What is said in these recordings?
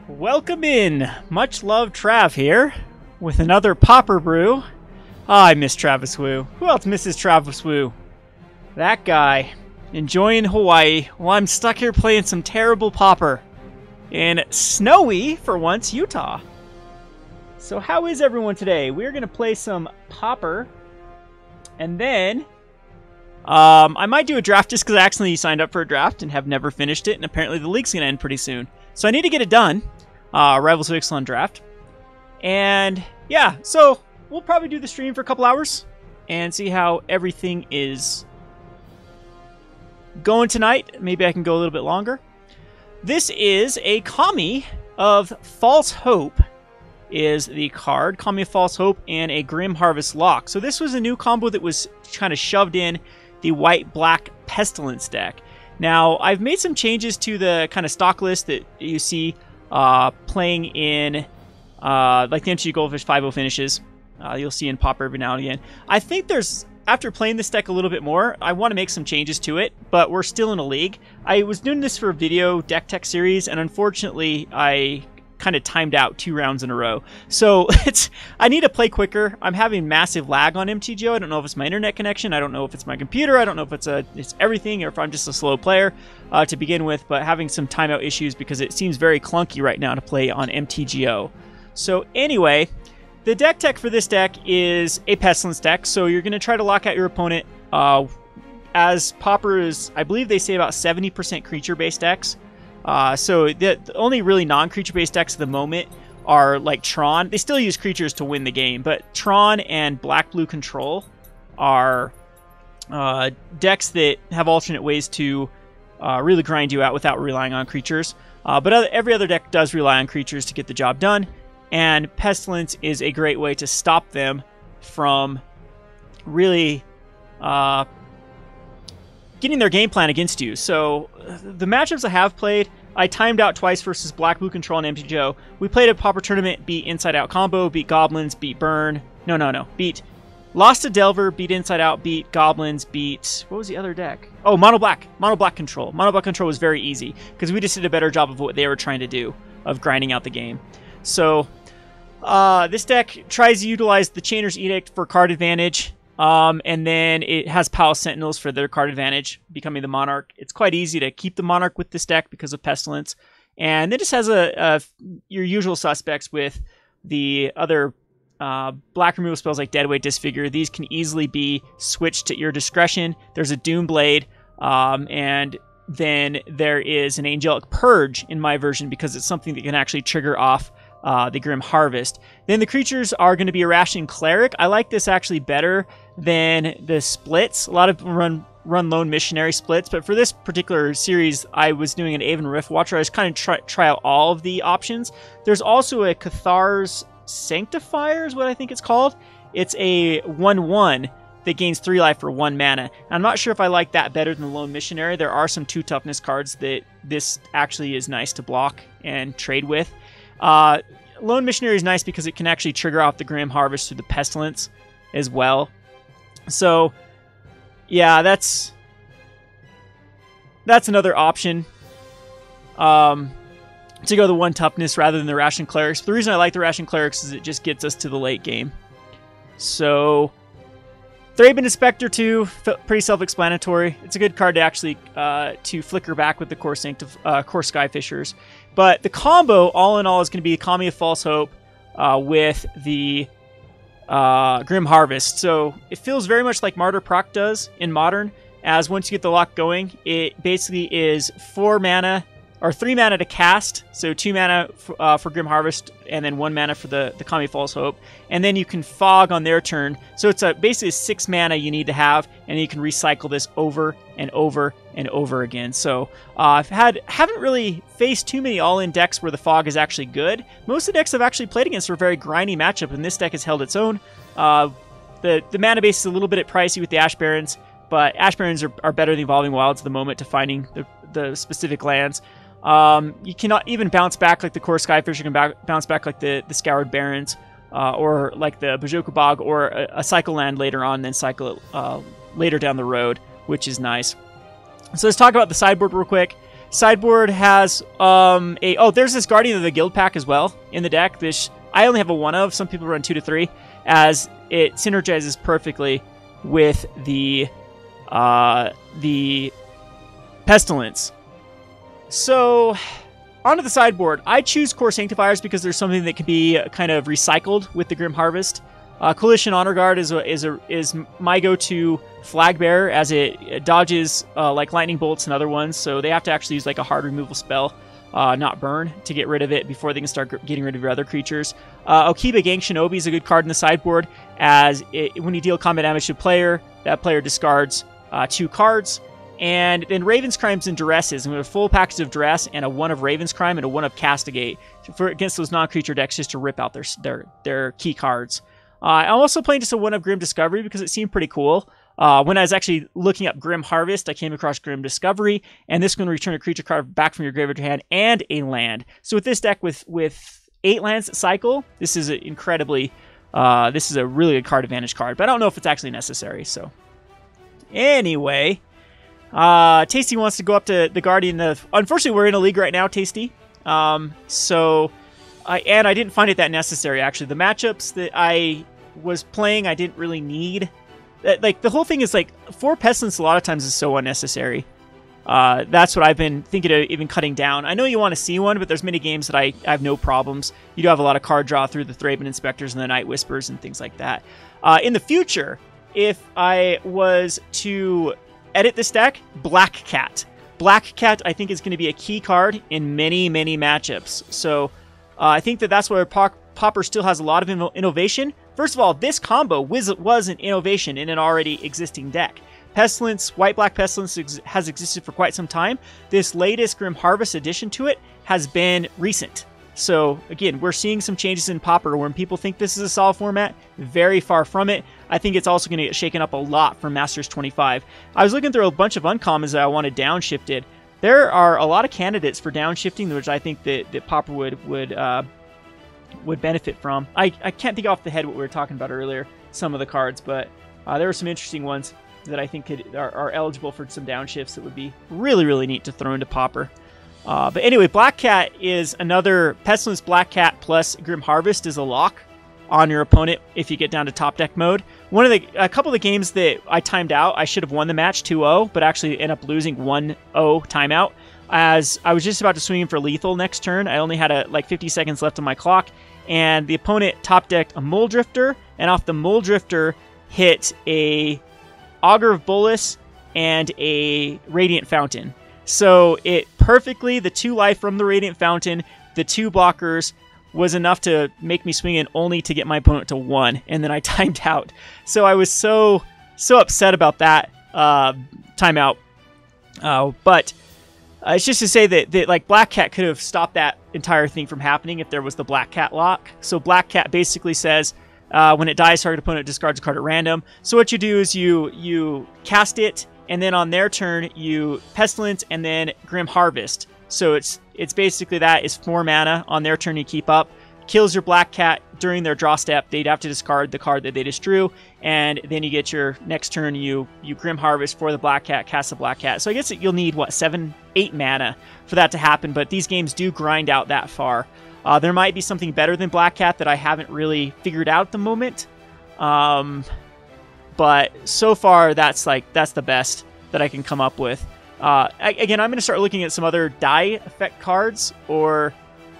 Welcome in! Much love Trav here, with another Pauper brew. Ah, I miss Travis Wu. Who else misses Travis Wu? That guy, enjoying Hawaii, while I'm stuck here playing some terrible Pauper in snowy, for once, Utah. So how is everyone today? We're going to play some Pauper, and then I might do a draft just because I accidentally signed up for a draft and have never finished it, and apparently the league's going to end pretty soon. So I need to get it done. Rivals of Ixalan draft. And yeah, so we'll probably do the stream for a couple hours and see how everything is going tonight. Maybe I can go a little bit longer. This is a Kami of False Hope is the card. Kami of False Hope and a Grim Harvest Lock. So this was a new combo that was kind of shoved in the white-black Pestilence deck. Now, I've made some changes to the kind of stock list that you see playing in like the MTG Goldfish 5-0 finishes. You'll see in Pauper every now and again. I think there's, after playing this deck a little bit more, I want to make some changes to it, but we're still in a league. I was doing this for a video deck tech series, and unfortunately, I kind of timed out 2 rounds in a row. So I need to play quicker. I'm having massive lag on MTGO. I don't know if it's my internet connection. I don't know if it's my computer. I don't know if it's everything or if I'm just a slow player to begin with, but having some timeout issues because it seems very clunky right now to play on MTGO. So anyway, the deck tech for this deck is a Pestilence deck. So you're going to try to lock out your opponent as Pauper is, I believe they say about 70% creature-based decks. So the only really non-creature-based decks at the moment are like Tron. They still use creatures to win the game, but Tron and Black-Blue Control are decks that have alternate ways to really grind you out without relying on creatures. But every other deck does rely on creatures to get the job done, and Pestilence is a great way to stop them from really getting their game plan against you. So the matchups I have played, I timed out twice versus Black Blue Control and MTGO. We played a Pauper tournament, beat Inside Out combo, beat Goblins, beat Burn. Beat lost to Delver, beat Inside Out, beat Goblins, beat, what was the other deck? Oh, Mono Black Control. Mono Black Control was very easy because we just did a better job of what they were trying to do of grinding out the game. So this deck tries to utilize the Chainer's Edict for card advantage. And then it has Palace Sentinels for their card advantage, becoming the Monarch. It's quite easy to keep the Monarch with this deck because of Pestilence. And it just has your usual suspects with the other black removal spells like Deadweight, Disfigure. These can easily be switched at your discretion. There's a Doom Blade, and then there is an Angelic Purge in my version because it's something that can actually trigger off the Grim Harvest. Then the creatures are going to be Arashin Cleric. I like this actually better than the splits. A lot of people run Lone Missionary splits, but for this particular series, I was doing an Aven Riftwatcher. I just kind of try out all of the options. There's also a Kor Sanctifiers, what I think it's called. It's a 1/1 that gains 3 life for 1 mana. I'm not sure if I like that better than the Lone Missionary. There are some 2 toughness cards that this actually is nice to block and trade with. Lone Missionary is nice because it can actually trigger off the Grim Harvest through the Pestilence as well. So, yeah, that's another option to go the 1 toughness rather than the Arashin Clerics. But the reason I like the Arashin Clerics is it just gets us to the late game. So, Thraben Inspector 2, pretty self-explanatory. It's a good card to actually to flicker back with the Kor Skyfishers. But the combo, all in all, is going to be Kami of False Hope with the Grim Harvest. So it feels very much like Martyr Proc does in Modern, as once you get the lock going, it basically is 4 mana, or 3 mana to cast, so 2 mana for Grim Harvest, and then 1 mana for the Kami of False Hope. And then you can Fog on their turn, so it's basically 6 mana you need to have, and you can recycle this over and over and over again. So haven't really faced too many all-in decks where the Fog is actually good. Most of the decks I've actually played against are a very grindy matchup, and this deck has held its own. The mana base is a little bit pricey with the Ash Barrens, but Ash Barrens are better than Evolving Wilds at the moment to finding the specific lands. You cannot even bounce back like the Kor Skyfisher. You can bounce back like the Scoured Barrens, or like the Bojuka Bog, or a cycle land later on, then cycle it later down the road, which is nice. So let's talk about the sideboard real quick. Sideboard has there's this Guardian of the Guildpact as well in the deck. This I only have a 1 of. Some people run 2 to 3, as it synergizes perfectly with the Pestilence. So onto the sideboard, I choose Kor Sanctifiers because there's something that can be kind of recycled with the Grim Harvest. Coalition Honor Guard is my go-to flag bearer, as it dodges like lightning bolts and other ones, so they have to actually use like a hard removal spell, not burn, to get rid of it before they can start getting rid of your other creatures. Okiba-Gang Shinobi is a good card in the sideboard, as when you deal combat damage to a player, that player discards 2 cards. And then Raven's Crimes and Duresses, and we have a full package of Duress and a 1 of Raven's Crime and a 1 of Castigate against those non-creature decks, just to rip out their key cards. I'm also playing just a 1 of Grim Discovery because it seemed pretty cool. When I was actually looking up Grim Harvest, I came across Grim Discovery, and this is going to return a creature card back from your graveyard to hand and a land. So with this deck with 8 lands that cycle, this is incredibly, this is a really good card advantage card, but I don't know if it's actually necessary. So anyway, Tasty wants to go up to the Guardian of... Unfortunately, we're in a league right now, Tasty. I didn't find it that necessary, actually. The matchups that I was playing, I didn't really need. Like, the whole thing is, like, 4 Pestilence a lot of times is so unnecessary. That's what I've been thinking of even cutting down. I know you want to see one, but there's many games that I have no problems. You do have a lot of card draw through the Thraben Inspectors and the Night Whispers and things like that. In the future, if I was to edit this deck, Black Cat. Black Cat, I think, is going to be a key card in many, many matchups. So I think that's where Pauper still has a lot of innovation. First of all, this combo was an innovation in an already existing deck. Pestilence, White-Black Pestilence has existed for quite some time. This latest Grim Harvest addition to it has been recent. So, again, we're seeing some changes in Pauper. When people think this is a solid format, very far from it. I think it's also going to get shaken up a lot from Masters 25. I was looking through a bunch of uncommons that I wanted downshifted. There are a lot of candidates for downshifting, which I think that Pauper would benefit from. I can't think off the head what we were talking about earlier, some of the cards, but there were some interesting ones that I think are eligible for some downshifts that would be really, really neat to throw into Pauper. But anyway, Black Cat is another Pestilence. Black Cat plus Grim Harvest is a lock on your opponent if you get down to top deck mode. A couple of the games that I timed out, I should have won the match 2-0, but actually end up losing 1-0 timeout, as I was just about to swing in for lethal next turn. I only had like 50 seconds left on my clock, and the opponent top decked a Mole Drifter, and off the Mole Drifter hit a Augur of Bolas and a Radiant Fountain. So it perfectly, the 2 life from the Radiant Fountain, the 2 blockers, was enough to make me swing in only to get my opponent to 1, and then I timed out. So I was so upset about that timeout. But it's just to say that like Black Cat could have stopped that entire thing from happening if there was the Black Cat lock. So Black Cat basically says, when it dies, target opponent discards a card at random. So what you do is you cast it, and then on their turn you Pestilence and then Grim Harvest. So it's basically that is 4 mana. On their turn you keep up. Kills your Black Cat during their draw step. They'd have to discard the card that they just drew, and then you get your next turn, you Grim Harvest for the Black Cat, cast the Black Cat. So I guess you'll need, what, 7-8 mana for that to happen, but these games do grind out that far. There might be something better than Black Cat that I haven't really figured out at the moment. But so far, that's the best that I can come up with. Again, I'm going to start looking at some other die effect cards, or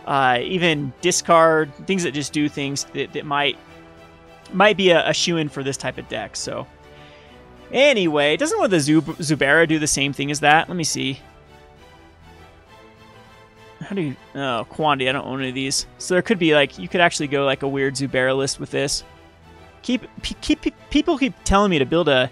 even discard, things that just do things that might be a shoo-in for this type of deck. So anyway, doesn't one of the Zubera do the same thing as that? Let me see. How do you... Oh, Quandary, I don't own any of these. So there could be, like, you could actually go, like, a weird Zubera list with this. People keep telling me to build a...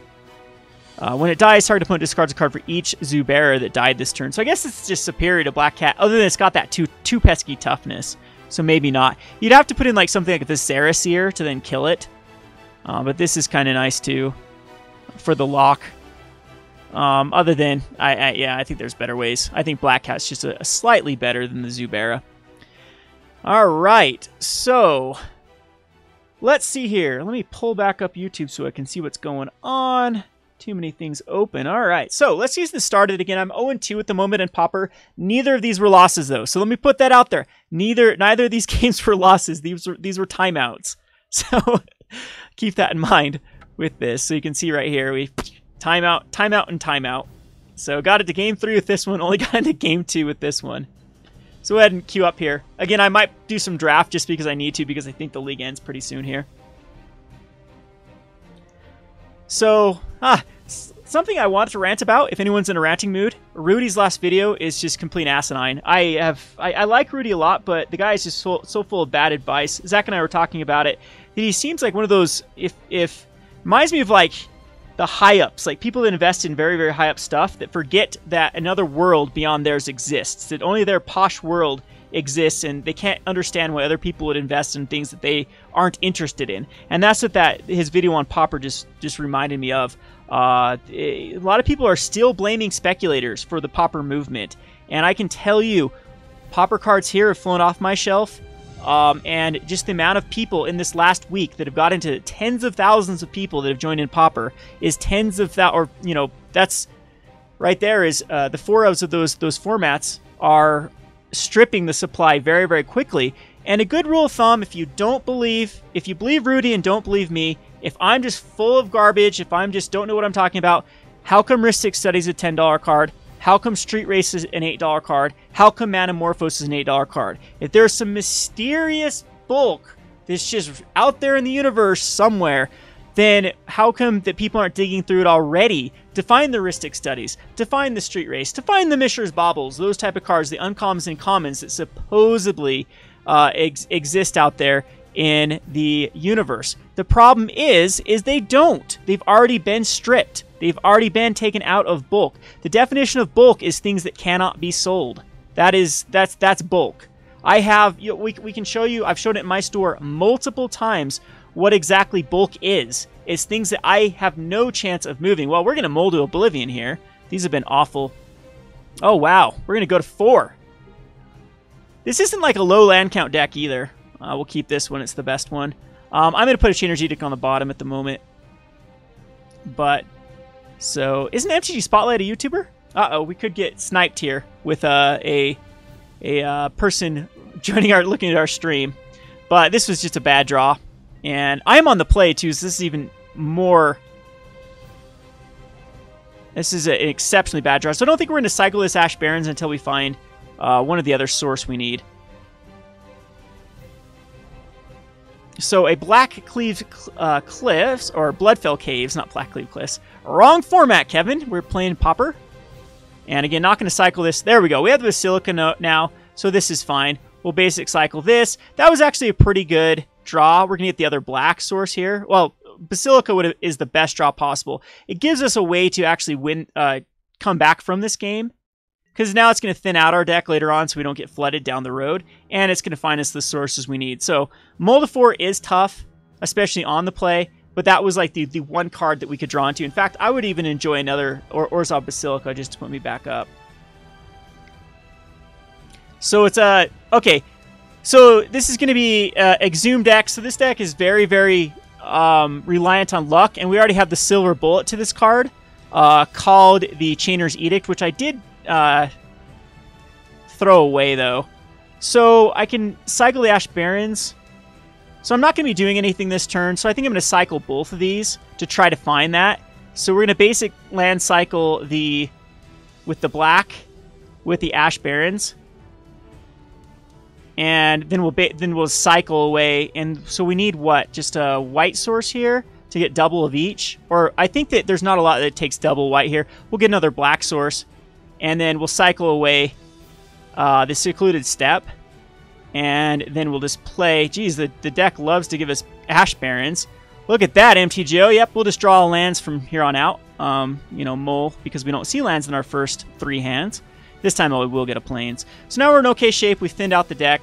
when it dies, target opponent discards a card for each Zubera that died this turn. So I guess it's just superior to Black Cat, other than it's got that too pesky toughness. So maybe not. You'd have to put in, like, something like the Zeraseer to then kill it. But this is kind of nice, too, for the lock. Other than, I think there's better ways. I think Black Cat's just a slightly better than the Zubera. All right, so let's see here. Let me pull back up YouTube so I can see what's going on. Too many things open. All right, so let's use this started again. I'm 0-2 at the moment in Pauper. Neither of these were losses, though. So let me put that out there. Neither of these games were losses. These were timeouts. So keep that in mind with this. So you can see right here, we timeout, timeout, and timeout. So got it to game 3 with this one. Only got into game 2 with this one. So go ahead and queue up here. Again, I might do some draft just because I need to, because I think the league ends pretty soon here. So, something I wanted to rant about, if anyone's in a ranting mood, Rudy's last video is just complete asinine. I like Rudy a lot, but the guy is just so full of bad advice. Zach and I were talking about it. That he seems like one of those, reminds me of like the high-ups, like people that invest in very, very high-up stuff that forget that another world beyond theirs exists, that only their posh world exists, and they can't understand why other people would invest in things that they aren't interested in. And that's what his video on Pauper just reminded me of. A lot of people are still blaming speculators for the Pauper movement, and I can tell you, Pauper cards here have flown off my shelf, and just the amount of people in this last week that have got into tens of thousands of people that have joined in Pauper is tens of or you know, that's right there is the 4-ofs of those formats are stripping the supply very, very quickly. And a good rule of thumb, if you believe Rudy and don't believe me, if I'm just full of garbage, if I'm just don't know what I'm talking about, how come Ristic Studies is a $10 card? How come Street Race is an $8 card? How come Manamorphose is an $8 card? If there's some mysterious bulk that's just out there in the universe somewhere, then how come that people aren't digging through it already to find the Ristic Studies, to find the Street Race, to find the Mishra's Baubles, those type of cards, the uncommons and commons that supposedly exist out there in the universe? The problem is they don't. They've already been stripped. They've already been taken out of bulk. The definition of bulk is things that cannot be sold. That's bulk. I have, we can show you, I've shown it in my store multiple times what exactly bulk is. It's things that I have no chance of moving. Well, we're going to mold to oblivion here. These have been awful. Oh, wow. We're going to go to 4. This isn't like a low land count deck either. We'll keep this one. It's the best one. I'm going to put a Chainer's Edict on the bottom at the moment. But, so, isn't MTG Spotlight a YouTuber? Uh-oh, we could get sniped here with a person looking at our stream. But this was just a bad draw. And I'm on the play, too, so this is even more... This is an exceptionally bad draw. So I don't think we're going to cycle this Ash Barrens until we find one of the other source we need. So a Black Cleave Cliffs, or Bloodfell Caves, not Black Cleave Cliffs. Wrong format, Kevin. We're playing Pauper. And again, not going to cycle this. There we go. We have the Basilica now, so this is fine. We'll basic cycle this. That was actually a pretty good draw. We're going to get the other black source here. Well, Basilica is the best draw possible. It gives us a way to actually win, come back from this game. Because now it's going to thin out our deck later on so we don't get flooded down the road. And it's going to find us the sources we need. So, Mold of 4 is tough, especially on the play. But that was like the one card that we could draw into. In fact, I would even enjoy another Orzhov Basilica just to put me back up. So it's okay. So this is going to be Exhumed deck. So this deck is very, very reliant on luck. And we already have the silver bullet to this card called the Chainer's Edict, which I did throw away, though. So I can cycle the Ash Barrens. So I'm not going to be doing anything this turn. So I think I'm going to cycle both of these to try to find that. So we're going to basic land cycle with the black with the Ash Barrens. And then we'll cycle away. And so we need what? Just a white source here to get double of each. Or I think that there's not a lot that takes double white here. We'll get another black source. And then we'll cycle away the Secluded Steppe. And then we'll just play. Geez, the deck loves to give us Ash Barrens. Look at that, MTGO. Yep, we'll just draw lands from here on out. You know, Mole, because we don't see lands in our first 3 hands. This time we will get a Plains. So now we're in okay shape. We've thinned out the deck.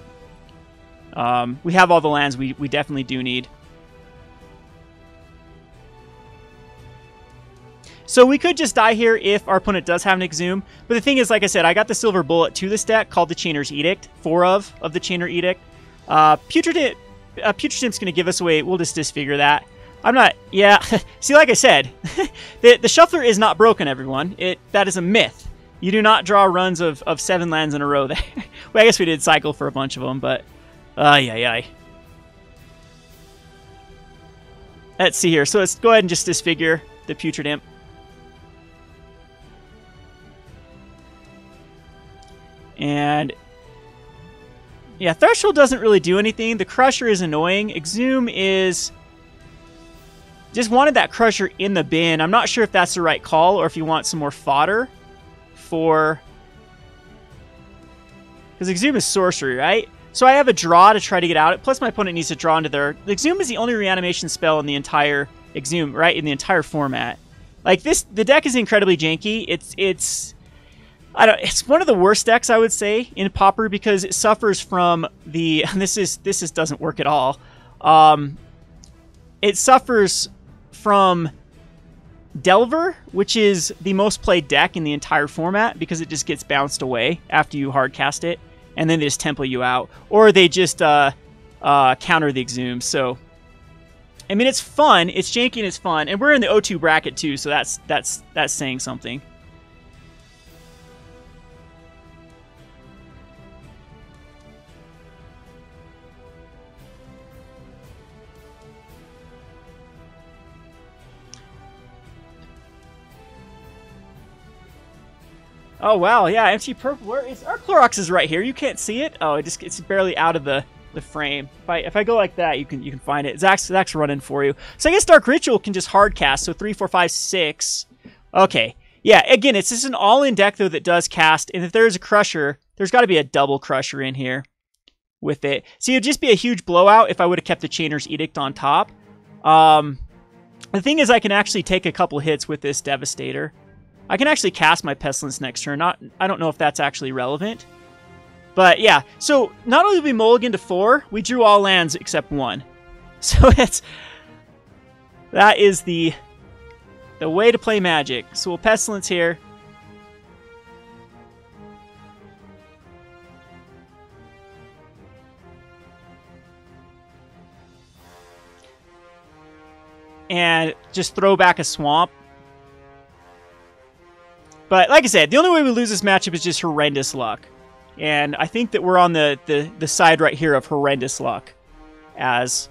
We have all the lands we definitely do need. So we could just die here if our opponent does have an Exhume. But the thing is, like I said, I got the silver bullet to this deck called the Chainer's Edict. 4 of the Chainer Edict. Putrid Imp's going to give us away. We'll just disfigure that. I'm not... Yeah, see, like I said, the Shuffler is not broken, everyone. That is a myth. You do not draw runs of 7 lands in a row there. Well, I guess we did cycle for a bunch of them, but... Ay. Let's see here. So let's go ahead and just disfigure the Putrid Imp. And... yeah, Threshold doesn't really do anything. The Crusher is annoying. Exhume is... just wanted that Crusher in the bin. I'm not sure if that's the right call or if you want some more fodder for... because Exhume is sorcery, right? So I have a draw to try to get out. Plus my opponent needs to draw into their... Exhume is the only reanimation spell in the entire Exhume, right? In the entire format. Like this, the deck is incredibly janky. It's one of the worst decks, I would say, in Pauper because it suffers from the... this doesn't work at all. It suffers from Delver, which is the most played deck in the entire format because it just gets bounced away after you hardcast it, and then they just tempo you out, or they just counter the Exhume. So, I mean, it's fun, it's janky and it's fun, and we're in the O2 bracket too, so that's saying something. Oh wow, yeah, MC Purple. Where is our Clorox is right here. You can't see it. Oh, it's barely out of the frame. If I go like that, you can find it. Zach's running for you. So I guess Dark Ritual can just hard cast. So 3, 4, 5, 6. Okay, yeah. Again, it's just an all-in deck though that does cast. And if there's a Crusher, there's got to be a double Crusher in here with it. So it'd just be a huge blowout if I would have kept the Chainer's Edict on top. The thing is, I can actually take a couple hits with this Devastator. I can actually cast my Pestilence next turn. I don't know if that's actually relevant. But yeah, so not only did we mulligan to 4, we drew all lands except 1. So that is the way to play Magic. So we'll Pestilence here. And just throw back a Swamp. But like I said, the only way we lose this matchup is just horrendous luck. And I think that we're on the side right here of horrendous luck. As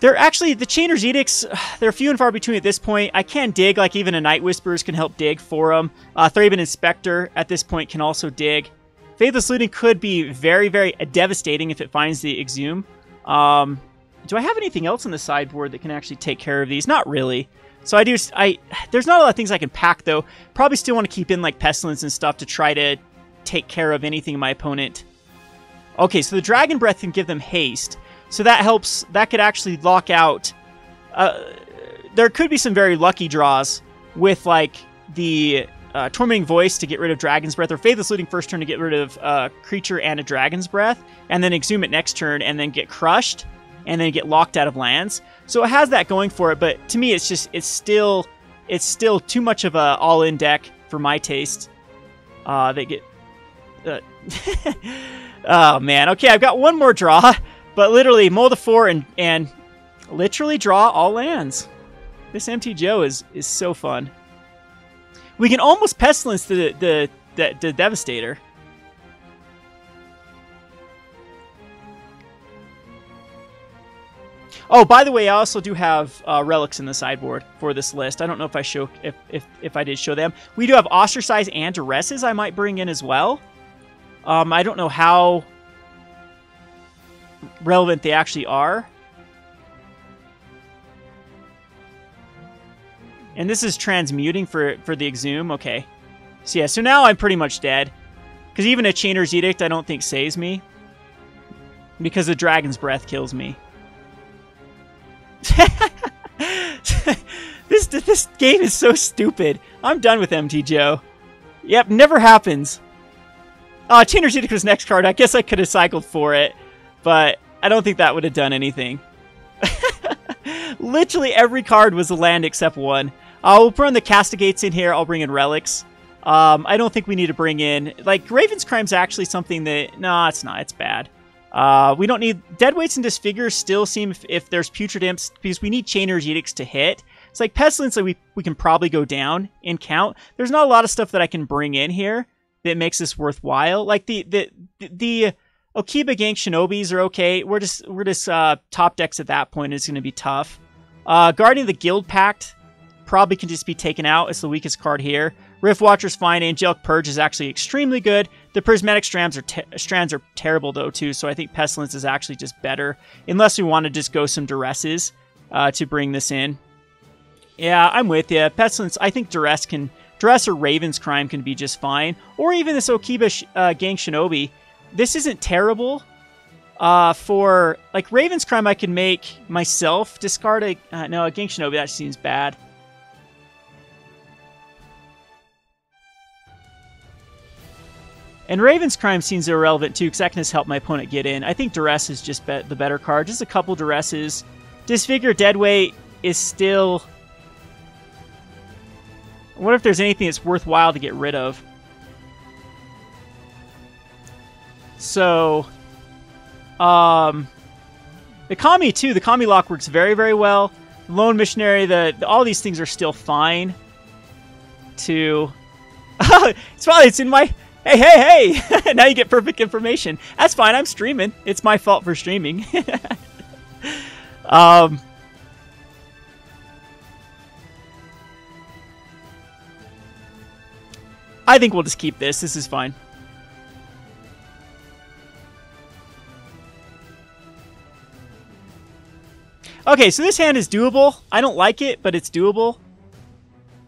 they're actually, the Chainer's Edicts, they're few and far between at this point. I can dig, like even a Night Whisperers can help dig for them. Thraben Inspector at this point can also dig. Faithless Looting could be very, very devastating if it finds the Exhume. Do I have anything else on the sideboard that can actually take care of these? Not really. So there's not a lot of things I can pack, though. Probably still want to keep in, like, Pestilence and stuff to try to take care of anything my opponent... Okay, so the Dragon Breath can give them haste. So that helps... That could actually lock out... there could be some very lucky draws with, like, the Tormenting Voice to get rid of Dragon's Breath, or Faithless Looting first turn to get rid of Creature and a Dragon's Breath, and then Exhume it next turn, and then get crushed, and then get locked out of lands. So it has that going for it, but to me, it's still too much of a all-in deck for my taste. They get... oh, man. Okay, I've got one more draw, but literally mull to 4 and literally draw all lands. This MT Joe is so fun. We can almost Pestilence the Devastator. Oh, by the way, I also do have relics in the sideboard for this list. I don't know if I did show them. We do have Ostracize and Duresses I might bring in as well. I don't know how relevant they actually are. And this is transmuting for the Exhume. Okay. So yeah, so now I'm pretty much dead. Because even a Chainer's Edict I don't think saves me. Because the Dragon's Breath kills me. This game is so stupid. I'm done with MT Joe. Yep, never happens. Chainer's Edict was next card. I guess I could have cycled for it, but I don't think that would have done anything. Literally every card was a land except one. We'll bring the Castigates in here. I'll bring in relics. I don't think we need to bring in... Like, Raven's Crime's actually something that... No, it's not. It's bad. We don't need... Deadweights and Disfigure still seem if there's Putrid Imps, because we need Chainer's Edicts to hit. It's like Pestilence, like we can probably go down in count. There's not a lot of stuff that I can bring in here that makes this worthwhile. Like the Okiba-Gang Shinobis are okay. We're just top decks at that point. It's going to be tough. Guardian of the Guildpact probably can just be taken out. It's the weakest card here. Riftwatcher's fine. Angelic Purge is actually extremely good. The Prismatic Strands are terrible though too, so I think Pestilence is actually just better, unless we want to just go some Duresses to bring this in. Yeah, I'm with you. Pestilence, I think Duress or Raven's Crime can be just fine, or even this Okiba-Gang Shinobi. This isn't terrible. For like Raven's Crime, I can make myself discard a no, a Gang Shinobi. That seems bad. And Raven's Crime seems irrelevant too, because that can just help my opponent get in. I think Duress is just the better card. Just a couple Duresses. Disfigure Deadweight is still... I wonder if there's anything that's worthwhile to get rid of. So, the Kami too. The Kami lock works very, very well. Lone Missionary, all these things are still fine. To... it's in my... Hey! Now you get perfect information. That's fine, I'm streaming. It's my fault for streaming. I think we'll just keep this. This is fine. Okay, so this hand is doable. I don't like it, but it's doable.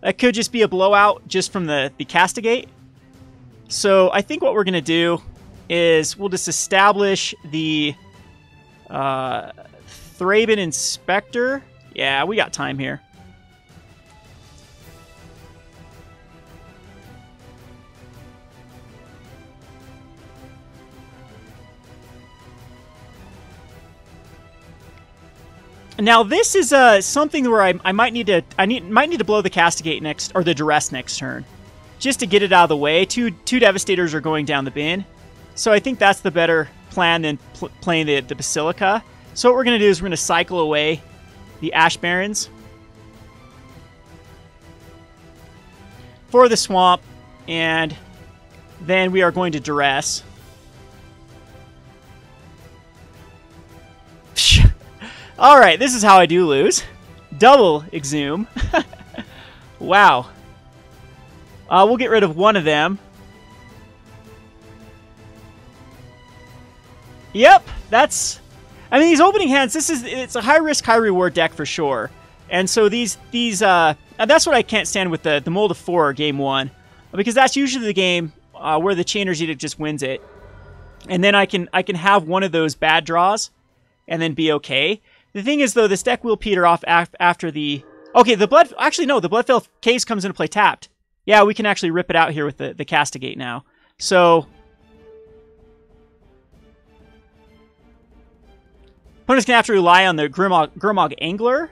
It could just be a blowout just from the Castigate. So I think what we're going to do is we'll just establish the Thraben Inspector. Yeah, we got time here. Now this is something where I might need to blow the Castigate next, or the Duress next turn, just to get it out of the way. Two Devastators are going down the bin, so I think that's the better plan than playing the Basilica. So what we're going to do is we're going to cycle away the Ash Barrens for the swamp, and then we are going to Duress. Alright, this is how I do lose. Double Exhume. Wow. We'll get rid of one of them. Yep, that's... I mean, these opening hands, it's a high-risk, high-reward deck for sure. And so that's what I can't stand with the Mold of 4 Game 1. Because that's usually the game where the Chainer's Edict just wins it. And then I can have one of those bad draws and then be okay. The thing is, though, this deck will peter off after the... Okay, the Blood... Actually, no, the Bloodfell Case comes into play tapped. Yeah, we can actually rip it out here with the Castigate now. So... Opponent's going to have to rely on the Gurmag Angler.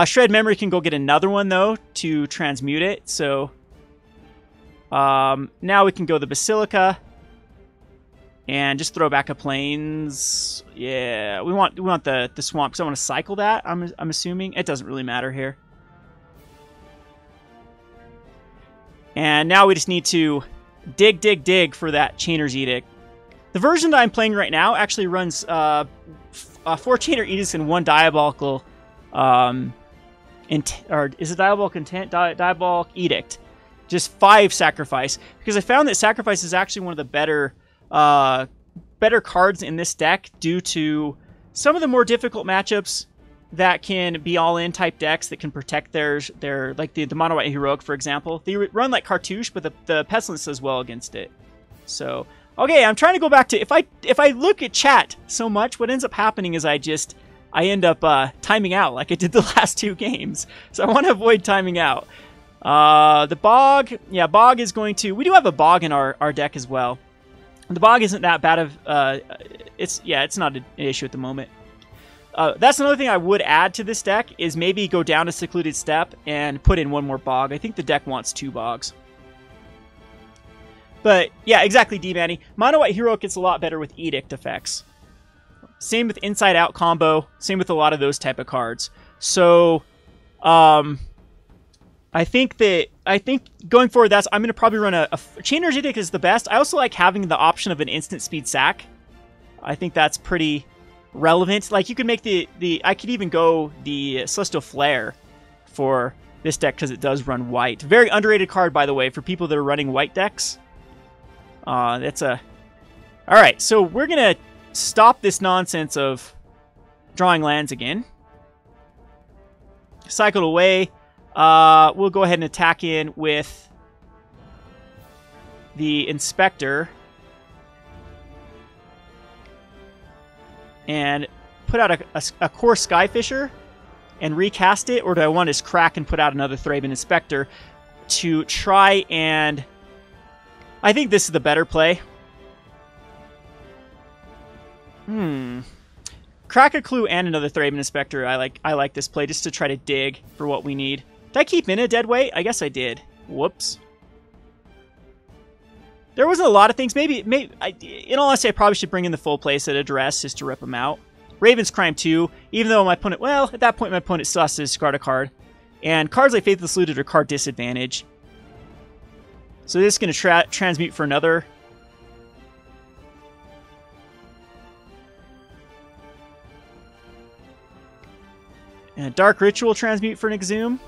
Shred Memory can go get another one, though, to transmute it. So... now we can go the Basilica. And just throw back a Plains. Yeah, we want the swamp because I want to cycle that. I'm assuming it doesn't really matter here. And now we just need to dig for that Chainer's Edict. The version that I'm playing right now actually runs 4 Chainer Edicts and 1 Diabolical or is it Diabolical Intent? Diabolic Edict. Just 5 Sacrifice, because I found that Sacrifice is actually one of the better cards in this deck due to some of the more difficult matchups that can be all-in type decks that can protect their like the Mono White Heroic, for example. They run like Cartouche, but the Pestilence does well against it. So, okay, I'm trying to go back to... If I look at chat so much, what ends up happening is I end up timing out like I did the last 2 games. So I want to avoid timing out. The Bog... Yeah, Bog is going to... We do have a Bog in our deck as well. The Bog isn't that bad of... it's not an issue at the moment. That's another thing I would add to this deck, is maybe go down to Secluded Steppe and put in 1 more Bog. I think the deck wants 2 Bogs. But yeah, exactly, D-Manny. Mono White Heroic gets a lot better with Edict effects. Same with Inside Out combo. Same with a lot of those type of cards. So, I think going forward, I'm going to probably run a Chainer's Edict is the best. I also like having the option of an instant speed sack. I think that's pretty relevant. Like, you could make I could even go the Celestial Flare for this deck because it does run white. Very underrated card, by the way, for people that are running white decks. Alright, so we're going to stop this nonsense of drawing lands again. Cycled away. We'll go ahead and attack in with the Inspector. And put out a Kor Skyfisher and recast it. Or do I want to crack and put out another Thraben Inspector to try and... I think this is the better play. Crack a Clue and another Thraben Inspector. I like this play just to try to dig for what we need. Did I keep in a dead weight? I guess I did. Whoops. There wasn't a lot of things. Maybe in all honesty, I probably should bring in the full play set of Duress just to rip them out. Raven's Crime 2, even though my opponent, well, at that point my opponent still has to discard a card. And cards like Faithless Looted are card disadvantage. So this is going to transmute for another. And a Dark Ritual transmute for an Exhume.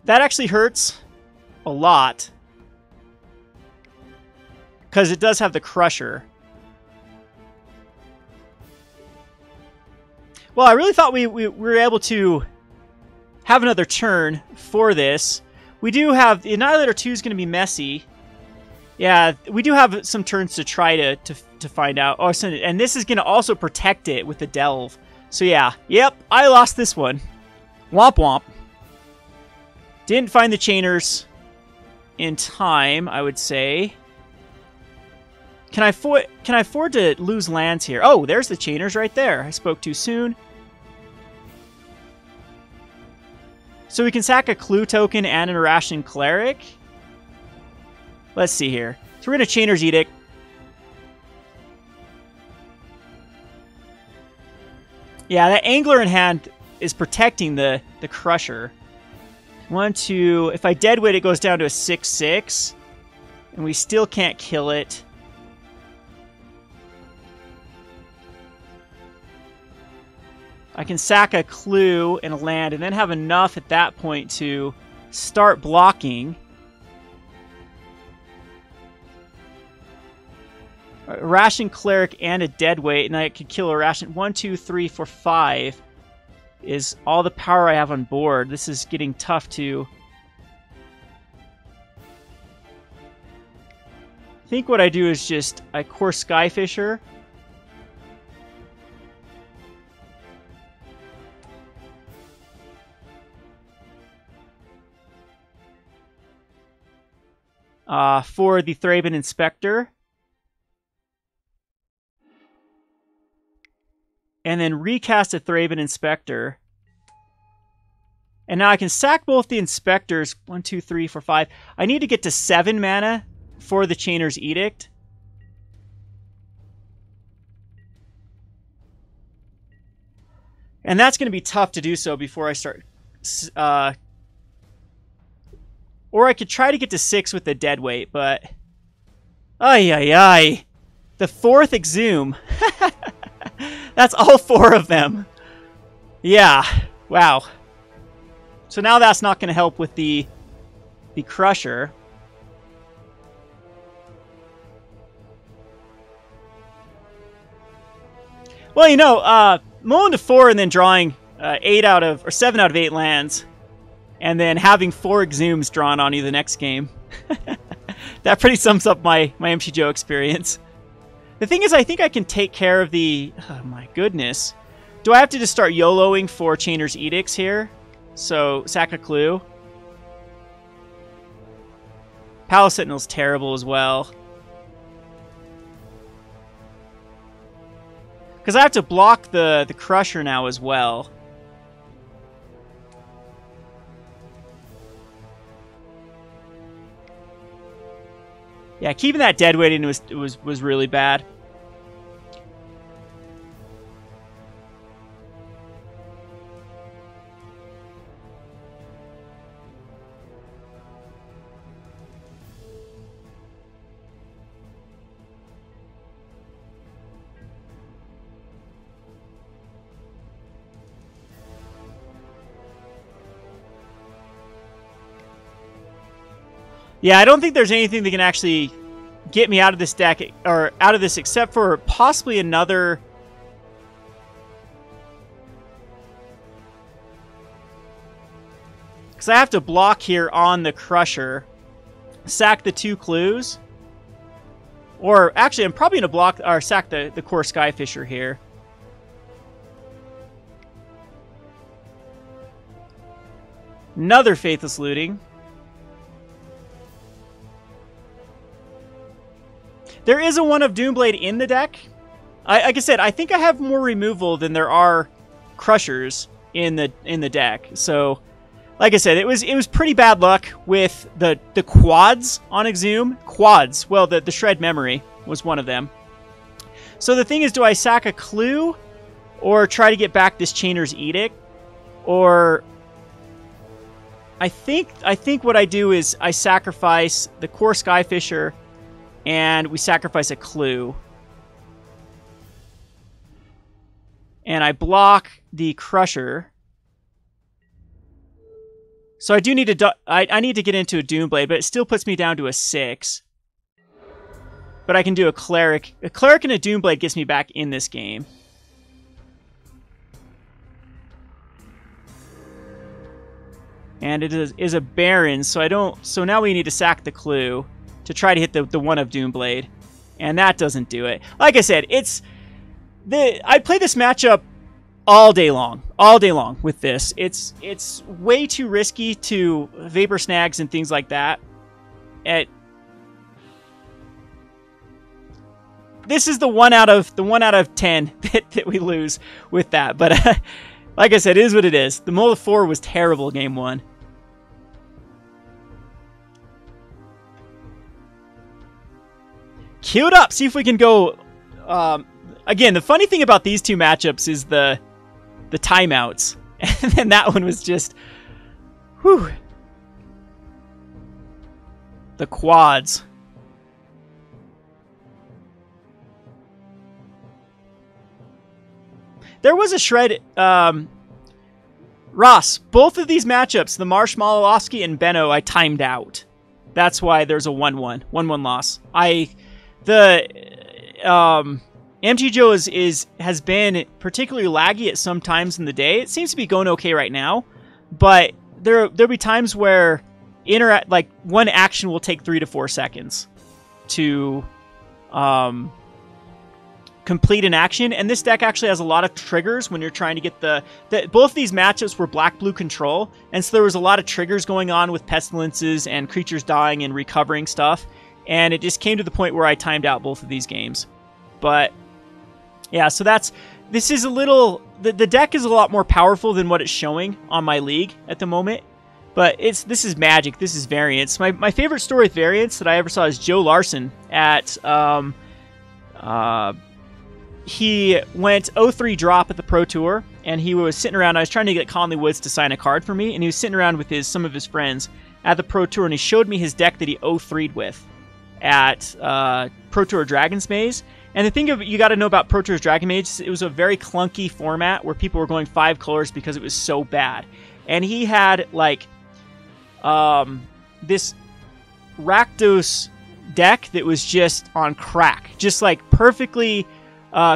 That actually hurts a lot. Because it does have the Crusher. Well, I really thought we were able to have another turn for this. We do have... Annihilator 2 is going to be messy. Yeah, we do have some turns to try to find out. Oh, and this is going to also protect it with the Delve. So yeah. Yep, I lost this one. Womp womp. Didn't find the Chainers in time, I would say. Can I afford to lose lands here? Oh, there's the Chainers right there. I spoke too soon. So we can sack a Clue token and an Arashin Cleric. Let's see here. So we're going to Chainer's Edict. Yeah, that Angler in hand is protecting the Crusher. 1, 2... If I deadweight, it goes down to a 6/6. And we still can't kill it. I can sack a Clue and a land and then have enough at that point to start blocking. Arashin Cleric and a deadweight, and I could kill Arashin. 1, 2, 3, 4, 5 is all the power I have on board. This is getting tough to... I think what I do is just I Kor Skyfisher. For the Thraben Inspector. And then recast a Thraben Inspector. And now I can sack both the Inspectors. 1, 2, 3, 4, 5. I need to get to 7 mana for the Chainer's Edict. And that's going to be tough to do so before I start... Or I could try to get to 6 with the deadweight, but... Ay, ay, ay. The 4th Exhume. That's all 4 of them. Yeah. Wow. So now that's not going to help with the Crusher. Well, you know, mulling to 4 and then drawing 7 out of 8 lands. And then having 4 Exhumes drawn on you the next game. That pretty sums up my MCGO experience. The thing is, I think I can take care of the... Oh my goodness. Do I have to just start YOLOing for Chainer's Edicts here? So, sack a Clue. Palace Sentinels terrible as well. Because I have to block the Crusher now as well. Yeah, keeping that dead weight in was really bad. Yeah, I don't think there's anything that can actually get me out of this deck, or out of this, except for possibly another... Because I have to block here on the Crusher, sack the 2 clues, or actually I'm probably going to block, or sack the Kor Skyfisher here. Another Faithless Looting. There is a one of Doomblade in the deck. Like I said, I think I have more removal than there are Crushers in the deck. So, like I said, it was pretty bad luck with the quads on Exhume. Quads. Well, the Shred Memory was one of them. So the thing is, do I sack a clue, or try to get back this Chainer's Edict, or I think what I do is I sacrifice the Kor Skyfisher. And we sacrifice a clue. And I block the Crusher. So I do need to... I need to get into a Doomblade, but it still puts me down to a 6. But I can do a Cleric. A Cleric and a Doomblade gets me back in this game. And it is a Barren, so I don't... So now we need to sack the clue to try to hit the one of Doomblade, and that doesn't do it. Like I said, I play this matchup all day long with this. It's way too risky to Vapor Snags and things like that. This is the 1 out of 10 that we lose with that. But like I said, it is what it is. The Mold of 4 was terrible game 1. Queue it up. See if we can go. Again, the funny thing about these 2 matchups is the timeouts, and then that one was just, whew. The quads. There was a shred. Ross, both of these matchups, the Marshmallow-Oski and Benno, I timed out. That's why there's a 1-1 loss. MTGO has been particularly laggy at some times in the day. It seems to be going okay right now, but there'll be times where one action will take 3 to 4 seconds to complete an action, and this deck actually has a lot of triggers when you're trying to get both these matchups were black-blue control, and so there was a lot of triggers going on with Pestilences and creatures dying and recovering stuff. And it just came to the point where I timed out both of these games. But, yeah, so this is a little... The deck is a lot more powerful than what it's showing on my league at the moment. But this is Magic. This is Variants. My favorite story with Variants that I ever saw is Joe Larson at... he went 0-3 drop at the Pro Tour, and he was sitting around... I was trying to get Conley Woods to sign a card for me, and he was sitting around with some of his friends at the Pro Tour, and he showed me his deck that he 0-3'd with at Pro Tour Dragon's Maze. And the thing you got to know about Pro Tour's Dragon Maze, it was a very clunky format where people were going 5 colors because it was so bad. And he had like this Rakdos deck that was just on crack, just like perfectly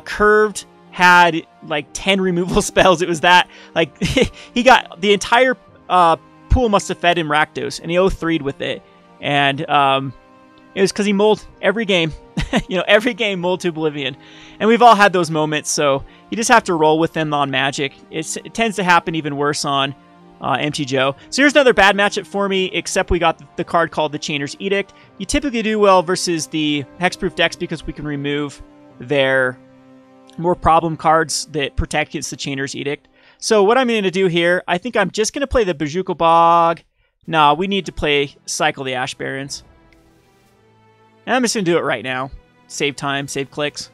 curved, had like 10 removal spells. It was that like he got the entire pool must have fed him Rakdos, and he 0-3'd with it. And it was because he mulled every game. Every game mulled to oblivion. And we've all had those moments, so you just have to roll with them on Magic. It tends to happen even worse on MTGO. So here's another bad matchup for me, except we got the card called the Chainer's Edict. You typically do well versus the Hexproof decks because we can remove their more problem cards that protect against the Chainer's Edict. So what I'm going to do here, I think I'm just going to play the Bojuka Bog. No, we need to cycle the Ash Barrens. And I'm just going to do it right now. Save time, save clicks.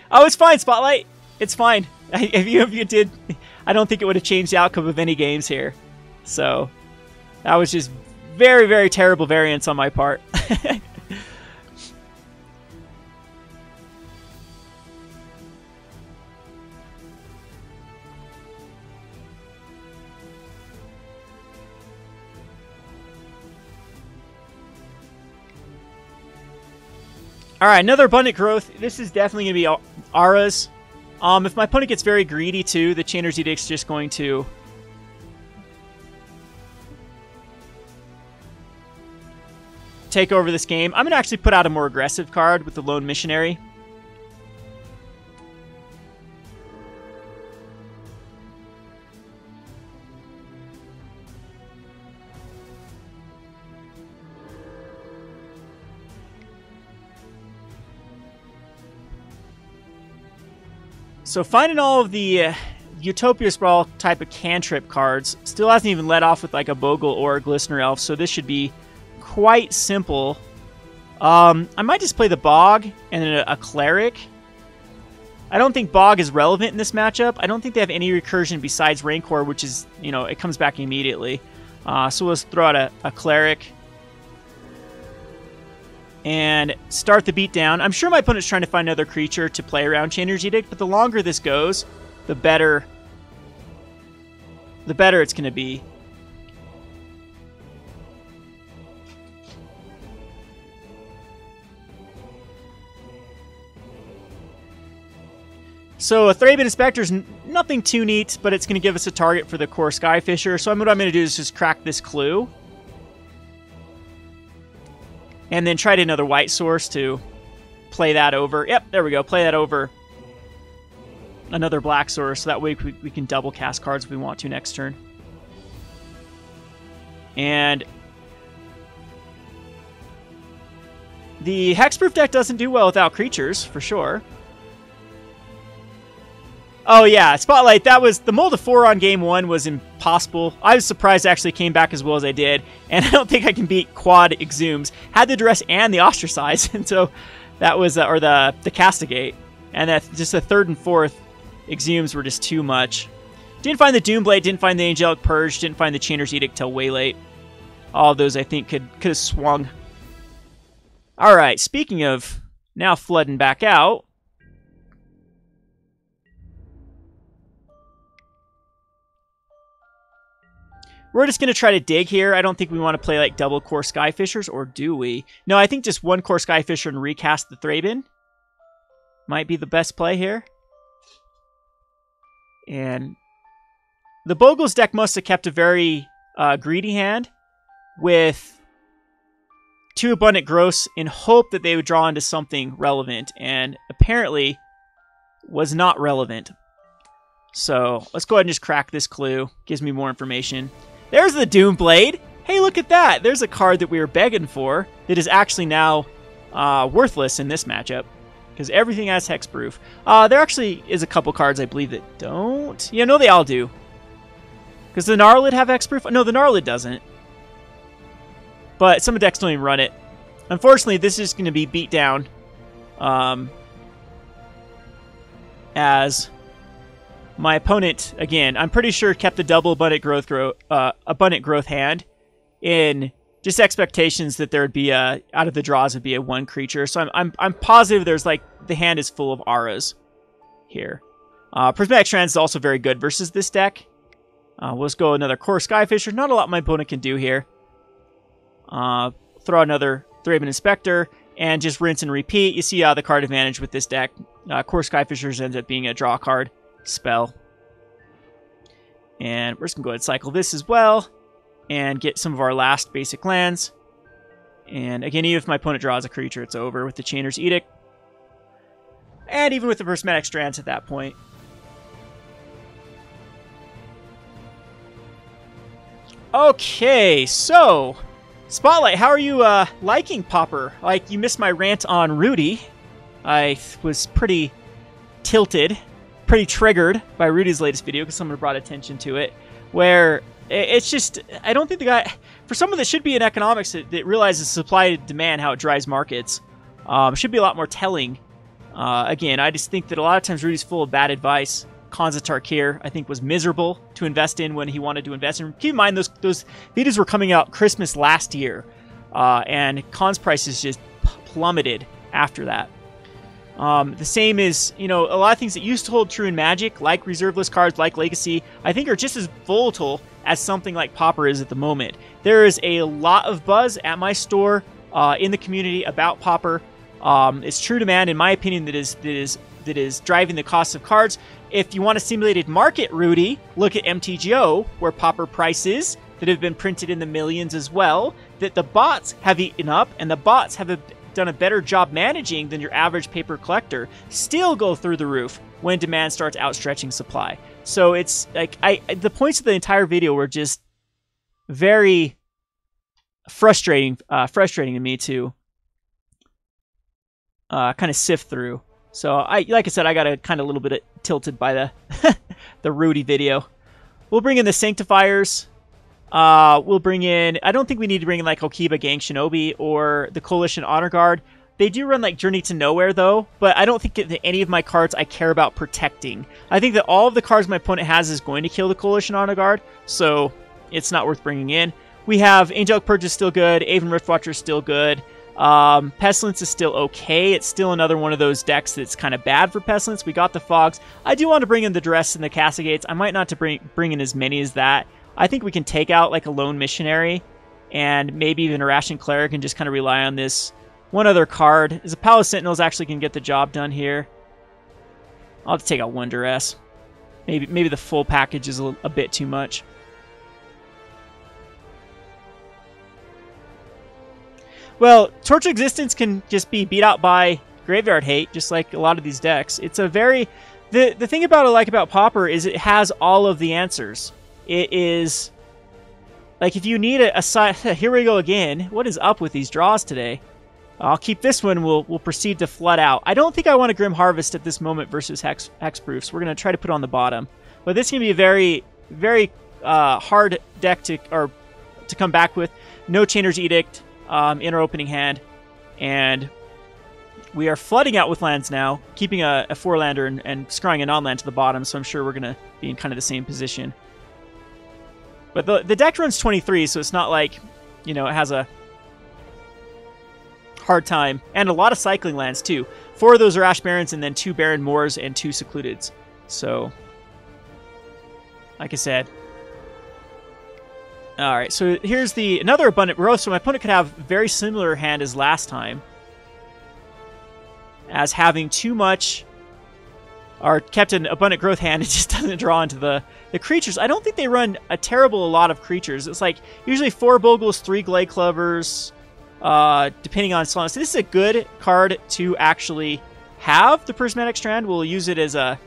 Oh, it's fine, Spotlight. It's fine. If you did, I don't think it would have changed the outcome of any games here. So, that was just very, very terrible variance on my part. Alright, another abundant growth. This is definitely going to be Aura's. If my opponent gets very greedy too, the Chainer's Edict's just going to take over this game. I'm going to actually put out a more aggressive card with the Lone Missionary. So finding all of the Utopia Sprawl type of cantrip cards still hasn't even let off with like a Bogle or a Glistener Elf, so this should be quite simple. I might just play the Bog and then a Cleric. I don't think Bog is relevant in this matchup. I don't think they have any recursion besides Rancor, which is, you know, it comes back immediately. So let's throw out a Cleric and start the beatdown. I'm sure my opponent's trying to find another creature to play around Chainer's Edict, but the longer this goes, the better it's going to be. So a Thraben Inspector is nothing too neat, but it's going to give us a target for the Kor Skyfisher. So what I'm going to do is just crack this clue. And then try another white source to play that over. Yep, there we go. Play that over another black source. So that way we can double cast cards if we want to next turn. And the Hexproof deck doesn't do well without creatures, for sure. Oh yeah, Spotlight, that was, the mold of 4 on game 1 was impossible. I was surprised it actually came back as well as I did, and I don't think I can beat quad Exhumes. Had the Duress and the Ostracize, and so that was, or the Castigate, and that just the 3rd and 4th Exhumes were just too much. Didn't find the Doomblade, didn't find the Angelic Purge, didn't find the Chainer's Edict till way late. All of those I think could have swung. Alright, speaking of now flooding back out, we're just going to try to dig here. I don't think we want to play like double Kor Skyfishers, or do we? No, I think just one Kor Skyfisher and recast the Thraben might be the best play here. And the Bogle's deck must have kept a very greedy hand with 2 abundant growths in hope that they would draw into something relevant, and apparently was not relevant. So let's go ahead and just crack this clue. Gives me more information. There's the Doomblade. Hey, look at that. There's a card that we were begging for that is actually now worthless in this matchup because everything has hexproof. There actually is a couple cards, I believe, that don't. Yeah, no, they all do. Does the Gnarlid have hexproof? No, the Gnarlid doesn't. But some decks don't even run it. Unfortunately, this is going to be beat down as my opponent, again, I'm pretty sure kept the double abundant growth hand in just expectations that there would be out of the draws would be a 1 creature. So I'm positive there's like the hand is full of auras here. Prismatic Strands is also very good versus this deck. Let's go another Kor Skyfisher. Not a lot my opponent can do here. Throw another Thraben Inspector and just rinse and repeat. You see the card advantage with this deck. Kor Skyfishers ends up being a draw card spell. And we're just going to go ahead and cycle this as well and get some of our last basic lands. And again, even if my opponent draws a creature, it's over with the Chainer's Edict. And even with the Prismatic Strands at that point. Okay, so Spotlight, how are you liking Pauper? Like, you missed my rant on Rudy. I was pretty tilted, pretty triggered by Rudy's latest video because someone brought attention to it, where it's just, I don't think the guy, for someone that should be in economics that realizes supply and demand, how it drives markets, should be a lot more telling. Again, I just think that a lot of times Rudy's full of bad advice. Khan's Tarkir, I think, was miserable to invest in when he wanted to invest in. Keep in mind, those videos were coming out Christmas last year, and Khan's prices just plummeted after that. The same is, you know, a lot of things that used to hold true in Magic, like reserve list cards, like Legacy, I think are just as volatile as something like Pauper is at the moment. There is a lot of buzz at my store in the community about Pauper. It's true demand, in my opinion, that is driving the cost of cards. If you want a simulated market, Rudy, look at MTGO, where Pauper prices that have been printed in the millions as well, that the bots have eaten up, and the bots have done a better job managing than your average paper collector, still go through the roof when demand starts outstretching supply. So it's like, the points of the entire video were just very frustrating to me to kind of sift through. So like I said, I got kind of a little bit tilted by the the Rudy video. We'll bring in the Sanctifiers. We'll bring in, I don't think we need to bring in like Okiba-Gang Shinobi or the Coalition Honor Guard. They do run like Journey to Nowhere though, but I don't think that any of my cards I care about protecting. I think that all of the cards my opponent has is going to kill the Coalition Honor Guard, so it's not worth bringing in. We have Angelic Purge is still good, Aven Riftwatcher is still good. Pestilence is still okay. It's still another one of those decks that's kind of bad for Pestilence. We got the Fogs. I do want to bring in the Duress and the Castigates. I might not to bring in as many as that. I think we can take out like a Lone Missionary and maybe even Arashin Cleric and just kind of rely on this one other card. Is the Palace Sentinels actually can get the job done here? I'll have to take out one Duress. Maybe the full package is a bit too much. Well, Torch of Existence can just be beat out by Graveyard Hate, just like a lot of these decks. It's a very... The thing about I like about Pauper is it has all of the answers. It is... Like, if you need a side... Here we go again. What is up with these draws today? I'll keep this one. We'll proceed to flood out. I don't think I want a Grim Harvest at this moment versus Hexproofs. We're going to try to put on the bottom. But this is going to be a very, very hard deck to come back with. No Chainer's Edict in our opening hand, and we are flooding out with lands now, keeping a 4-lander and scrying a non-land to the bottom, so I'm sure we're going to be in kind of the same position. But the deck runs 23, so it's not like, you know, it has a hard time. And a lot of cycling lands, too. 4 of those are Ash Barrens, and then 2 Barren Moors and 2 Secludeds. So, like I said... Alright, so here's another Abundant Growth, so my opponent could have a very similar hand as last time. As having too much, or kept an Abundant Growth hand, it just doesn't draw into the creatures. I don't think they run a terrible lot of creatures. It's like, usually 4 Bogles, 3 Glade Clovers, depending on slowness. So this is a good card to actually have, the Prismatic Strand. We'll use it as a...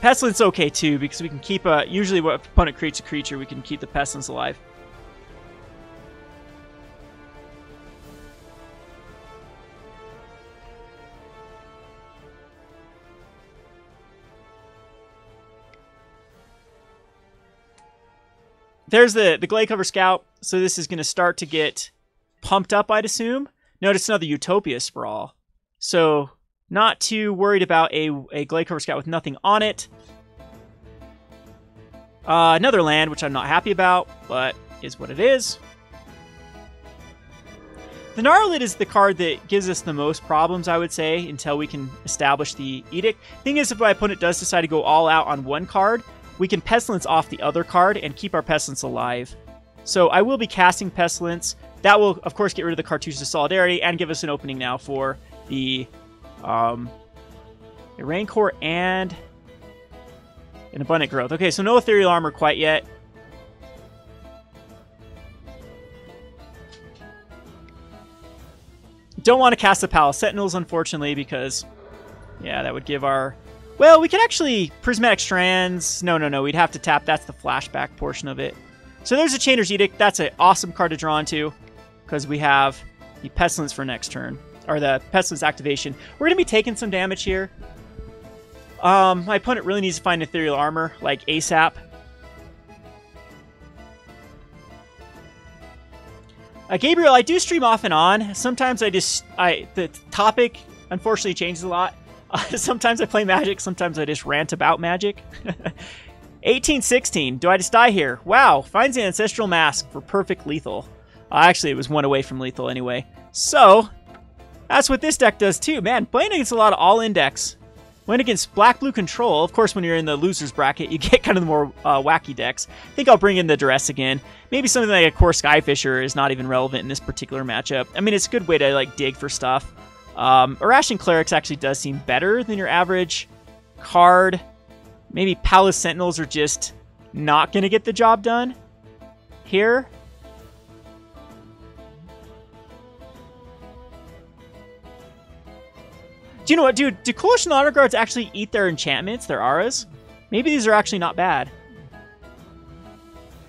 Pestilence okay too, because we can keep usually when opponent creates a creature, we can keep the Pestilence alive. There's the Glade Cover Scout, so this is going to start to get pumped up, I'd assume. Notice another Utopia Sprawl. So... Not too worried about a Glade Cover Scout with nothing on it. Another land, which I'm not happy about, but is what it is. The Gnarlid is the card that gives us the most problems, I would say, until we can establish the Edict. Thing is, if my opponent does decide to go all out on one card, we can Pestilence off the other card and keep our Pestilence alive. So I will be casting Pestilence. That will, of course, get rid of the Cartouches of Solidarity and give us an opening now for the... Rancor and an Abundant Growth. Okay, so no Ethereal Armor quite yet. Don't want to cast the Palace Sentinels, unfortunately, because, yeah, that would give our... Well, we could actually Prismatic Strands. No. We'd have to tap. That's the flashback portion of it. So there's a Chainer's Edict. That's an awesome card to draw into because we have the Pestilence for next turn, or the Pestilence activation. We're going to be taking some damage here. My opponent really needs to find Ethereal Armor, like ASAP. Gabriel, I do stream off and on. Sometimes the topic unfortunately changes a lot. Sometimes I play Magic, sometimes I just rant about Magic. 1816, do I just die here? Wow, finds the Ancestral Mask for perfect lethal. Actually, it was one away from lethal anyway. So, that's what this deck does too. Man, playing against a lot of all-in decks. Went against black-blue control. Of course, when you're in the loser's bracket, you get kind of the more wacky decks. I think I'll bring in the Duress again. Maybe something like a Kor Skyfisher is not even relevant in this particular matchup. I mean, it's a good way to like dig for stuff. Arashin Cleric actually does seem better than your average card. Maybe Palace Sentinels are just not going to get the job done here. Do you know what, dude? Do Coalition Honor Guards actually eat their enchantments, their auras? Maybe these are actually not bad.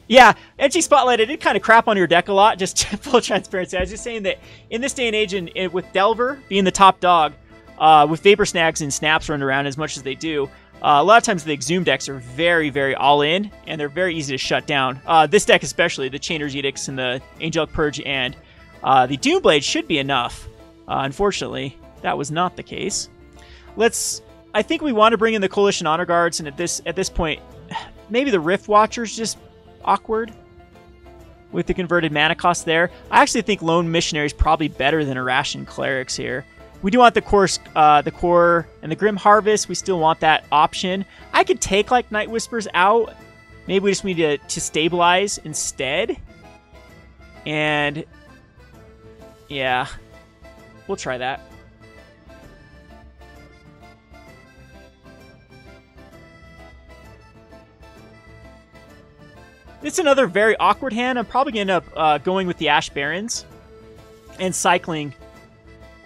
Yeah, NG Spotlight, I did kind of crap on your deck a lot, just full transparency. I was just saying that in this day and age, and with Delver being the top dog, with Vapor Snags and Snaps running around as much as they do, a lot of times the Exhume decks are very, very all-in, and they're very easy to shut down. This deck especially, the Chainer's Edicts and the Angelic Purge and the Doomblade should be enough. Unfortunately, that was not the case. I think we want to bring in the Coalition Honor Guards, and at this point, maybe the Riftwatcher's just awkward with the converted mana cost there. I actually think Lone Missionary is probably better than Arashin Clerics here. We do want the Core and the Grim Harvest. We still want that option. I could take like Night Whispers out. Maybe we just need to stabilize instead. And yeah, we'll try that. It's another very awkward hand. I'm probably going to end up going with the Ash Barrens and cycling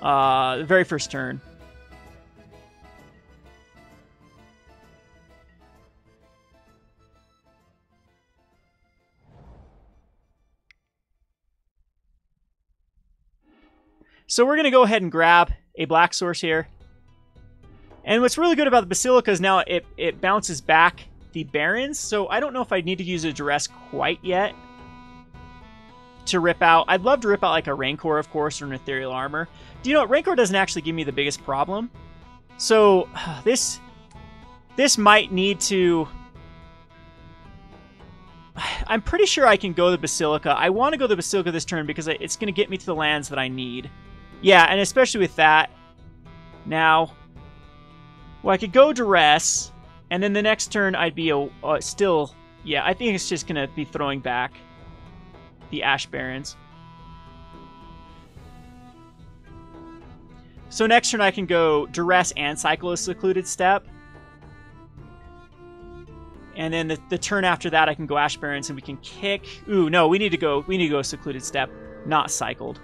the very first turn. So we're going to go ahead and grab a black source here. And what's really good about the Basilica is now it bounces back the Barrens, so I don't know if I need to use a Duress quite yet to rip out. I'd love to rip out like a Rancor, of course, or an Ethereal Armor. Do you know what? Rancor doesn't actually give me the biggest problem. So this might need to... I'm pretty sure I can go the Basilica. I want to go the Basilica this turn because it's going to get me to the lands that I need. Yeah, and especially with that. Now, well, I could go Duress... And then the next turn, I'd be still... Yeah, I think it's just going to be throwing back the Ash Barrens. So next turn, I can go Duress and cycle a Secluded Steppe. And then the turn after that, I can go Ash Barrens and we can kick... Ooh, no, we need to go Secluded Steppe, not cycled.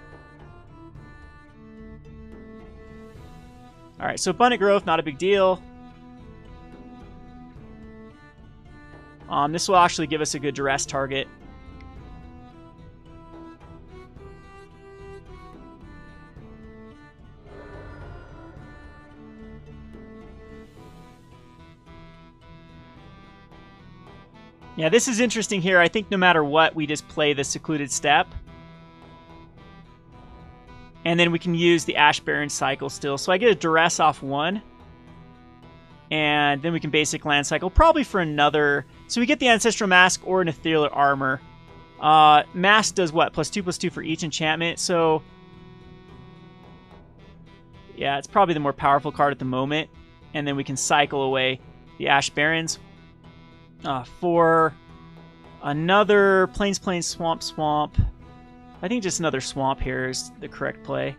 All right, so Abundant Growth, not a big deal. This will actually give us a good Duress target. Yeah, this is interesting here. I think no matter what, we just play the Secluded Steppe. And then we can use the Ash Barren cycle still. So I get a Duress off one. And then we can basic land cycle, probably for another... So we get the Ancestral Mask or an Ethereal Armor. Mask does what? +2/+2 for each enchantment. So, yeah, it's probably the more powerful card at the moment. And then we can cycle away the Ash Barrens. For another Plains, Swamp, Swamp. I think just another Swamp here is the correct play.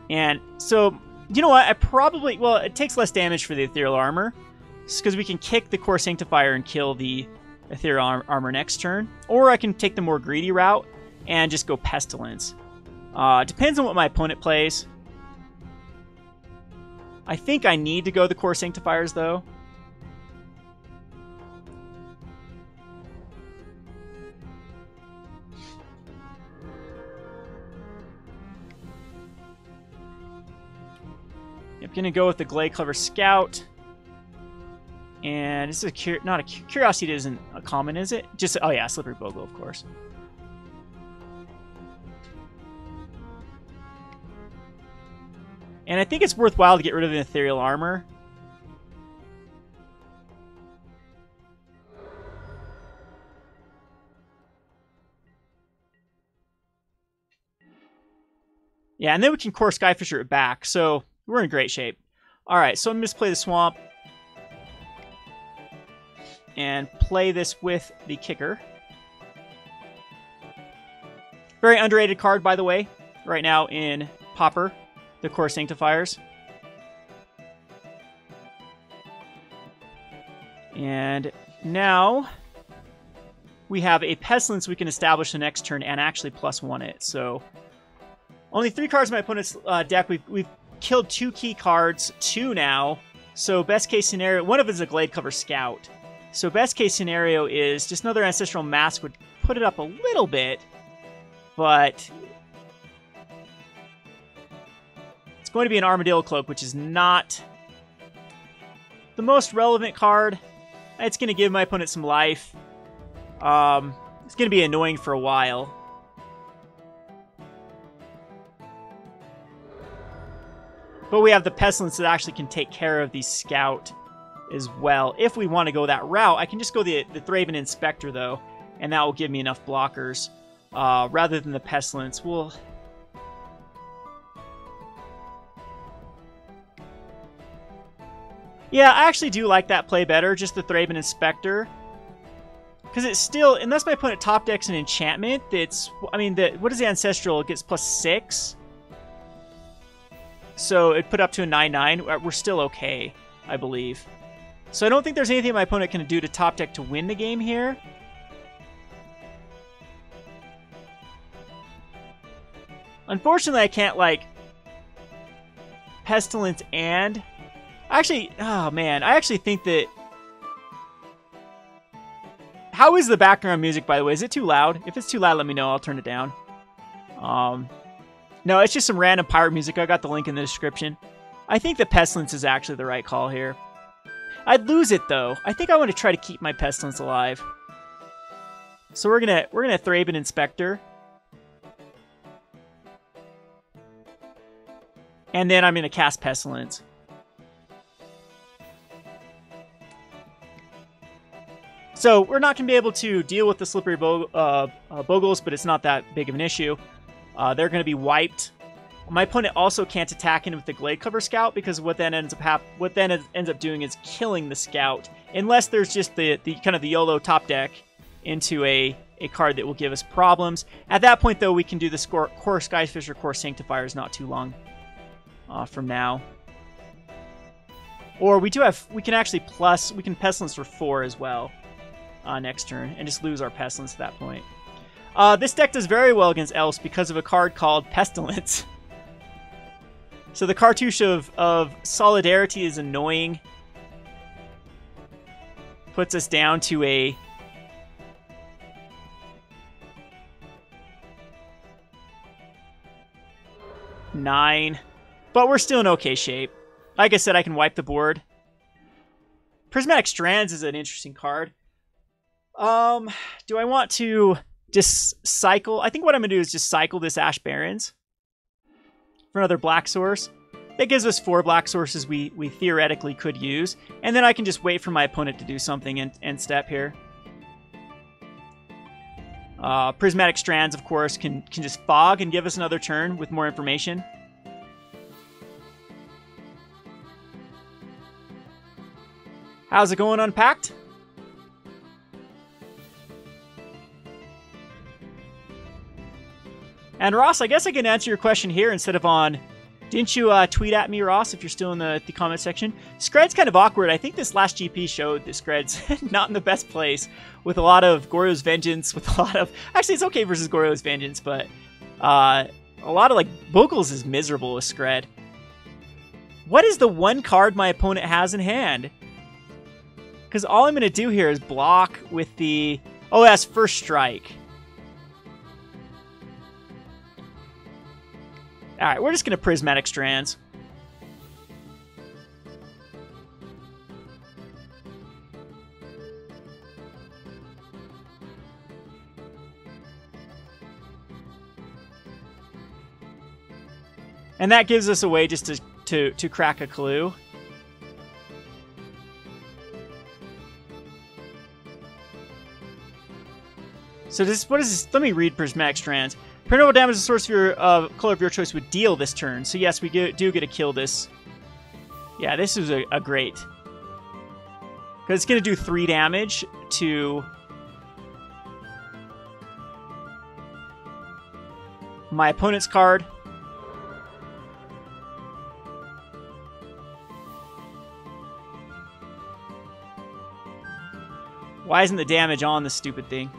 And so... You know what? I probably... Well, it takes less damage for the Ethereal Armor. Just because we can kick the Kor Sanctifier and kill the Ethereal Armor next turn. Or I can take the more greedy route and just go Pestilence. Depends on what my opponent plays. I think I need to go the Kor Sanctifiers, though. Gonna go with the Glade Clever Scout. And this is not a Curiosity isn't a common, is it? Just, oh yeah, Slippery Bogle, of course. And I think it's worthwhile to get rid of the Ethereal Armor. Yeah, and then we can Kor Skyfisher it back, so we're in great shape. Alright, so I'm going to play the Swamp. And play this with the Kicker. Very underrated card, by the way, right now in Pauper, the Kor Sanctifiers. And now we have a Pestilence we can establish the next turn and actually +1 it. So only 3 cards in my opponent's deck. We've killed 2 key cards, 2 now. So best case scenario, one of it is a Glade Cover Scout. So best case scenario is just another Ancestral Mask would put it up a little bit, but it's going to be an Armadillo Cloak, which is not the most relevant card. It's going to give my opponent some life. It's going to be annoying for a while. But we have the Pestilence that actually can take care of the Scout as well. If we want to go that route, I can just go the Thraben Inspector, though, and that will give me enough blockers. Rather than the Pestilence, we'll... Yeah, I actually do like that play better, just the Thraben Inspector. Because it's still, unless my opponent top decks an enchantment, that's, I mean, what is the Ancestral? It gets +6. So it put up to a 9/9. We're still okay, I believe. So I don't think there's anything my opponent can do to top deck to win the game here. Unfortunately, I can't, like, Pestilence and... Actually, oh man, I actually think that... How is the background music, by the way? Is it too loud? If it's too loud, let me know. I'll turn it down. No, it's just some random pirate music. I got the link in the description. I think the Pestilence is actually the right call here. I'd lose it, though. I think I want to try to keep my Pestilence alive. So we're gonna Thraben Inspector. And then I'm going to cast Pestilence. So we're not going to be able to deal with the Slippery Bogles, but it's not that big of an issue. They're going to be wiped. My opponent also can't attack in with the Glade Cover Scout, because what then ends up doing is killing the Scout, unless there's just the kind of the YOLO top deck into a card that will give us problems. At that point, though, we can do the Kor Skyfisher, Kor Sanctifiers not too long from now. Or we can Pestilence for 4 as well next turn, and just lose our Pestilence at that point. This deck does very well against Elves because of a card called Pestilence. So the cartouche of Solidarity is annoying. Puts us down to a... -9. But we're still in okay shape. Like I said, I can wipe the board. Prismatic Strands is an interesting card. Do I want to just cycle? I think what I'm going to do is just cycle this Ash Barrens for another black source. That gives us 4 black sources we theoretically could use. And then I can just wait for my opponent to do something and step here. Prismatic Strands, of course, can just fog and give us another turn with more information. How's it going, Unpacked? And Ross, I guess I can answer your question here instead of on... Didn't you tweet at me, Ross, if you're still in the comment section? Scred's kind of awkward. I think this last GP showed that Scred's not in the best place, with a lot of Goryo's Vengeance, with a lot of... Actually, it's okay versus Goryo's Vengeance, but a lot of, like, Vocals is miserable with Scred. What is the one card my opponent has in hand? Because all I'm going to do here is block with the... Oh, that's First Strike. Alright, we're just going to Prismatic Strands. And that gives us a way just to crack a clue. So this, what is this? Let me read Prismatic Strands. Paranormal damage the source of your color of your choice would deal this turn. So yes, we do get to kill this. Yeah, this is a great. Because it's going to do 3 damage to my opponent's card. Why isn't the damage on this stupid thing?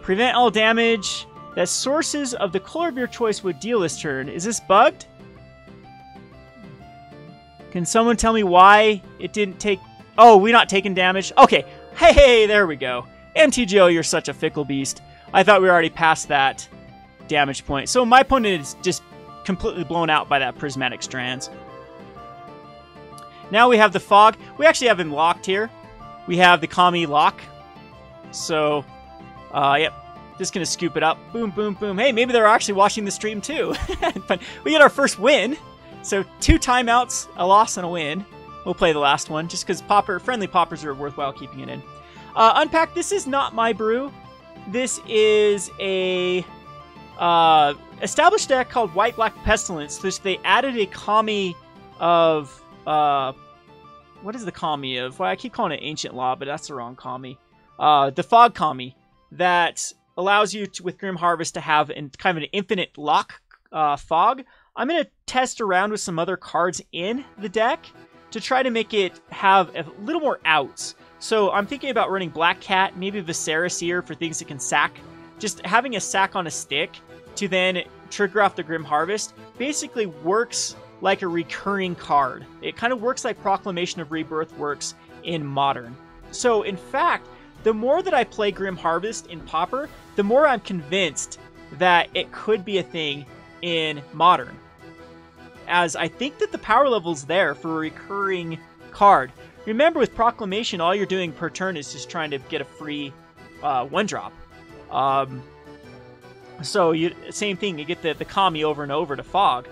Prevent all damage that sources of the color of your choice would deal this turn. Is this bugged? Can someone tell me why it didn't take... Oh, we're not taking damage? Okay. Hey, there we go. MTGO, you're such a fickle beast. I thought we were already past that damage point. So my opponent is just completely blown out by that Prismatic Strands. Now we have the Fog. We actually have him locked here. We have the Kami lock. So, yep. Just going to scoop it up. Boom, boom, boom. Hey, maybe they're actually watching the stream too. But we get our first win. So 2 timeouts, a loss, and a win. We'll play the last one just because friendly Paupers are worthwhile keeping it in. Unpack, this is not my brew. This is a established deck called White Black Pestilence. They added a Kami of... what is the Kami of? Well, I keep calling it Ancient Law, but that's the wrong Kami. The Fog Kami that allows you to, with Grim Harvest, to have kind of an infinite lock fog. I'm going to test around with some other cards in the deck to try to make it have a little more outs. So I'm thinking about running Black Cat, maybe Viserys here for things that can sack. Just having a sack on a stick to then trigger off the Grim Harvest basically works like a recurring card. It kind of works like Proclamation of Rebirth works in Modern. So in fact, the more that I play Grim Harvest in Pauper, the more I'm convinced that it could be a thing in Modern. As I think that the power level's there for a recurring card. Remember, with Proclamation, all you're doing per turn is just trying to get a free 1-drop. So same thing, you get the Kami over and over to Fog.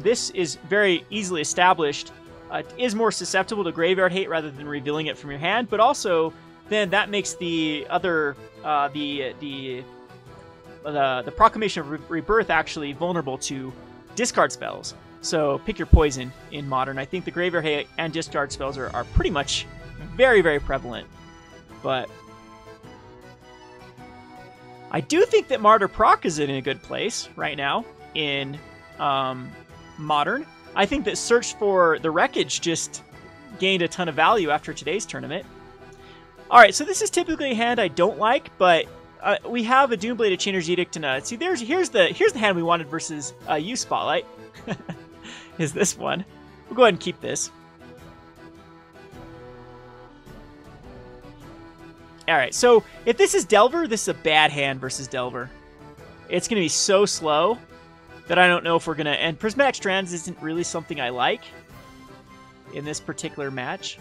This is very easily established. Is more susceptible to graveyard hate rather than revealing it from your hand, but also then that makes the other the Proclamation of Rebirth actually vulnerable to discard spells. So pick your poison in Modern. I think the graveyard hate and discard spells are pretty much very, very prevalent. But I do think that Martyr Proc is in a good place right now in Modern. I think that Search for the Wreckage just gained a ton of value after today's tournament. Alright, so this is typically a hand I don't like, but we have a Doombladed Chainer's Edict and see, here's the hand we wanted versus you, Spotlight. Is this one. We'll go ahead and keep this. Alright, so if this is Delver, this is a bad hand versus Delver. It's going to be so slow that I don't know if we're going to... And Prismatic Strands isn't really something I like in this particular match.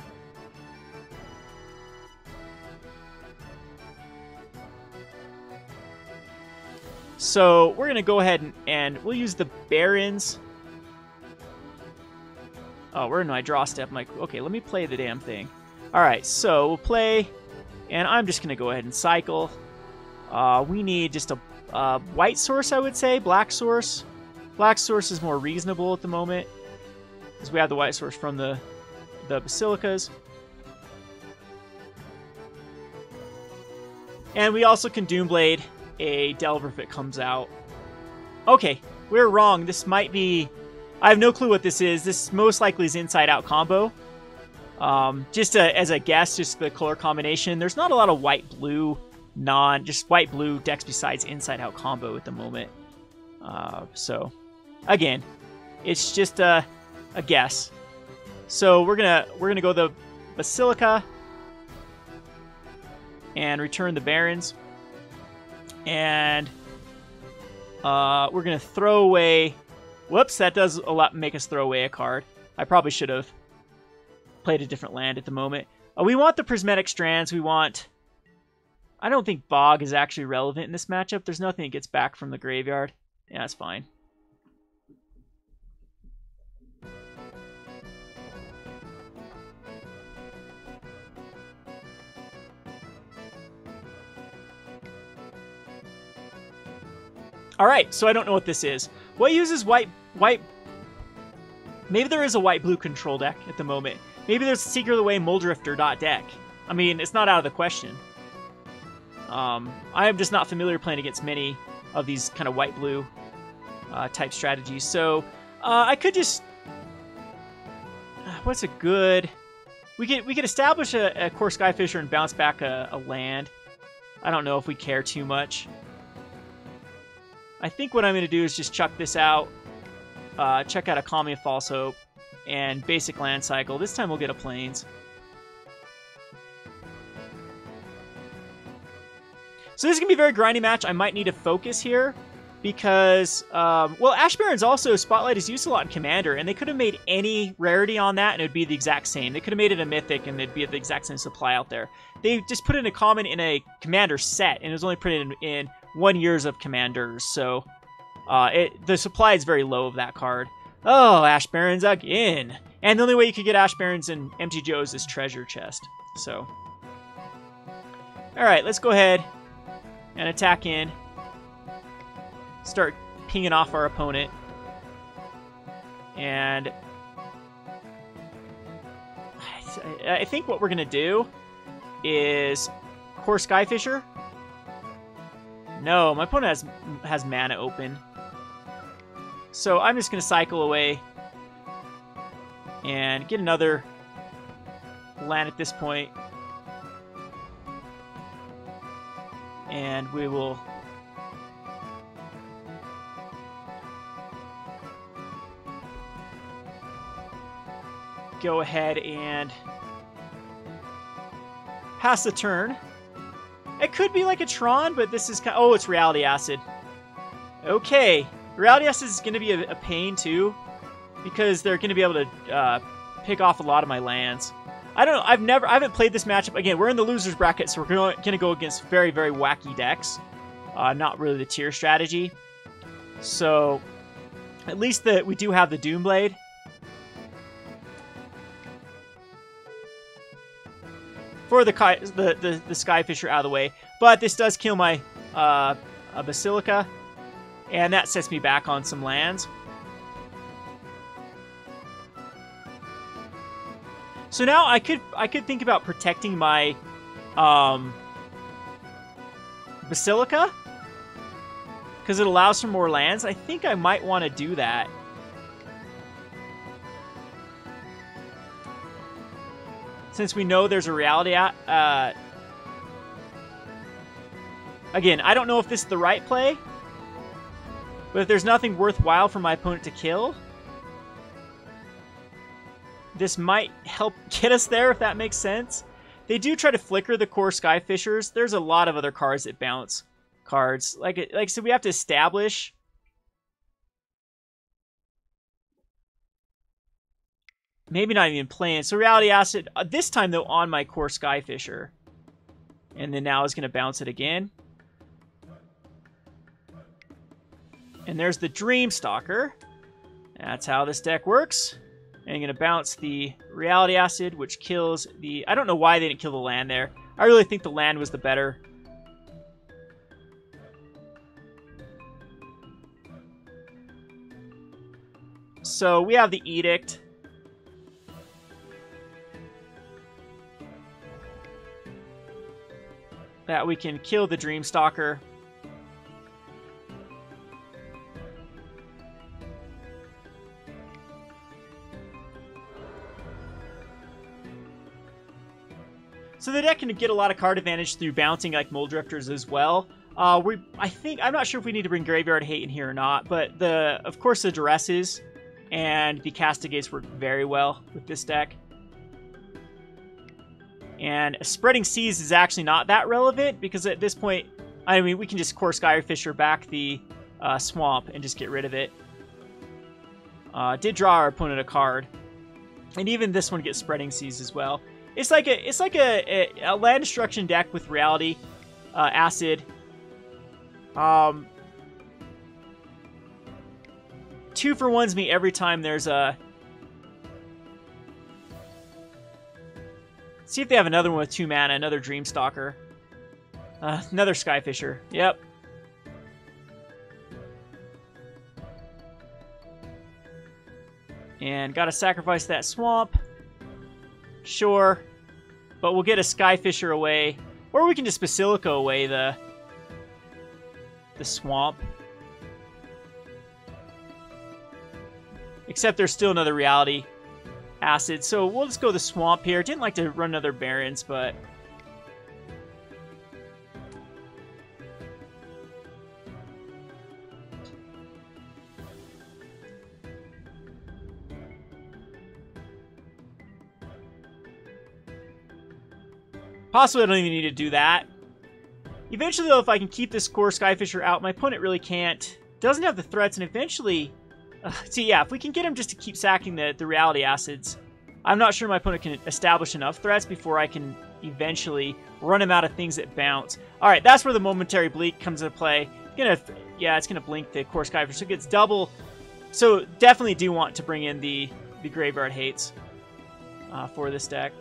So we're going to go ahead and we'll use the Barrens. Oh, we're in my draw step. I'm like, okay, let me play the damn thing. Alright, so we'll play, and I'm just going to go ahead and cycle. We need just a white source, I would say. Black source. Black source is more reasonable at the moment, because we have the white source from the Basilicas. And we also can Doomblade a Delver if it comes out. Okay, we're wrong. This might be... I have no clue what this is. This most likely is inside-out combo. Just as a guess, just the color combination. There's not a lot of white-blue, just white-blue decks besides inside-out combo at the moment. So, again, it's just a guess. So we're gonna go the Basilica and return the Barrens, and we're gonna throw away. Whoops, that does a lot make us throw away a card. I probably should have played a different land at the moment. We want the Prismatic Strands. We want I don't think Bog is actually relevant in this matchup. There's nothing that gets back from the graveyard. Yeah, that's fine. All right, so I don't know what this is. What uses white? Maybe there is a white-blue control deck at the moment. Maybe there's Secret Away Muldrifter.deck. I mean, it's not out of the question. I am just not familiar playing against many of these kind of white-blue type strategies. So I could just... what's a good... We could establish a Kor Skyfisher and bounce back a land. I don't know if we care too much. I think what I'm going to do is just chuck this out, check out a Calming of False Hope, and basic land cycle. This time we'll get a Plains. So this is going to be a very grindy match. I might need to focus here because, well, Ash Barrens also, Spotlight is used a lot in Commander, and they could have made any rarity on that and it would be the exact same. They could have made it a Mythic and it'd be the exact same supply out there. They just put in a common in a Commander set, and it was only printed in 1 year of Commanders, so the supply is very low of that card. Oh, Ash Barrens again! And the only way you could get Ash Barrens in MTGO is this treasure chest. So, alright, let's go ahead and attack in. Start pinging off our opponent. And I think what we're going to do is Kor Skyfisher. No, my opponent has mana open. So I'm just going to cycle away and get another land at this point. And we will go ahead and pass the turn. It could be like a Tron, but this is kind of... Oh, it's Reality Acid. Okay. Reality Acid is going to be a pain, too, because they're going to be able to pick off a lot of my lands. I don't know. I haven't played this matchup. Again, we're in the loser's bracket, so we're going to go against very, very wacky decks. Not really the tier strategy. So, at least we do have the Doomblade. For the Skyfisher out of the way. But this does kill my Basilica. And that sets me back on some lands. So now I could think about protecting my Basilica. Because it allows for more lands. I think I might want to do that. Since we know there's a reality again, I don't know if this is the right play, but if there's nothing worthwhile for my opponent to kill, this might help get us there, if that makes sense. They do try to flicker the Kor Skyfishers. There's a lot of other cards that bounce cards. Like so we have to establish... Maybe not even playing. So Reality Acid, this time though on my Kor Skyfisher. And then now is going to bounce it again. And there's the Dreamstalker. That's how this deck works. And I'm going to bounce the Reality Acid, which kills the... I don't know why they didn't kill the land there. I really think the land was the better. So we have the Edict. That we can kill the Dreamstalker. So the deck can get a lot of card advantage through bouncing like Muldrifters as well. I'm not sure if we need to bring Graveyard Hate in here or not, but of course the Duresses and the Castigates work very well with this deck. And Spreading Seas is actually not that relevant, because at this point, I mean, we can just Kor Skyfisher back the Swamp and just get rid of it. Did draw our opponent a card. And even this one gets Spreading Seas as well. It's like a land destruction deck with reality. acid. 2-for-1s me every time there's a... See if they have another one with 2 mana, another Dreamstalker. Another Skyfisher. Yep. And gotta sacrifice that swamp. Sure. But we'll get a Skyfisher away. Or we can just Basilica away the swamp. Except there's still another reality acid. So we'll just go the swamp here. Didn't like to run another Barrens, but... Possibly I don't even need to do that. Eventually, though, if I can keep this Kor Skyfisher out, my opponent really can't. Doesn't have the threats, and eventually... see, yeah, if we can get him just to keep sacking the reality acids, I'm not sure my opponent can establish enough threats before I can eventually run him out of things that bounce. Alright, that's where the momentary blink comes into play. It's gonna blink the Kor Skyfisher, so it gets double. So definitely do want to bring in the Graveyard Hates for this deck.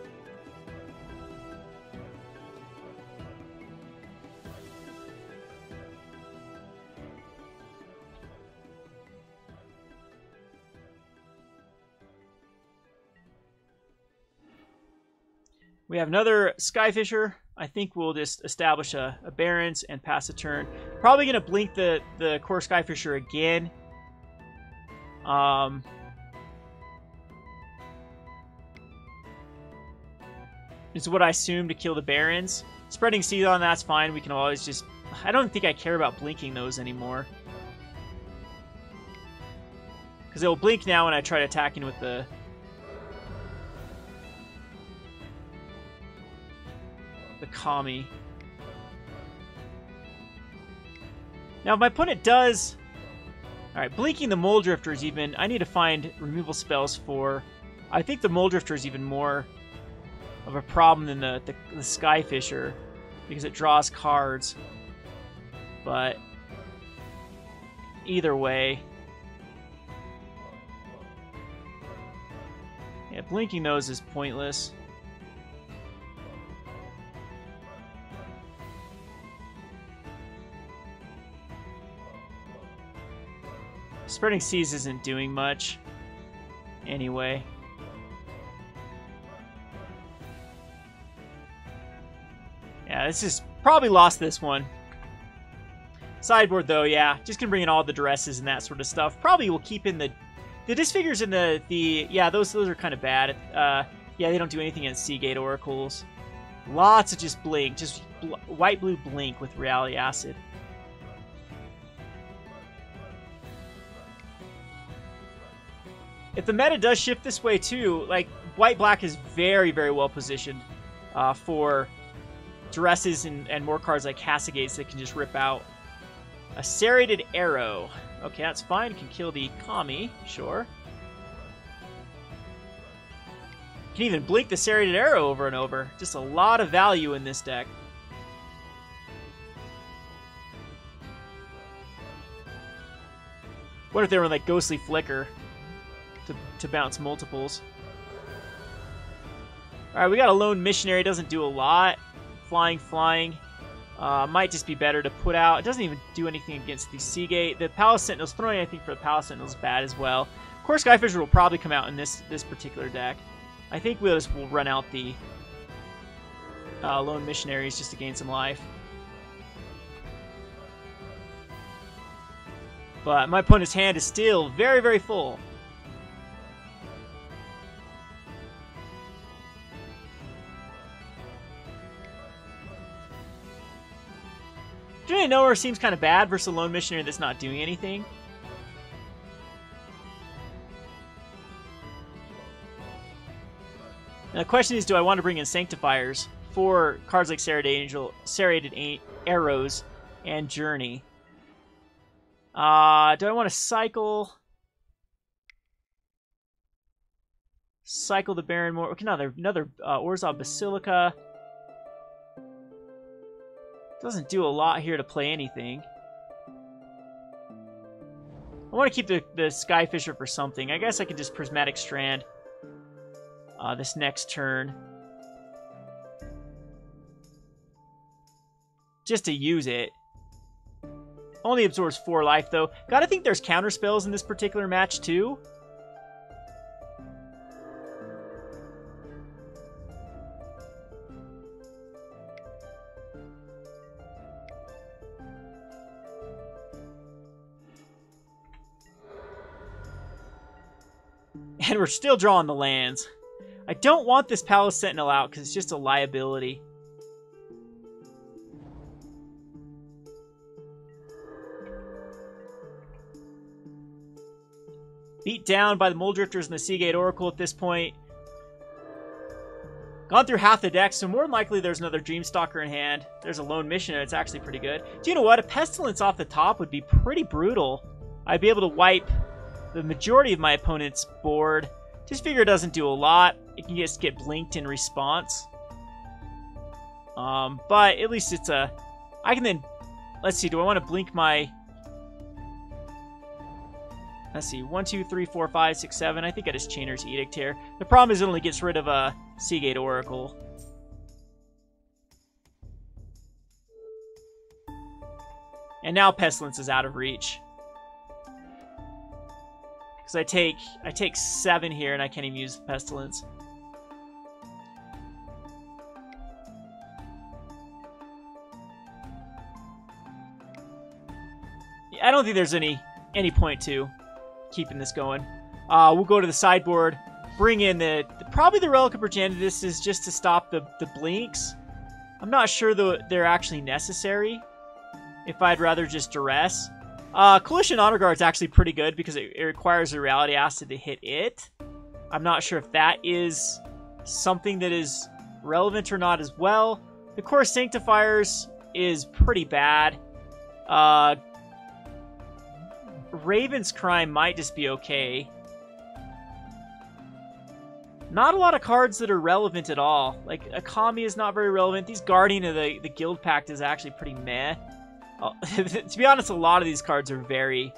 We have another Skyfisher. I think we'll just establish a Barrens and pass a turn. Probably going to blink the Kor Skyfisher again. Is what I assume to kill the Barrens. Spreading Seed on that's fine. We can always just... I don't think I care about blinking those anymore. Because it will blink now when I try attacking with the... Kami. Now, if my opponent does... Alright, blinking the Mole Drifter is even... I need to find removal spells for... I think the Mole Drifter is even more of a problem than the Skyfisher, because it draws cards. But... either way... Yeah, blinking those is pointless. Spreading Seas isn't doing much anyway. Yeah, this is probably lost this one. Sideboard though, yeah, just gonna bring in all the Duresses and that sort of stuff. Probably will keep in the Disfigures in the yeah, those are kind of bad. Yeah, they don't do anything against Seagate Oracles. Lots of just blink, just white blue blink with Reality Acid. If the meta does shift this way too, like, white-black is very, very well positioned for Duresses and more cards like Castigates that can just rip out. A Serrated Arrow. Okay, that's fine. Can kill the Kami, sure. Can even blink the Serrated Arrow over and over. Just a lot of value in this deck. What if they were like Ghostly Flicker? To bounce multiples. Alright, we got a Lone Missionary. Doesn't do a lot. Flying. Might just be better to put out. It doesn't even do anything against the Seagate. The Palace Sentinels, throwing anything for the Palace Sentinels is bad as well. Kor Skyfisher will probably come out in this particular deck. I think we'll run out the Lone Missionaries just to gain some life. But my opponent's hand is still very, very full. Journey Nowhere seems kind of bad versus a Lone Missionary that's not doing anything. Now the question is, do I want to bring in Sanctifiers for cards like Serrated Arrows and Journey? Do I want to cycle the Barren Moor? Okay, another Orzhov Basilica. Doesn't do a lot here to play anything. I want to keep the Skyfisher for something. I guess I could just Prismatic Strand this next turn. Just to use it. Only absorbs 4 life, though. Gotta think there's counter spells in this particular match, too. And we're still drawing the lands. I don't want this Palace Sentinel out because it's just a liability. Beat down by the Muldrifters and the Seagate Oracle at this point. Gone through half the deck, so more than likely there's another Dreamstalker in hand. There's a Lone Missionary, it's actually pretty good. Do you know what? A Pestilence off the top would be pretty brutal. I'd be able to wipe the majority of my opponent's board. Disfigure doesn't do a lot. It can just get blinked in response. But at least it's a... I can then... Let's see, do I want to blink my... Let's see, 1, 2, 3, 4, 5, 6, 7. I think I just Chainer's Edict here. The problem is it only gets rid of a Seagate Oracle. And now Pestilence is out of reach. Because I take 7 here and I can't even use Pestilence. I don't think there's any point to keeping this going. We'll go to the sideboard, bring in probably the Relic of Progenitus is just to stop the blinks. I'm not sure they're actually necessary. If I'd rather just Duress. Coalition Honor Guard is actually pretty good because it requires a Reality Acid to hit it. I'm not sure if that is something that is relevant or not as well. The Kor Sanctifiers is pretty bad. Raven's Crime might just be okay. Not a lot of cards that are relevant at all. Like, Akami is not very relevant. These Guardian of the Guildpact is actually pretty meh. To be honest, a lot of these cards are very,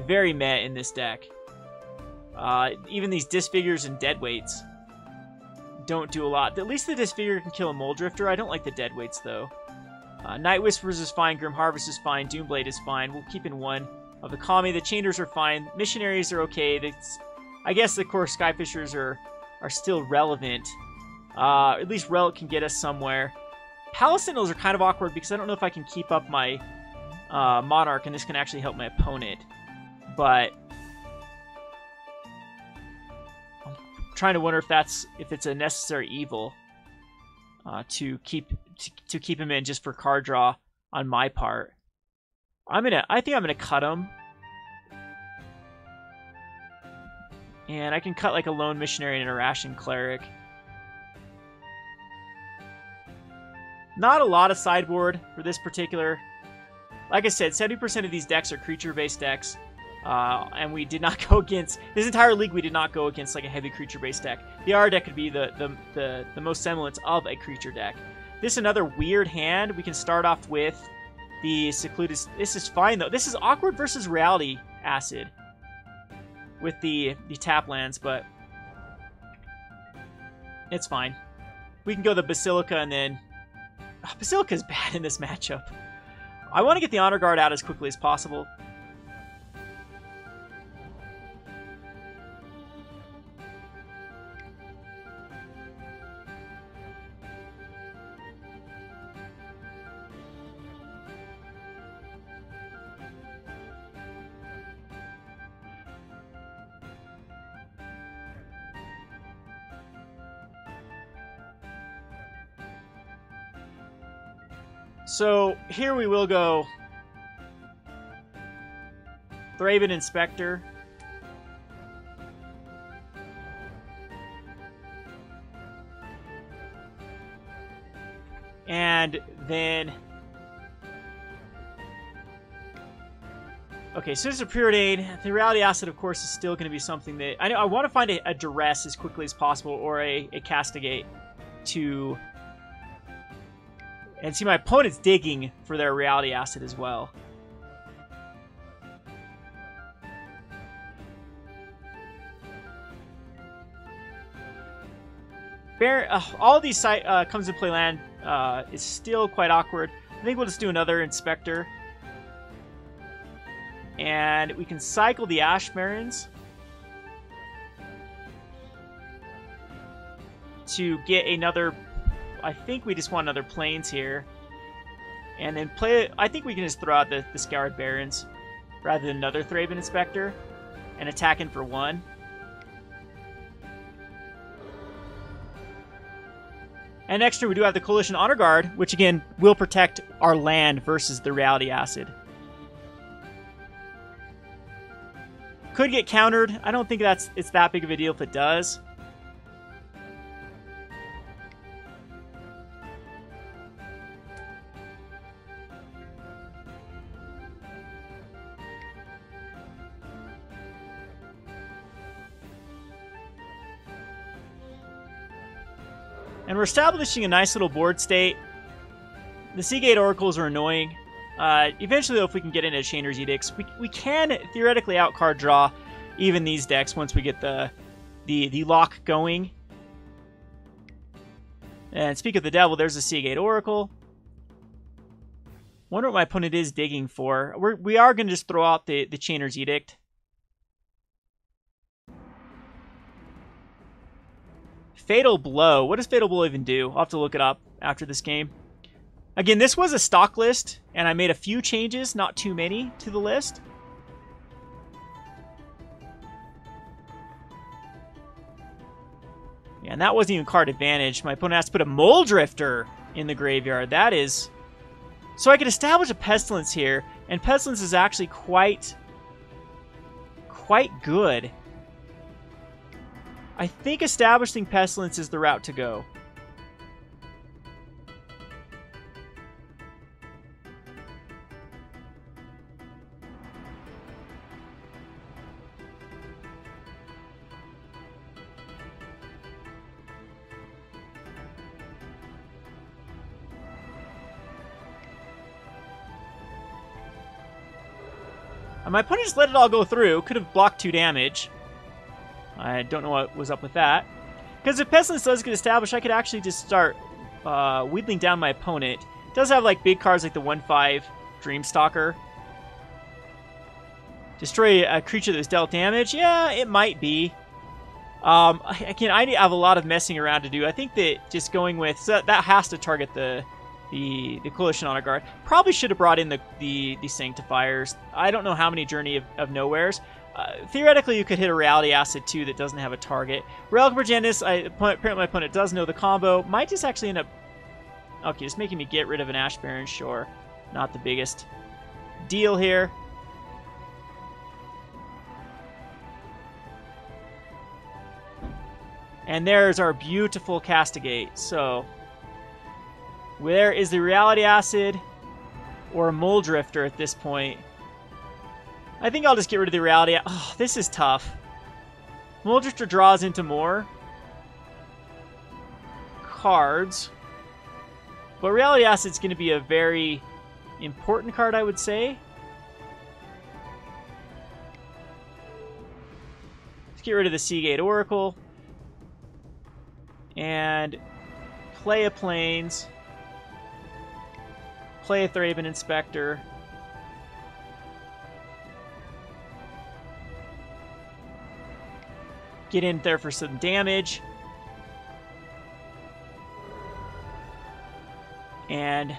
very meh in this deck. Even these Disfigures and Deadweights don't do a lot. At least the Disfigure can kill a Muldrifter. I don't like the Deadweights, though. Night Whispers is fine. Grim Harvest is fine. Doomblade is fine. We'll keep in one of the Kami. The Chainers are fine. Missionaries are okay. I guess the Kor Skyfishers are still relevant. At least Relic can get us somewhere. Palace Sentinels are kind of awkward because I don't know if I can keep up my Monarch, and this can actually help my opponent. But I'm trying to wonder if it's a necessary evil to keep him in just for card draw on my part. I think I'm gonna cut him, and I can cut like a Lone Missionary and an Arashin Cleric. Not a lot of sideboard for this particular. Like I said, 70% of these decks are creature-based decks, and we did not go against this entire league. We did not go against like a heavy creature-based deck. The R deck could be the most semblance of a creature deck. This is another weird hand. We can start off with the Secluded. This is fine though. This is awkward versus Reality Acid with the tap lands, but it's fine. We can go the Basilica and then. Basilica is bad in this matchup. I want to get the Honor Guard out as quickly as possible. So here we will go Thraben Inspector. And then okay, so this is a Preordain. The Reality Acid, of course, is still going to be something that I want to find a Duress as quickly as possible, or a Castigate to And see, my opponent's digging for their reality acid as well. All of these comes in play land is still quite awkward. I think we'll just do another Inspector. And we can cycle the Ash Barrens to get another... I think we just want another Plains here. And then play... I think we can just throw out the Scoured Barrens rather than another Thraben Inspector and attack in for 1. And next turn we do have the Coalition Honor Guard, which again will protect our land versus the Reality Acid. Could get countered. I don't think it's that big of a deal if it does. And we're establishing a nice little board state. The Seagate Oracles are annoying. Eventually, though, if we can get into Chainer's Edicts, we can theoretically outcard draw even these decks once we get the lock going. And speak of the devil, there's a Seagate Oracle. Wonder what my opponent is digging for. We are going to just throw out the Chainer's Edict. Fatal Blow. What does Fatal Blow even do? I'll have to look it up after this game. Again, this was a stock list, and I made a few changes, not too many, to the list. Yeah, and that wasn't even card advantage. My opponent has to put a Mole Drifter in the graveyard. That is... So I could establish a Pestilence here, and Pestilence is actually quite good. I think establishing Pestilence is the route to go. My opponent just let it all go through. Could have blocked 2 damage. I don't know what was up with that. Because if Pestilence does get established, I could actually just start wheedling down my opponent. It does have like big cards like the 1/5 Dreamstalker. Destroy a creature that's dealt damage? Yeah, it might be. Again, I have a lot of messing around to do. I think that just going with... So that has to target the Coalition Honor Guard. Probably should have brought in the Sanctifiers. I don't know how many Journey of Nowheres. Theoretically, you could hit a Reality Acid too that doesn't have a target. Relic of Progenitus, apparently my opponent does know the combo. Might just actually end up... Okay, just making me get rid of an Ash Barrens, sure. Not the biggest deal here. And there's our beautiful Castigate. So... where is the Reality Acid or a Mole Drifter at this point? I think I'll just get rid of the Reality. Oh, this is tough. Mole Drifter draws into more cards. But Reality Acid's going to be a very important card, I would say. Let's get rid of the Seagate Oracle. And play a Plains. Play a Thraben Inspector. Get in there for some damage. And...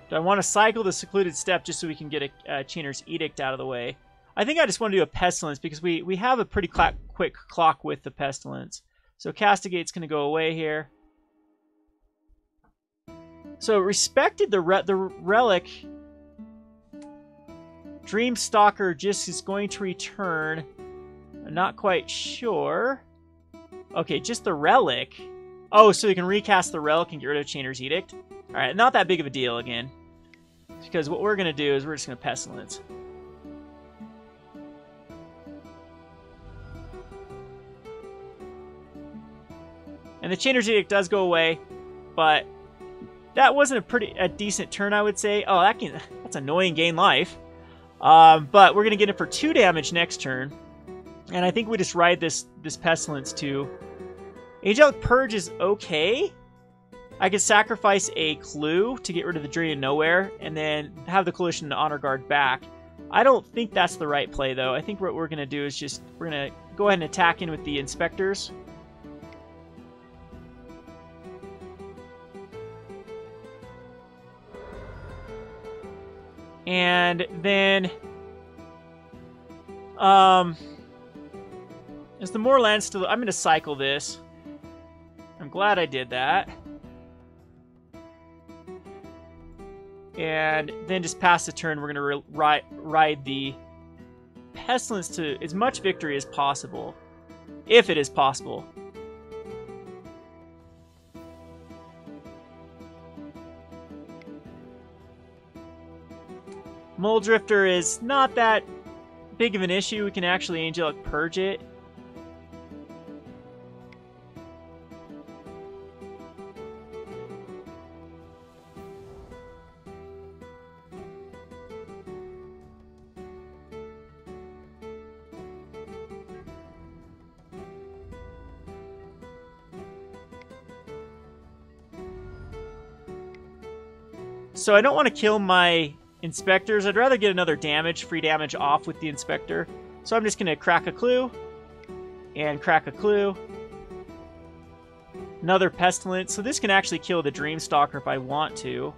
do I want to cycle the Secluded Steppe just so we can get a Chainer's Edict out of the way? I think I just want to do a Pestilence because we have a pretty quick clock with the Pestilence. So Castigate's going to go away here. So respected the Relic. Dreamstalker just is going to return. I'm not quite sure. Okay, just the Relic. Oh, so you can recast the Relic and get rid of Chainer's Edict. Alright, not that big of a deal again. Because what we're going to do is we're just going to Pestilence. And the Chainer's Edict does go away, but that wasn't a decent turn, I would say. Oh, that's annoying, gain life. But we're going to get it for 2 damage next turn. And I think we just ride this Pestilence too. Angelic Purge is okay. I could sacrifice a clue to get rid of the Journey to Nowhere, and then have the Coalition to Honor Guard back. I don't think that's the right play, though. I think what we're going to do is we're going to go ahead and attack in with the Inspectors. And then, is the Moorland still... I'm going to cycle this. I'm glad I did that. And then just pass the turn, we're going to ride the Pestilence to as much victory as possible. If it is possible. Muldrifter is not that big of an issue. We can actually Angelic Purge it. So I don't want to kill my Inspectors. I'd rather get another free damage off with the Inspector. So I'm just going to crack a clue. And crack a clue. Another Pestilence. So this can actually kill the Dreamstalker if I want to.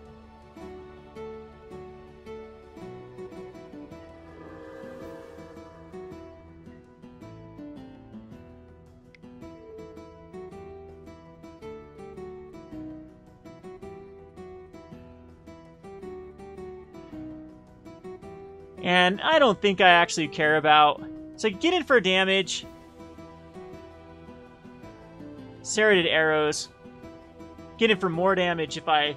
And I don't think I actually care about... So get in for damage. Serrated Arrows. Get in for more damage if I...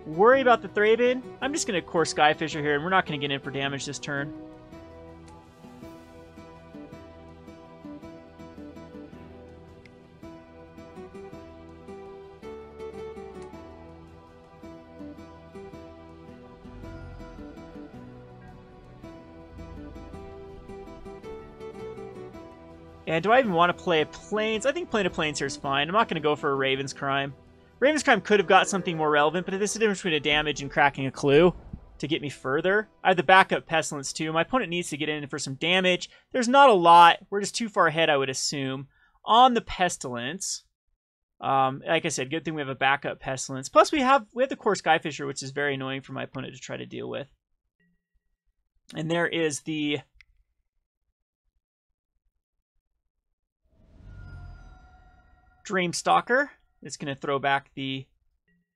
worry about the Thraben. I'm just going to Kor Skyfisher here, and we're not going to get in for damage this turn. And do I even want to play a Plains? I think playing a Plains here is fine. I'm not going to go for a Raven's Crime. Raven's Crime could have got something more relevant, but this is the difference between a damage and cracking a clue to get me further. I have the backup Pestilence too. My opponent needs to get in for some damage. There's not a lot. We're just too far ahead, I would assume. On the Pestilence, like I said, good thing we have a backup Pestilence. Plus we have the Kor Skyfisher, which is very annoying for my opponent to try to deal with. And there is the... Dreamstalker. It's going to throw back the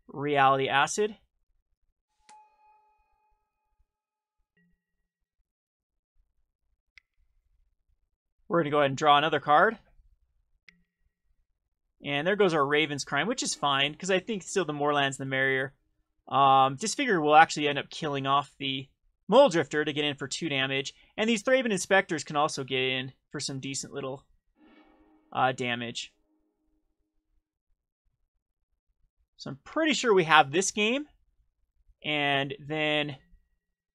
Reality Acid. We're going to go ahead and draw another card. And there goes our Raven's Crime, which is fine, because I think still the more lands, the merrier. Disfigure will actually end up killing off the Muldrifter to get in for 2 damage. And these Thraben Inspectors can also get in for some decent little damage. So I'm pretty sure we have this game. And then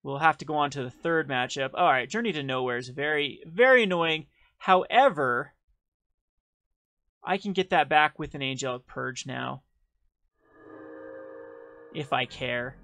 we'll have to go on to the third matchup. All right, Journey to Nowhere is very, very annoying. However, I can get that back with an Angelic Purge now. If I care.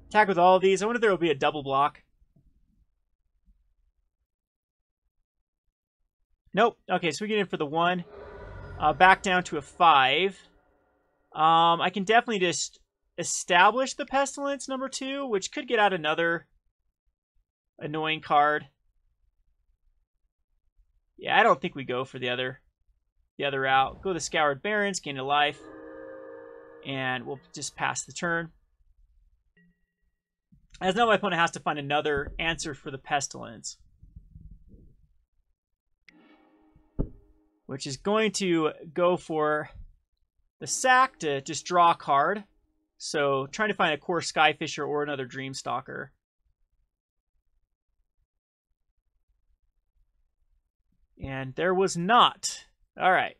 Attack with all of these. I wonder if there will be a double block. Nope. Okay, so we get in for the 1. Back down to a 5. I can definitely just establish the Pestilence number 2, which could get out another annoying card. Yeah, I don't think we go for the other route. Go the Scoured Barrens, gain a life, and we'll just pass the turn. As now my opponent has to find another answer for the Pestilence, which is going to go for the sack to just draw a card. So trying to find a Kor Skyfisher or another Dreamstalker. And there was not. All right.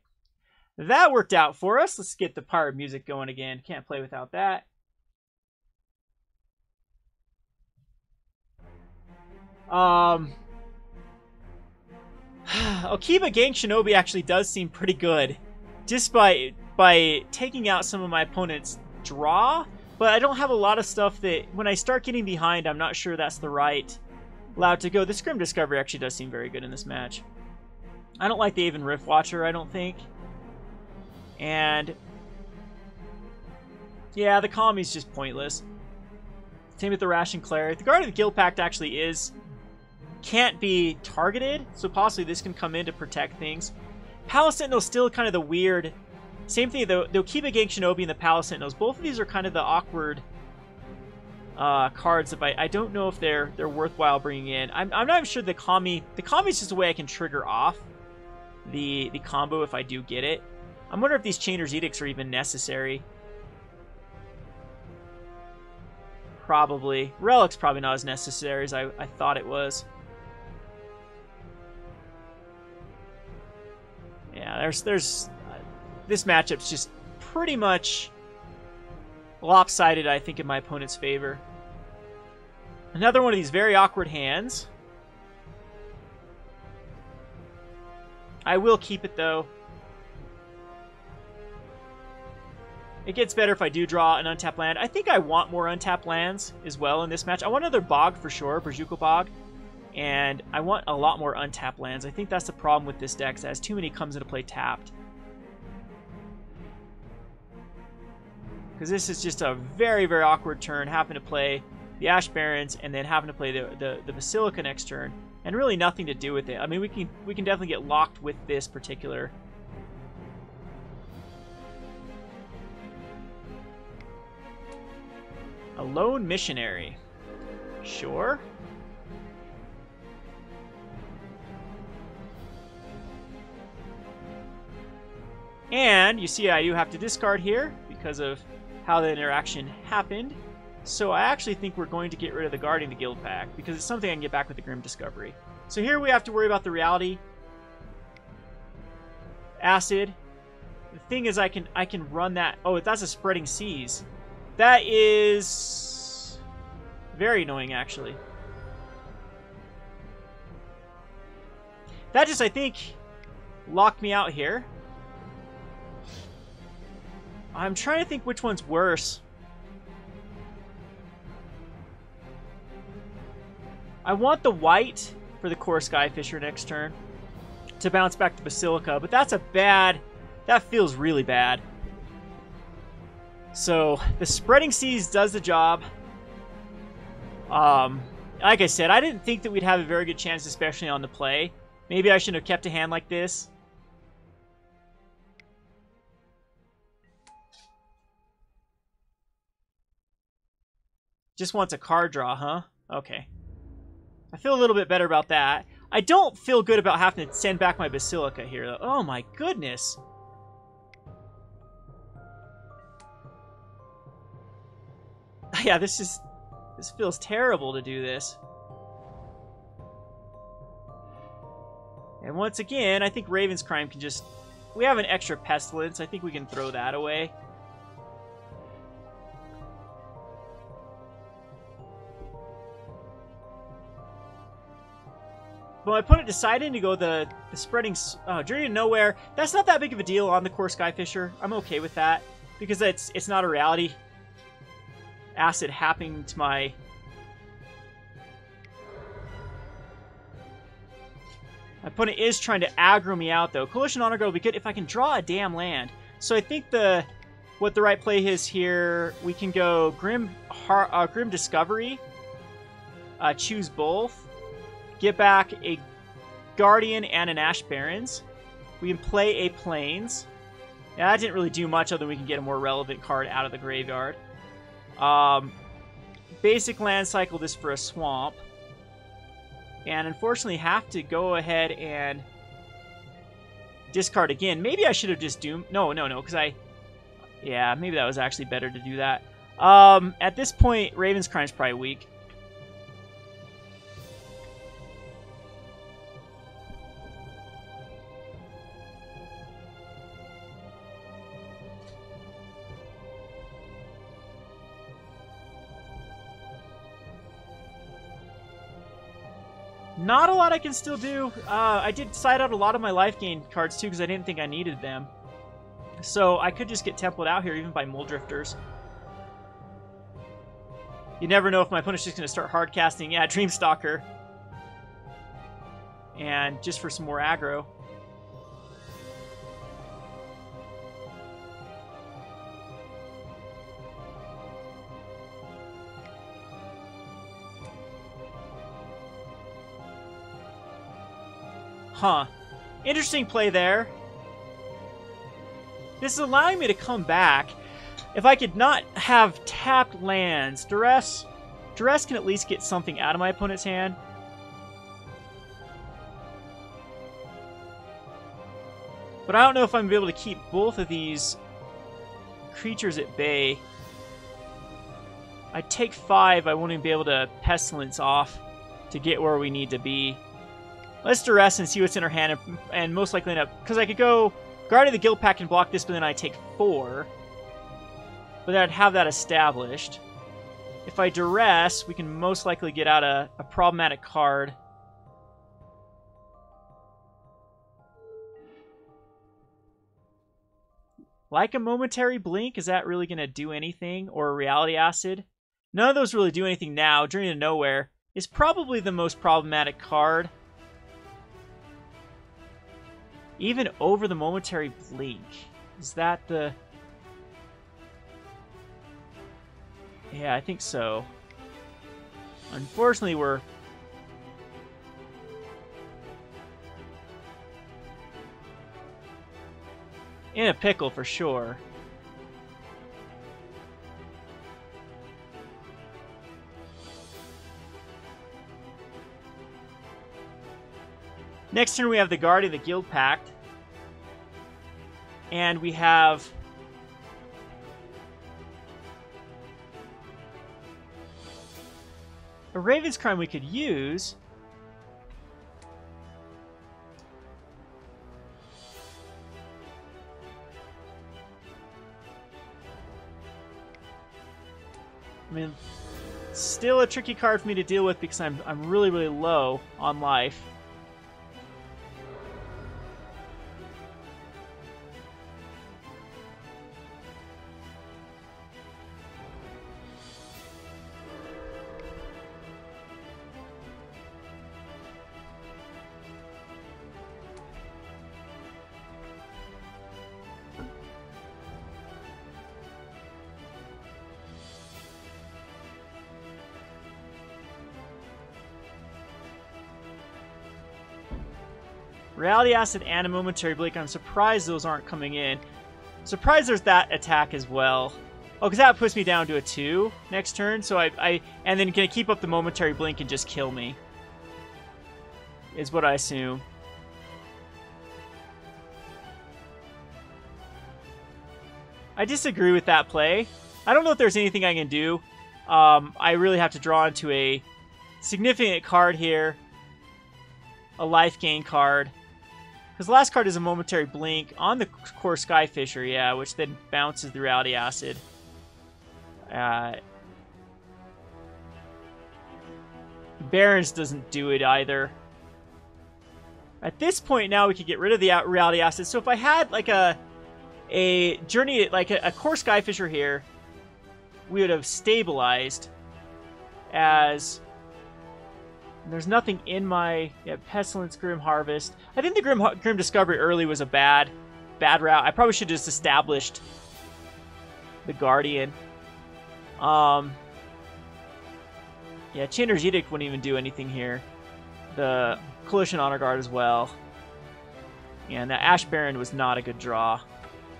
That worked out for us. Let's get the pirate music going again. Can't play without that. Okiba-Gang Shinobi actually does seem pretty good. Just by taking out some of my opponent's draw. But I don't have a lot of stuff that, when I start getting behind, I'm not sure that's the right route to go. This Grim Discovery actually does seem very good in this match. I don't like the Aven Riftwatcher, I don't think. And yeah, the Kami's just pointless. Same with the Arashin Cleric. The Guard of the Guildpact actually can't be targeted, so possibly this can come in to protect things. Palace Sentinels still kind of the weird. Same thing, the Okiba-Gang Shinobi and the Palace Sentinels. Both of these are kind of the awkward cards that I don't know if they're worthwhile bringing in. I'm not even sure the Kami is just a way I can trigger off the combo if I do get it. I'm wondering if these Chainer's Edicts are even necessary. Probably. Relic's probably not as necessary as I thought it was. Yeah, there's this matchup's just pretty much lopsided, I think, in my opponent's favor. Another one of these very awkward hands. I will keep it, though. It gets better if I do draw an untapped land. I think I want more untapped lands as well in this match. I want another Bog for sure, Bojuka Bog. And I want a lot more untapped lands. I think that's the problem with this deck, as too many comes into play tapped. Because this is just a very, very awkward turn, having to play the Ash Barrens and then having to play the Basilica next turn. And really nothing to do with it. I mean, we can definitely get locked with this particular. A Lone Missionary. Sure. And you see I do have to discard here because of how the interaction happened. So I actually think we're going to get rid of the Guardian of the Guildpact because it's something I can get back with the Grim Discovery. So here we have to worry about the reality. Acid. The thing is I can run that. Oh, that's a Spreading Seas. That is very annoying, actually. That just, I think, locked me out here. I'm trying to think which one's worse. I want the white for the Kor Skyfisher next turn to bounce back to Basilica, but that's a bad. That feels really bad. So the Spreading Seas does the job. Like I said, I didn't think that we'd have a very good chance, especially on the play. Maybe I shouldn't have kept a hand like this. Just wants a card draw, huh? Okay. I feel a little bit better about that. I don't feel good about having to send back my Basilica here, though. Oh my goodness. Yeah, this feels terrible to do this. And once again, I think Raven's Crime can just... We have an extra Pestilence. I think we can throw that away. But my opponent decided to go the Spreading... Journey to Nowhere. That's not that big of a deal on the Kor Skyfisher. I'm okay with that. Because it's not a reality. Acid happening to my... My opponent is trying to aggro me out, though. Coalition Honor Guard will be good if I can draw a damn land. So I think what the right play is here, we can go Grim Discovery. Choose both. Get back a Guardian and an Ash Barrens. We can play a Plains. Yeah, that didn't really do much other than we can get a more relevant card out of the graveyard. Basic land cycle this for a swamp. And unfortunately have to go ahead and discard again. Maybe I should have just doomed... No, because I... Yeah, maybe that was actually better to do that. At this point, Raven's Crime's probably weak. Not a lot I can still do. I did side out a lot of my life gain cards too because I didn't think I needed them. So I could just get templated out here even by Muldrifters. You never know if my opponent's just going to start hard casting. Yeah, Dreamstalker. And just for some more aggro. Huh. Interesting play there. This is allowing me to come back. If I could not have tapped lands, Duress can at least get something out of my opponent's hand. But I don't know if I'm going to be able to keep both of these creatures at bay. I take 5, I won't even be able to Pestilence off to get where we need to be. Let's Duress and see what's in her hand, and most likely end up... Because I could go Guardian of the Guildpact and block this, but then I take 4. But then I'd have that established. If I Duress, we can most likely get out a problematic card. Like a Momentary Blink, is that really going to do anything? Or a Reality Acid? None of those really do anything now. Journey to Nowhere is probably the most problematic card. Even over the Momentary Blink. Is that the... Yeah, I think so. Unfortunately, we're... in a pickle for sure. Next turn we have the Guardian of the Guildpact. And we have... a Raven's Crime we could use. I mean, still a tricky card for me to deal with because I'm really, really low on life. Reality Acid and a Momentary Blink. I'm surprised those aren't coming in. Surprised there's that attack as well. Oh, because that puts me down to a 2 next turn. So and then can I keep up the Momentary Blink and just kill me? Is what I assume. I disagree with that play. I don't know if there's anything I can do. I really have to draw into a significant card here. A life gain card. Because the last card is a Momentary Blink on the Kor Skyfisher, yeah, which then bounces the Reality Acid. Barrens doesn't do it either. At this point now we could get rid of the Reality Acid. So if I had like a journey, like a Kor Skyfisher here, we would have stabilized as... There's nothing in my Pestilence, Grim Harvest. I think the Grim Discovery early was a bad route. I probably should have just established the Guardian. Yeah, Chandler's Edict wouldn't even do anything here. the Collision Honor Guard as well. And that Ash Barren was not a good draw.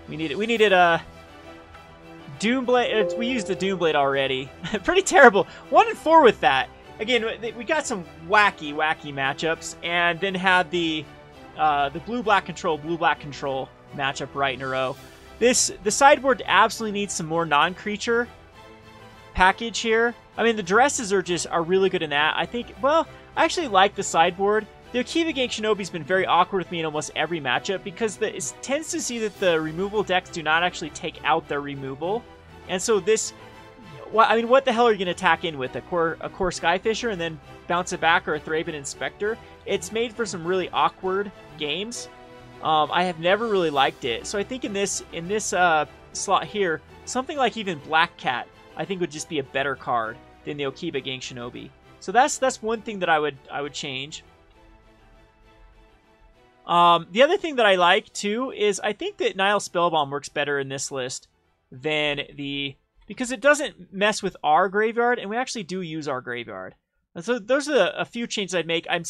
We needed a Doomblade. We used the Doomblade already. Pretty terrible. 1-4 with that. Again, we got some wacky matchups, and then had the blue-black control matchup right in a row. The sideboard absolutely needs some more non-creature package here. I mean, the Duresses are really good in that. I think, well, I actually like the sideboard. The Okiba-Gang Shinobi's been very awkward with me in almost every matchup because it tends to see that the removal decks do not actually take out their removal. And so this, well, I mean, what the hell are you going to attack in with? A Kor Skyfisher and then bounce it back, or a Thraben Inspector? It's made for some really awkward games. I have never really liked it. So I think in this slot here, something like even Black Cat, I think would just be a better card than the Okiba-Gang Shinobi. So that's one thing that I would change. The other thing that I like too is I think that Nihil Spellbomb works better in this list than because it doesn't mess with our graveyard, and we actually do use our graveyard. And so those are a few changes I'd make. I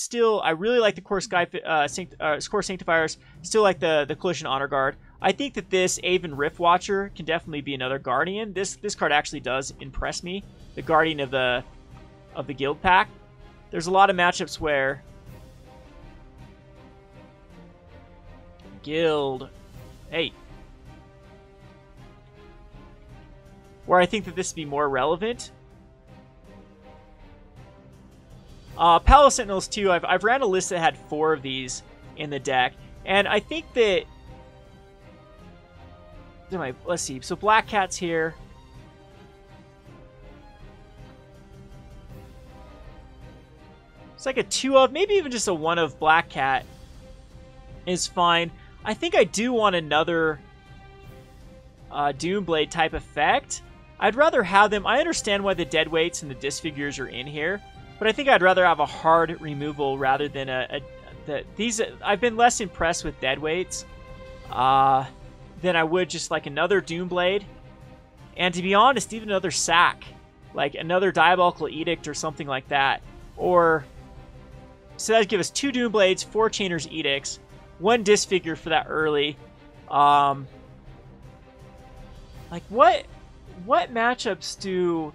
really like the Kor Sanctifiers. Still like the Collision Honor Guard. I think that this Aven Riftwatcher can definitely be another Guardian. This card actually does impress me. The Guardian of the Guildpact. There's a lot of matchups where where I think that this would be more relevant. Palace Sentinels too. I've ran a list that had 4 of these in the deck, and I think that let's see. So Black Cat's here. It's like a 2 of, maybe even just a 1 of Black Cat is fine. I think I do want another Doomblade type effect. I'd rather have them. I understand why the Deadweights and the Disfigures are in here, but I think I'd rather have a hard removal rather than these. I've been less impressed with Deadweights than I would just like another Doomblade, and to be honest, even another sack, like another Diabolical Edict or something like that. Or so that'd give us 2 Doomblades, 4 Chainer's Edicts, 1 Disfigure for that early. Like what matchups do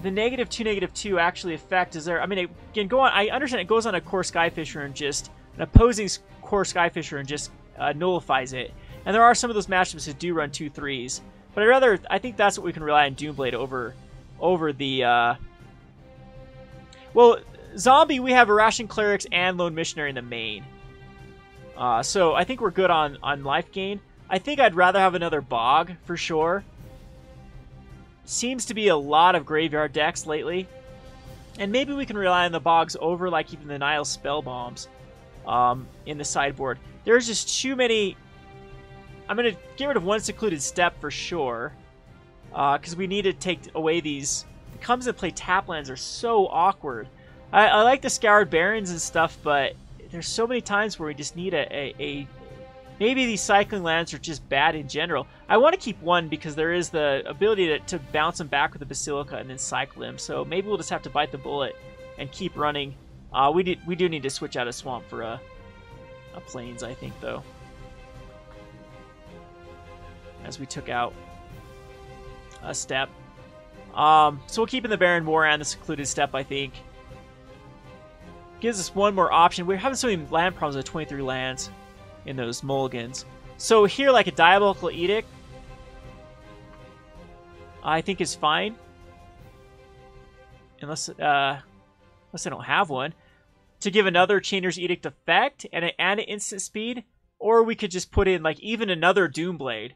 the -2/-2 actually affect? Is there? I mean, again, I understand it goes on a Kor Skyfisher and just an opposing Kor Skyfisher and just nullifies it. And there are some of those matchups that do run 2/3s, but I think that's what we can rely on Doomblade over the. Well, zombie, we have Arashin Clerics and Lone Missionary in the main. So I think we're good on life gain. I think I'd rather have another Bog, for sure. Seems to be a lot of graveyard decks lately. And maybe we can rely on the Bogs over, like, even the Nihil Spellbombs in the sideboard. There's just too many. I'm going to get rid of 1 Secluded Steppe for sure. Because we need to take away these. The comes and play tap lands are so awkward. I like the Scoured Barrens and stuff, but there's so many times where we just need maybe these cycling lands are just bad in general. I want to keep 1 because there is the ability to bounce them back with the Basilica and then cycle them. So maybe we'll just have to bite the bullet and keep running. We do need to switch out of Swamp for a Plains, I think, though. As we took out a Steppe. So we'll keep in the Barren Moor and the Secluded Steppe, I think. Gives us 1 more option. We're having so many land problems with 23 lands in those mulligans. So here, like a Diabolical Edict, I think is fine. Unless I don't have one. To give another Chainer's Edict effect and an instant speed. Or we could just put in like even another Doomblade.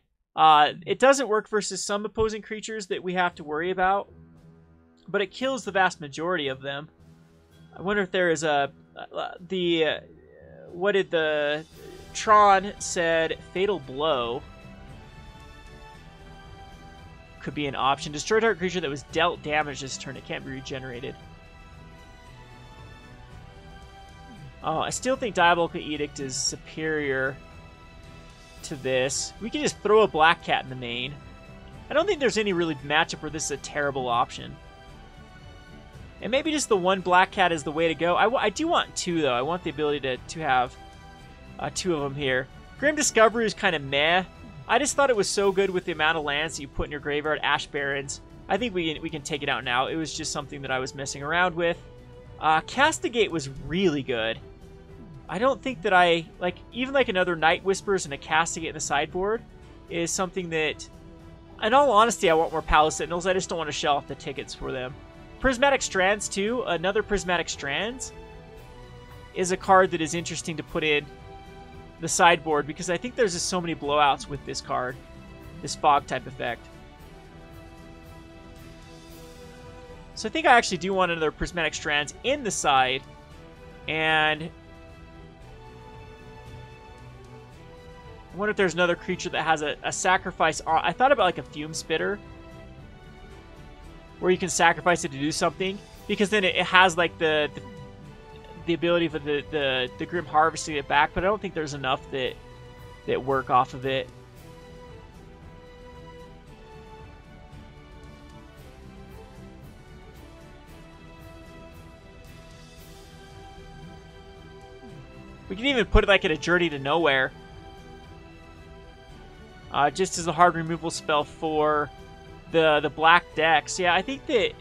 It doesn't work versus some opposing creatures that we have to worry about. But it kills the vast majority of them. I wonder if there is what did the Tron said? Fatal Blow could be an option. Destroy target creature that was dealt damage this turn. It can't be regenerated. Oh, I still think Diabolical Edict is superior to this. We can just throw a Black Cat in the main. I don't think there's any really matchup where this is a terrible option. And maybe just the one black cat is the way to go. I do want two, though. I want the ability to have two of them here. Grim Discovery is kind of meh. I just thought it was so good with the amount of lands that you put in your graveyard. Ash Barrens. I think we can take it out now. It was just something that I was messing around with. Castigate was really good. I don't think that even another Night Whispers and a Castigate in the sideboard is something that, in all honesty, I want more Palace Sentinels. I just don't want to shell off the tickets for them. Prismatic Strands, too. Another Prismatic Strands is a card that is interesting to put in the sideboard because I think there's just so many blowouts with this card. This fog type effect. So I think I actually do want another Prismatic Strands in the side. And I wonder if there's another creature that has a sacrifice. I thought about like a Fume Spitter, where you can sacrifice it to do something, because then it has like the ability for the Grim Harvest to get back, but I don't think there's enough that work off of it. We can even put it like in a Journey to Nowhere. Just as a hard removal spell for the black decks. Yeah, I think that...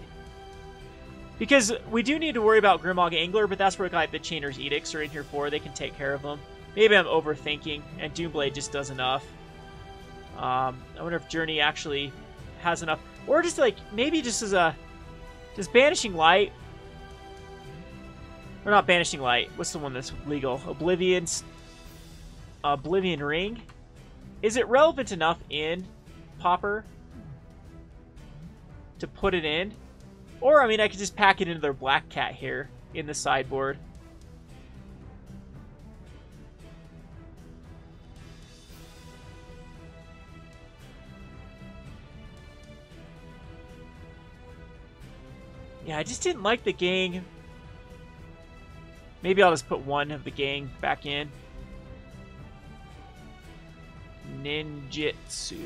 Because we do need to worry about Grimog Angler, but that's where like the Chainer's Edicts are in here for. They can take care of them. Maybe I'm overthinking, and Doomblade just does enough. I wonder if Journey actually has enough. Or just like, maybe just as a... Does Banishing Light... Or not Banishing Light. What's the one that's legal? Oblivion Ring? Is it relevant enough in Pauper to put it in? Or, I mean, I could just pack it into their Black Cat here in the sideboard. Yeah, I just didn't like the gang. Maybe I'll just put one of the gang back in. Ninjutsu.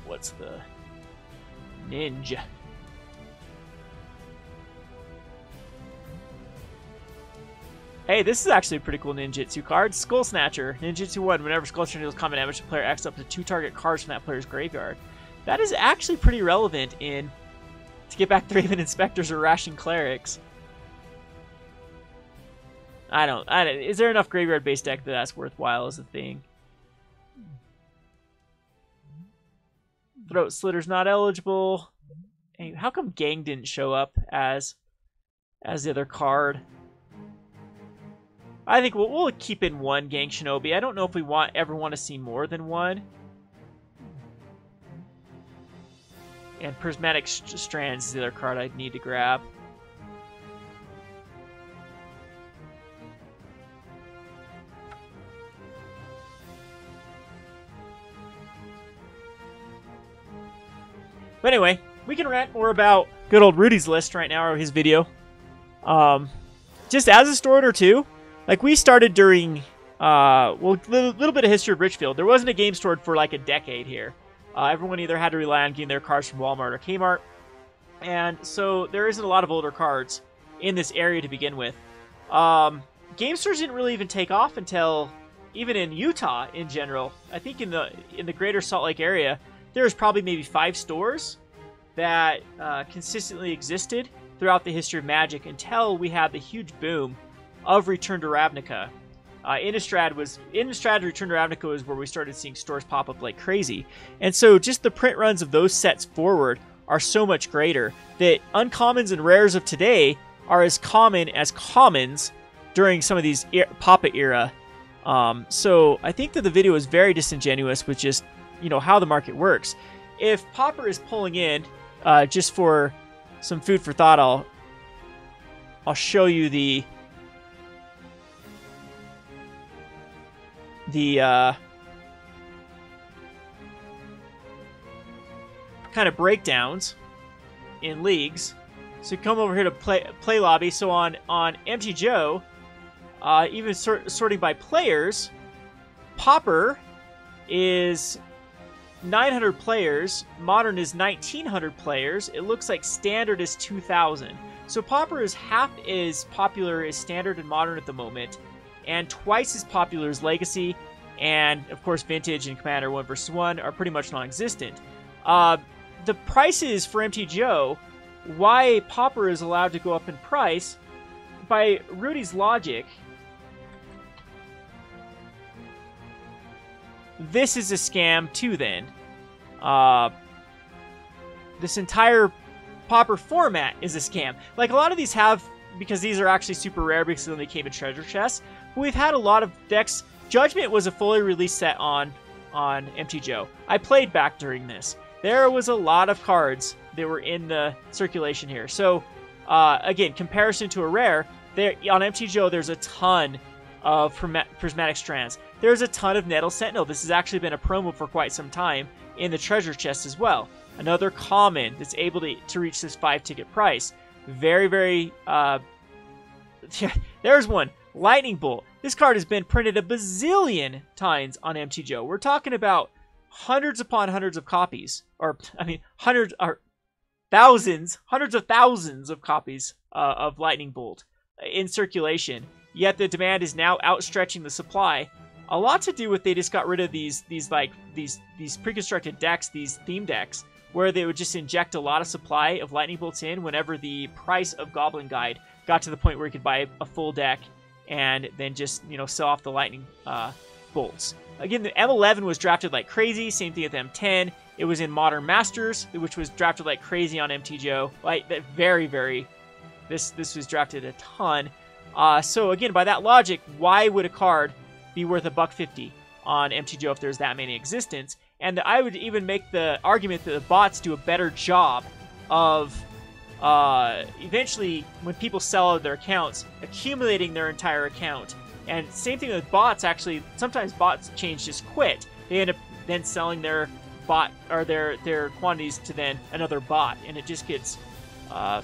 What's the ninja? Hey, this is actually a pretty cool ninjutsu card. Skull Snatcher. Ninjutsu 1. Whenever Skull Snatcher deals combat damage to player X up to 2 target cards from that player's graveyard. That is actually pretty relevant to get back Thraben Inspectors or Arashin Clerics. I don't. Is there enough graveyard-based deck that's worthwhile as a thing? Throat Slitter's not eligible. Hey, how come Gang didn't show up as the other card? I think we'll keep in one Gang Shinobi. I don't know if we ever want to see more than one. And Prismatic Strands is the other card I'd need to grab. But anyway, we can rant more about good old Rudy's list right now, or his video. Just as a story or two, like we started during, well, a little bit of history of Richfield. There wasn't a game stored for like a decade here. Everyone either had to rely on getting their cards from Walmart or Kmart. And so there isn't a lot of older cards in this area to begin with. Game stores didn't really even take off until, even in Utah in general. I think in the greater Salt Lake area, there's probably maybe 5 stores that consistently existed throughout the history of Magic until we had the huge boom of Return to Ravnica. Innistrad Return to Ravnica was where we started seeing stores pop up like crazy. And so just the print runs of those sets forward are so much greater that uncommons and rares of today are as common as commons during some of these Papa era. So I think that the video is very disingenuous with just, you know, how the market works. If Pauper is pulling in, just for some food for thought, I'll show you the kind of breakdowns in leagues. So you come over here to play lobby. So on MTGO, even sorting by players, Pauper is 900 players. Modern is 1900 players. It looks like Standard is 2000. So Pauper is half as popular as Standard and Modern at the moment, and twice as popular as Legacy, and of course Vintage and Commander 1 vs. 1 are pretty much non-existent. The prices for MTGO, why Pauper is allowed to go up in price, by Rudy's logic, this is a scam too then. This entire Pauper format is a scam. Like, a lot of these have, because these are actually super rare because they came in treasure chests, but we've had a lot of decks. Judgment was a fully released set on MTGO. I played back during this. There was a lot of cards that were in the circulation here. So, again, comparison to a rare, there on MTGO, there's a ton of Prismatic Strands. There's a ton of Nettle Sentinel. This has actually been a promo for quite some time in the treasure chest as well. Another common that's able to reach this 5-ticket price. Very, very... there's one. Lightning Bolt. This card has been printed a bazillion times on MTGO. We're talking about hundreds upon hundreds of copies. Or, I mean, hundreds of thousands of copies of Lightning Bolt in circulation. Yet the demand is now outstretching the supply. A lot to do with they just got rid of these pre-constructed decks, these theme decks, where they would just inject a lot of supply of Lightning Bolts in whenever the price of Goblin Guide got to the point where you could buy a full deck and then just, you know, sell off the Lightning Bolts. Again, the M11 was drafted like crazy. Same thing with M10. It was in Modern Masters, which was drafted like crazy on MTGO. Like, this was drafted a ton. So again, by that logic, why would a card be worth $1.50 on MTGO if there's that many in existence? And I would even make the argument that the bots do a better job of eventually, when people sell out their accounts, accumulating their entire account. And same thing with bots. Actually, sometimes bots change just quit. They end up then selling their bot or their quantities to then another bot, and it just gets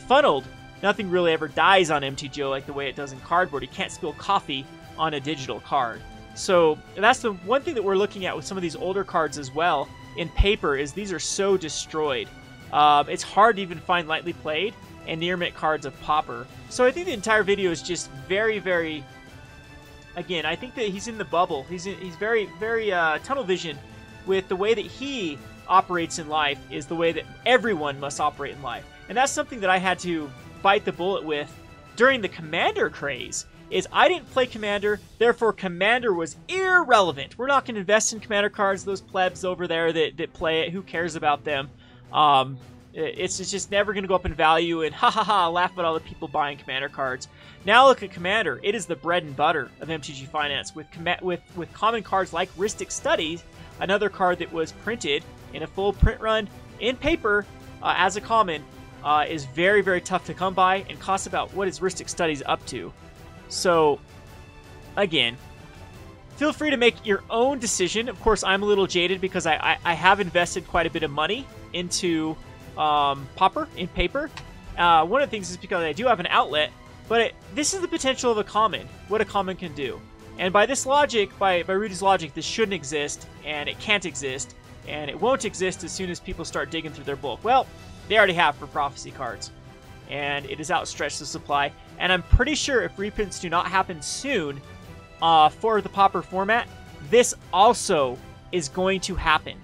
funneled. Nothing really ever dies on MTGO like the way it does in cardboard. You can't spill coffee on a digital card. So that's the one thing that we're looking at with some of these older cards as well in paper, is these are so destroyed. It's hard to even find lightly played and near mint cards of Pauper. So I think the entire video is just very, very... Again, I think that he's in the bubble. He's very, very tunnel vision with the way that he operates in life is the way that everyone must operate in life. And that's something that I had to bite the bullet with during the Commander craze, is I didn't play Commander, therefore Commander was irrelevant. We're not going to invest in Commander cards, those plebs over there that play it, who cares about them? It's just never going to go up in value, and laugh at all the people buying Commander cards. Now look at Commander. It is the bread and butter of MTG Finance, with common cards like Rhystic Studies, another card that was printed in a full print run in paper as a common, is very, very tough to come by and costs about what is Rhystic Studies up to. So, again, feel free to make your own decision. Of course, I'm a little jaded because I have invested quite a bit of money into Pauper in paper. One of the things is because I do have an outlet, but this is the potential of a common, what a common can do. And by this logic, by Rudy's logic, this shouldn't exist, and it can't exist, and it won't exist as soon as people start digging through their bulk. Well, they already have for Prophecy cards, and it has outstretched the supply. And I'm pretty sure if reprints do not happen soon for the Pauper format, this also is going to happen.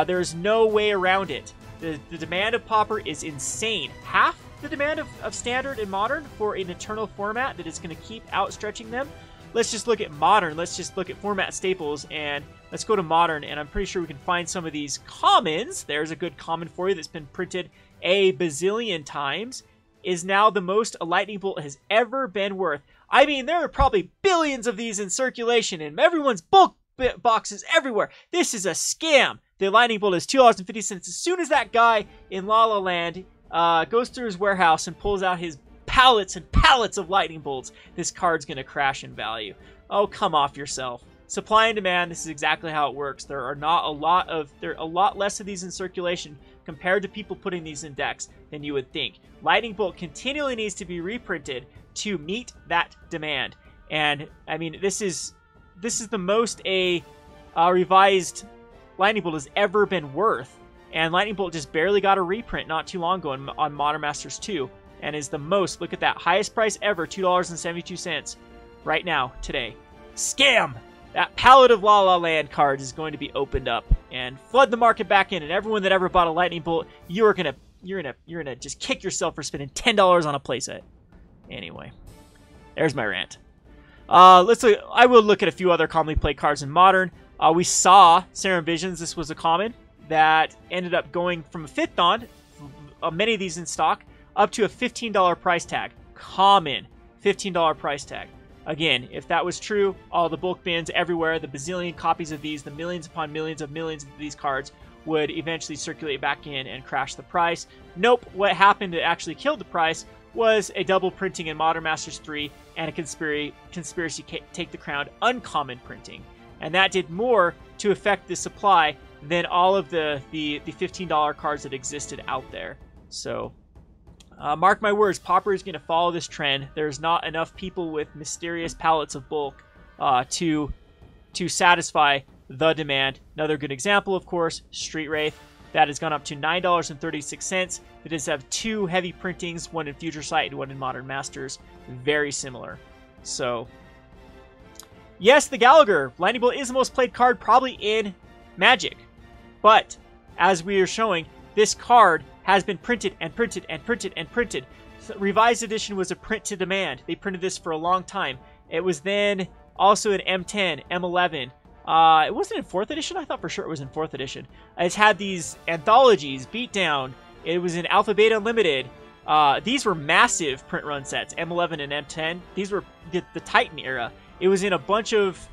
There's no way around it. The demand of Pauper is insane. Half the demand of Standard and Modern for an eternal format that is going to keep outstretching them. Let's just look at Modern. Let's just look at format staples, and let's go to Modern, and I'm pretty sure we can find some of these commons. There's a good common for you that's been printed a bazillion times, is now the most a Lightning Bolt has ever been worth. I mean, there are probably billions of these in circulation, and everyone's bulk boxes everywhere. This is a scam. The Lightning Bolt is $2.50. As soon as that guy in La La Land goes through his warehouse and pulls out his pallets and pallets of Lightning Bolts, this card's going to crash in value. Oh, come off yourself. Supply and demand, this is exactly how it works. There are a lot less of these in circulation compared to people putting these in decks than you would think. Lightning Bolt continually needs to be reprinted to meet that demand. And I mean, this is the most a revised Lightning Bolt has ever been worth. And Lightning Bolt just barely got a reprint not too long ago on Modern Masters 2. and is the most. Look at that. Highest price ever, $2.72 right now, today. Scam! That palette of La La Land cards is going to be opened up and flood the market back in, and everyone that ever bought a Lightning Bolt, you're gonna just kick yourself for spending $10 on a playset. Anyway, there's my rant. Let's look. I will look at a few other commonly played cards in Modern. We saw Serum Visions. This was a common that ended up going from a 5th on, many of these in stock, up to a $15 price tag. Common, $15 price tag. Again, if that was true, all the bulk bins everywhere, the bazillion copies of these, the millions upon millions of these cards would eventually circulate back in and crash the price. Nope, what happened that actually killed the price was a double printing in Modern Masters 3 and a conspiracy take the crown uncommon printing. And that did more to affect the supply than all of the $15 cards that existed out there. So, mark my words, Pauper is going to follow this trend. There's not enough people with mysterious palettes of bulk to satisfy the demand. Another good example, of course, Street Wraith. That has gone up to $9.36. It does have 2 heavy printings, one in Future Sight and one in Modern Masters. Very similar. So, yes, the Gallagher Lightning Bolt is the most played card probably in Magic. But, as we are showing, this card has been printed and printed and printed and printed. So, Revised Edition was a print to demand. They printed this for a long time. It was then also in M10, M11. It wasn't in 4th edition? I thought for sure it was in 4th edition. It's had these anthologies, Beatdown. It was in Alpha Beta Limited. These were massive print run sets, M11 and M10. These were the Titan era. It was in a bunch of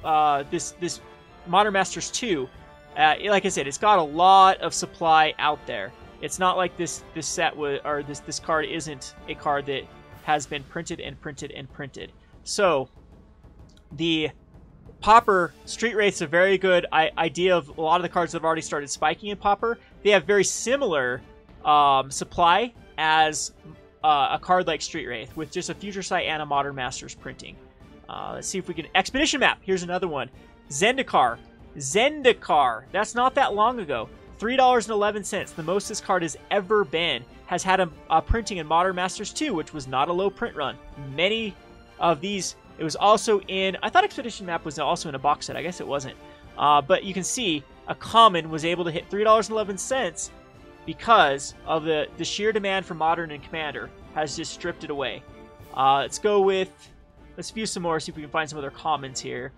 this Modern Masters 2. Like I said, it's got a lot of supply out there. It's not like this set or this card isn't a card that has been printed and printed and printed. So the Pauper Street Wraith's a very good idea of a lot of the cards that have already started spiking in Pauper. They have very similar supply as a card like Street Wraith with just a Future Sight and a Modern Masters printing. Let's see if we can... Expedition Map. Here's another one. Zendikar. That's not that long ago. $3.11. The most this card has ever been. Has had a printing in Modern Masters 2, which was not a low print run. Many of these... It was also in... I thought Expedition Map was also in a box set. I guess it wasn't. But you can see a common was able to hit $3.11 because of the sheer demand for Modern and Commander has just stripped it away. Let's go with... Let's view some more, see if we can find some other commons here.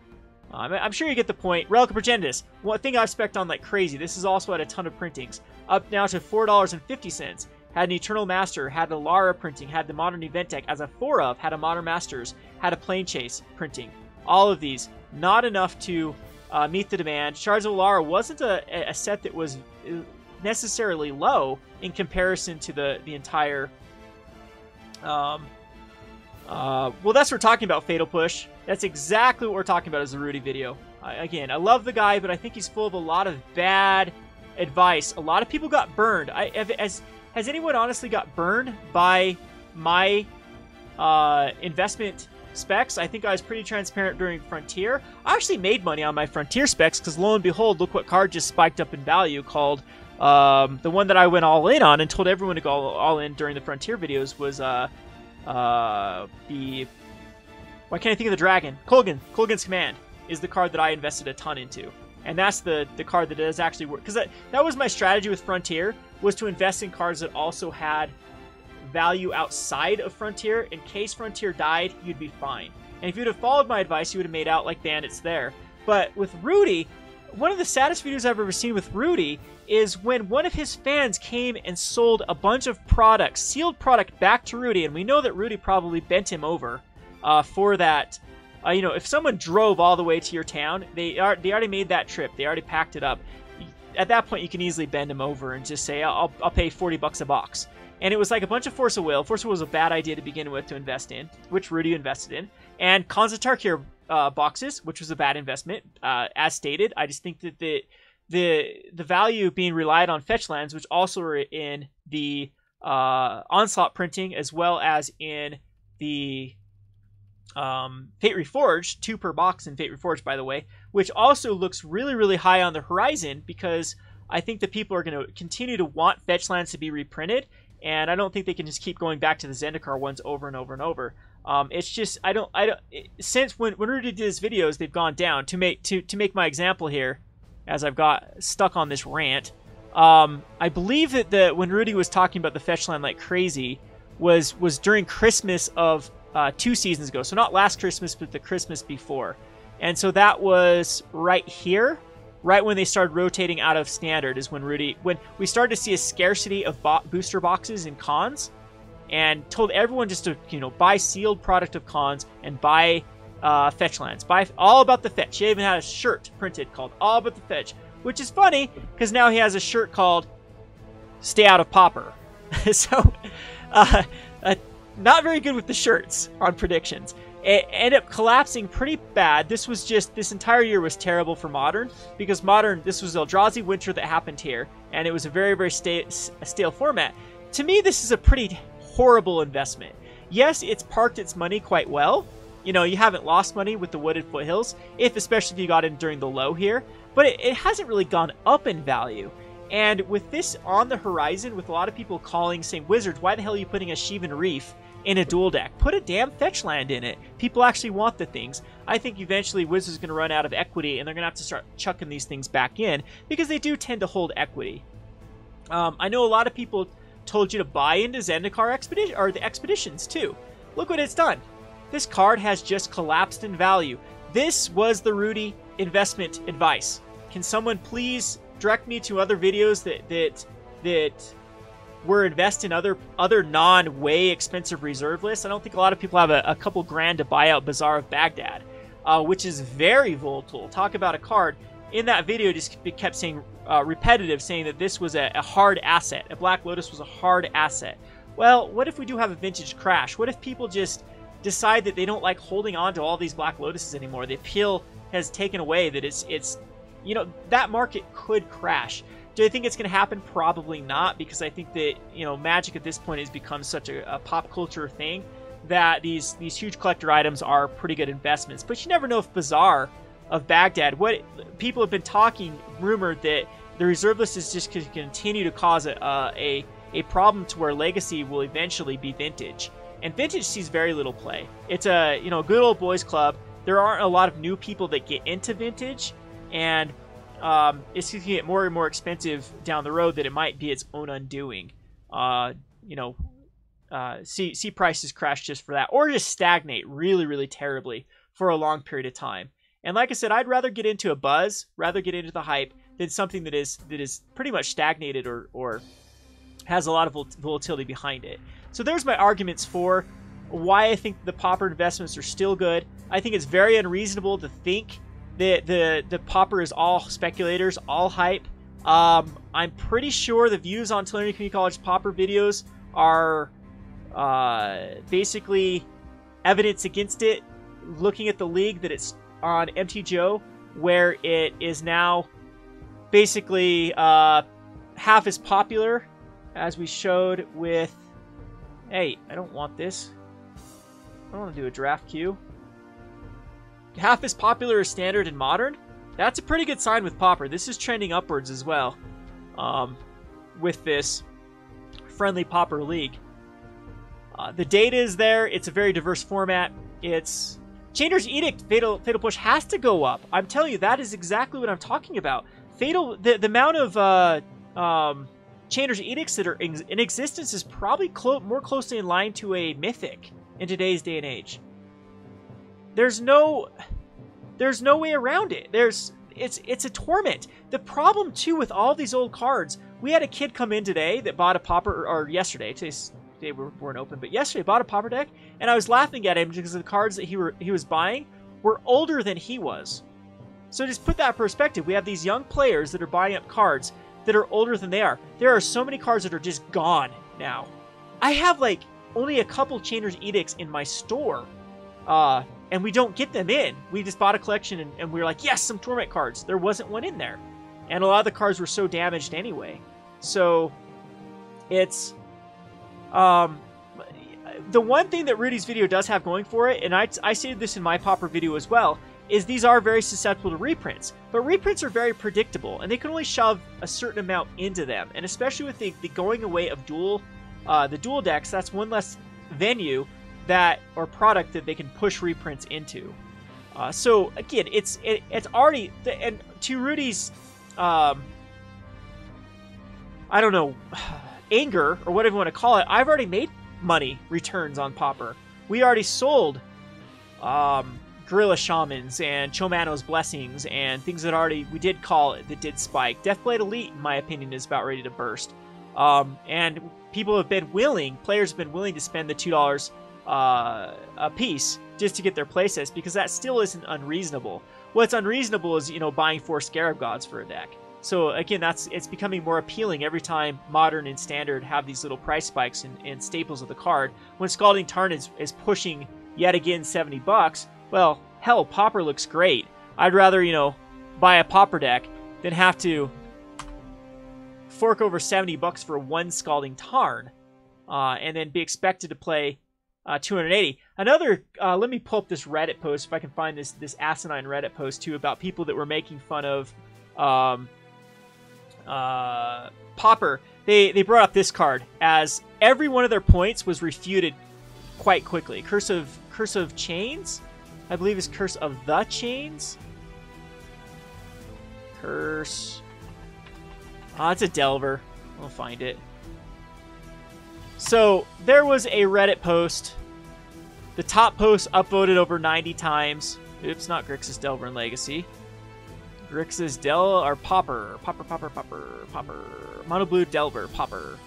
I'm sure you get the point. Relic of Progenitus. One thing I've spec'd on like crazy. This has also had a ton of printings. Up now to $4.50. Had an Eternal Master, had a Lara printing, had the Modern Event Deck as a 4 of, had a Modern Masters, had a Plane Chase printing. All of these, not enough to meet the demand. Shards of Lara wasn't a set that was necessarily low in comparison to the entire... well, that's what we're talking about, Fatal Push. That's exactly what we're talking about as the Rudy video. Again, I love the guy, but I think he's full of a lot of bad advice. A lot of people got burned. Has anyone honestly got burned by my investment specs? I think I was pretty transparent during Frontier. I actually made money on my Frontier specs because lo and behold, look what card just spiked up in value called... the one that I went all in on and told everyone to go all in during the Frontier videos was why can't I think of the dragon? Kolgan's Command is the card that I invested a ton into. And that's the card that does actually work. Because that was my strategy with Frontier, was to invest in cards that also had value outside of Frontier. In case Frontier died, you'd be fine. And if you'd have followed my advice, you would have made out like bandits there. But with Rudy, one of the saddest videos I've ever seen with Rudy is when one of his fans came and sold a bunch of products, sealed product, back to Rudy. And we know that Rudy probably bent him over for that. You know, if someone drove all the way to your town, they already made that trip. They already packed it up. At that point, you can easily bend them over and just say, I'll pay $40 a box. And it was like a bunch of Force of Will. Force of Will was a bad idea to begin with to invest in, which Rudy invested in. And Khans of Tarkir boxes, which was a bad investment, as stated. I just think that the value being relied on fetch lands, which also are in the Onslaught printing, as well as in the Fate Reforged, 2 per box in Fate Reforged, by the way, which also looks really, really high on the horizon because I think that people are going to continue to want fetch lands to be reprinted. and I don't think they can just keep going back to the Zendikar ones over and over and over. It's just since when Rudy did his videos, they've gone down. To make my example here, as I've got stuck on this rant, I believe that when Rudy was talking about the fetch land like crazy was during Christmas of 2 seasons ago. So not last Christmas, but the Christmas before. And so that was right here, right when they started rotating out of standard, is when we started to see a scarcity of booster boxes in cons, and told everyone just to, buy sealed product of cons and buy fetch lands. Buy all about the fetch. He even had a shirt printed called All About the Fetch, which is funny because now he has a shirt called Stay Out of Pauper. So, not very good with the shirts on predictions. It ended up collapsing pretty bad. This entire year was terrible for Modern, because Modern, this was Eldrazi Winter that happened here, and it was a very, very stale format. To me, this is a pretty horrible investment. Yes, it's parked its money quite well. You haven't lost money with the Wooded Foothills, especially if you got in during the low here, but it hasn't really gone up in value. And with this on the horizon, with a lot of people saying, Wizards, why the hell are you putting a Sheevan Reef in a dual deck? Put a damn fetch land in it. People actually want the things. I think eventually Wizards are going to run out of equity, and they're going to have to start chucking these things back in, because they do tend to hold equity. I know a lot of people told you to buy into Zendikar Expedition, or the Expeditions too. Look what it's done. This card has just collapsed in value. This was the Rudy investment advice. Can someone please direct me to other videos that were invest in other non-way expensive reserve lists? I don't think a lot of people have a couple grand to buy out Bazaar of Baghdad, which is very volatile. Talk about a card. In that video, just kept saying repetitive, saying that this was a hard asset. A Black Lotus was a hard asset. Well, what if we do have a vintage crash? What if people just decide that they don't like holding on to all these Black Lotuses anymore? The appeal has taken away, that it's that market could crash. Do I think it's going to happen? Probably not, because I think that, Magic at this point has become such a pop culture thing that these huge collector items are pretty good investments. But you never know if Bazaar of Baghdad, what people have been rumored that the reserve list is just going to continue to cause a problem to where Legacy will eventually be Vintage. And Vintage sees very little play. It's a good old boys club. There aren't a lot of new people that get into Vintage, and it's going to get more and more expensive down the road, that it might be its own undoing. See prices crash just for that, or just stagnate really, really terribly for a long period of time. And like I said, I'd rather get into a buzz, rather get into the hype, than something that is pretty much stagnated or has a lot of volatility behind it. So there's my arguments for why I think the Pauper investments are still good. I think it's very unreasonable to think that the Pauper is all speculators, all hype. I'm pretty sure the views on Tulare Community College Pauper videos are basically evidence against it. Looking at the league that it's on MTGO, where it is now basically half as popular as we showed with... Hey, I don't want this. I don't want to do a draft queue. Half as popular as Standard and Modern? That's a pretty good sign with Pauper. This is trending upwards as well with this friendly Pauper league. The data is there. It's a very diverse format. It's... Chander's Edict, Fatal Push has to go up. I'm telling you, that is exactly what I'm talking about. The amount of Chander's Edicts that are in existence is probably more closely in line to a Mythic in today's day and age. There's no way around it. It's a torment. The problem too with all these old cards, we had a kid come in today that bought a Pauper, or yesterday. Today weren't open, but yesterday bought a Pauper deck, and I was laughing at him because the cards that he was buying were older than he was. So just put that in perspective. We have these young players that are buying up cards that are older than they are. There are so many cards that are just gone now. I have like only a couple Chander's Edicts in my store, and we don't get them in. We just bought a collection, and we were like, yes, some Torment cards. There wasn't one in there, and a lot of the cards were so damaged anyway. So it's the one thing that Rudy's video does have going for it, and I stated this in my Pauper video as well, is these are very susceptible to reprints. But reprints are very predictable, and they can only shove a certain amount into them. And especially with the going away of dual the dual decks, that's one less venue that or product that they can push reprints into. So again, it's already, and to Rudy's, I don't know, anger or whatever you want to call it, I've already made money returns on Pauper. We already sold Gorilla Shamans and Chomano's Blessings and things that we did call it that did spike. Deathblade Elite, in my opinion, is about ready to burst. And people have been willing, players have been willing to spend the $2 a piece just to get their playsets, because that still isn't unreasonable. What's unreasonable is, buying 4 Scarab Gods for a deck. So again, it's becoming more appealing every time Modern and Standard have these little price spikes and staples of the card. When Scalding Tarn is pushing yet again $70, well, hell, Pauper looks great. I'd rather, buy a Pauper deck than have to fork over $70 for 1 Scalding Tarn, and then be expected to play 280. Another, let me pull up this Reddit post if I can find this asinine Reddit post too about people that were making fun of Pauper. They brought up this card as every one of their points was refuted quite quickly. Curse of Chains, I believe, is Curse of the Chains. Curse. It's a Delver. We'll find it. So there was a Reddit post. The top post upvoted over 90 times. Oops, not Grixis, Delver, and Legacy. Grixis, Pauper. Mono Blue, Delver, Pauper.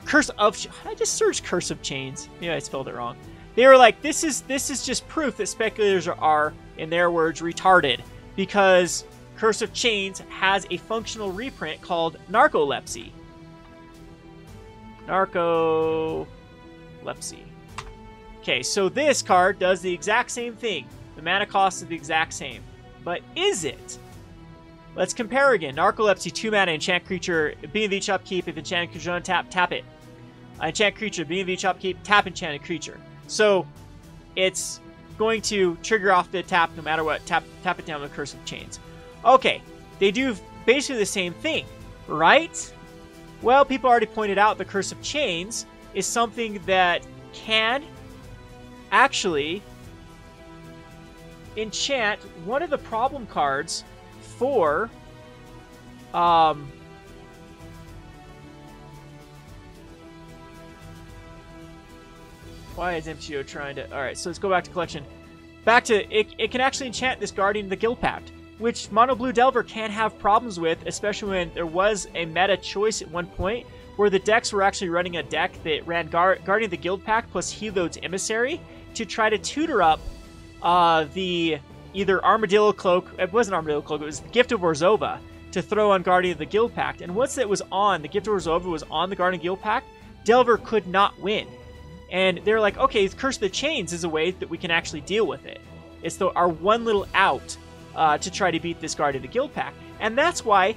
Curse of... I just searched Curse of Chains. Yeah, I spelled it wrong. They were like, this is just proof that speculators are, in their words, retarded. Because Curse of Chains has a functional reprint called Narcolepsy. Narcolepsy. Okay, so this card does the exact same thing. The mana cost is the exact same. But is it? Let's compare again. Narcolepsy, 2 mana, enchant creature, being of each upkeep. If enchanted creature untap, tap it. Enchant creature, being of each upkeep, tap enchanted creature. So it's going to trigger off the tap no matter what. Tap it down with Curse of Chains. Okay, they do basically the same thing, right? Well, people already pointed out the Curse of Chains is something that can actually enchant one of the problem cards for why is MTO trying to... Alright, so let's go back to collection. Back to... It can actually enchant this Guardian of the Guildpact, which Mono Blue Delver can have problems with, especially when there was a meta choice at one point where the decks were actually running a deck that ran Guardian of the Guildpact plus Helode's Emissary to try to tutor up the either Armadillo Cloak... It wasn't Armadillo Cloak, it was the Gift of Orzhova to throw on Guardian of the Guildpact. And once it was on, the Gift of Orzhova was on the Guardian of the Guildpact, Delver could not win. And they're like, okay, Curse of the Chains is a way that we can actually deal with it. It's our one little out to try to beat this Guardian of the Guildpact. And that's why,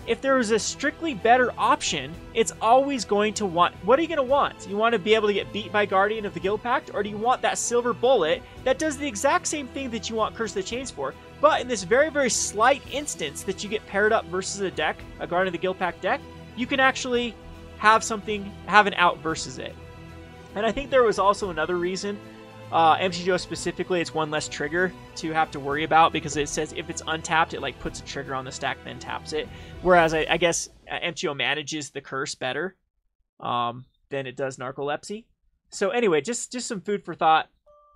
if there was a strictly better option, it's always going to want... What are you going to want? You want to be able to get beat by Guardian of the Guildpact? Or do you want that silver bullet that does the exact same thing that you want Curse of the Chains for? But in this very, very slight instance that you get paired up versus a deck, a Guardian of the Guildpact deck, you can actually have an out versus it. And I think there was also another reason. MTGO specifically, it's one less trigger to have to worry about because it says if it's untapped, it like puts a trigger on the stack, then taps it. Whereas I guess MTGO manages the curse better than it does Narcolepsy. So anyway, just some food for thought.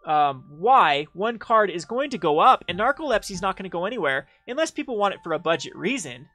Why one card is going to go up and Narcolepsy is not going to go anywhere unless people want it for a budget reason.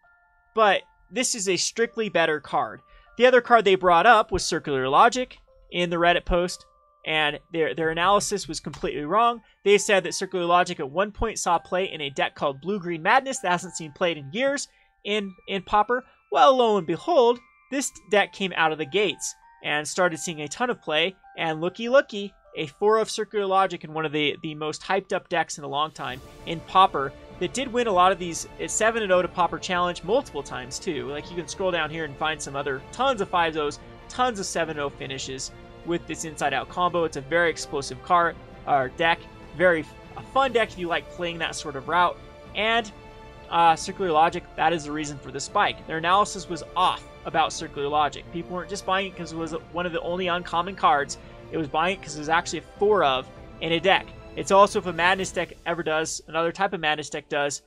But this is a strictly better card. The other card they brought up was Circular Logic in the Reddit post, and their analysis was completely wrong. They said that Circular Logic at one point saw play in a deck called Blue-Green Madness that hasn't seen played in years in Pauper. Well, lo and behold, this deck came out of the gates and started seeing a ton of play, and looky, a 4 of Circular Logic in one of the most hyped up decks in a long time in Pauper that did win a lot of these 7-0 to Pauper Challenge multiple times too. Like you can scroll down here and find some other tons of 5-0s, tons of 7-0 finishes with this Inside Out combo. It's a very explosive card or deck, very a fun deck if you like playing that sort of route. And Circular Logic, that is the reason for the spike. Their analysis was off about Circular Logic. People weren't just buying it because it was one of the only uncommon cards. It was buying it because it was actually a 4 of in a deck. It's also, if a Madness deck ever does, another type of Madness deck does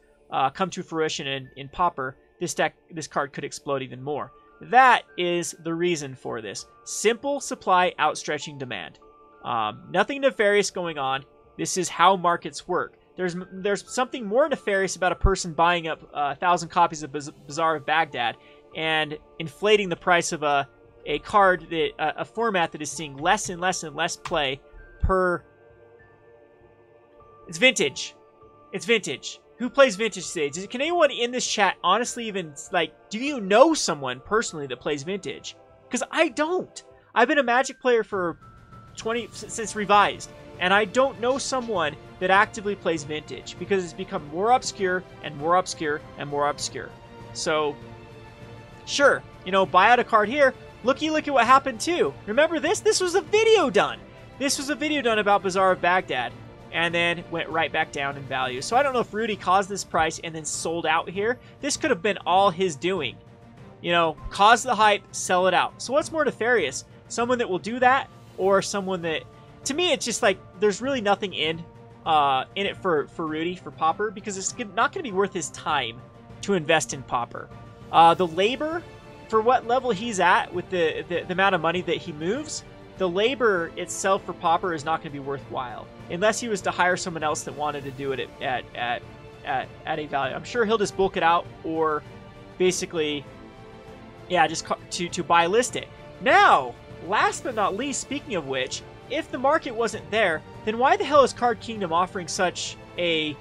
come to fruition in Pauper, this card could explode even more. That is the reason for this. Simple supply outstretching demand. Nothing nefarious going on. This is how markets work. There's something more nefarious about a person buying up 1,000 copies of Bazaar of Baghdad and inflating the price of a card, a format that is seeing less and less and less play per... It's vintage. It's vintage. Who plays vintage today? Can anyone in this chat honestly even, like, do you know someone personally that plays vintage? Because I don't. I've been a Magic player for since Revised, and I don't know someone that actively plays vintage because it's become more obscure and more obscure and more obscure. So, sure, you know, buy out a card here. Look at what happened too. Remember this? This was a video done. This was a video done about Bazaar of Baghdad, and then went right back down in value. So I don't know if Rudy caused this price and then sold out here. This could have been all his doing. You know, cause the hype, sell it out. So what's more nefarious? Someone that will do that, or someone that... To me, it's just like, there's really nothing in it for Rudy, for Pauper, because it's not going to be worth his time to invest in Pauper. The labor, for what level he's at with the amount of money that he moves, the labor itself for Pauper is not going to be worthwhile. Unless he was to hire someone else that wanted to do it at a value. I'm sure he'll just bulk it out, or basically, yeah, just to buy list it. Now, last but not least, speaking of which, if the market wasn't there, then why the hell is Card Kingdom offering such a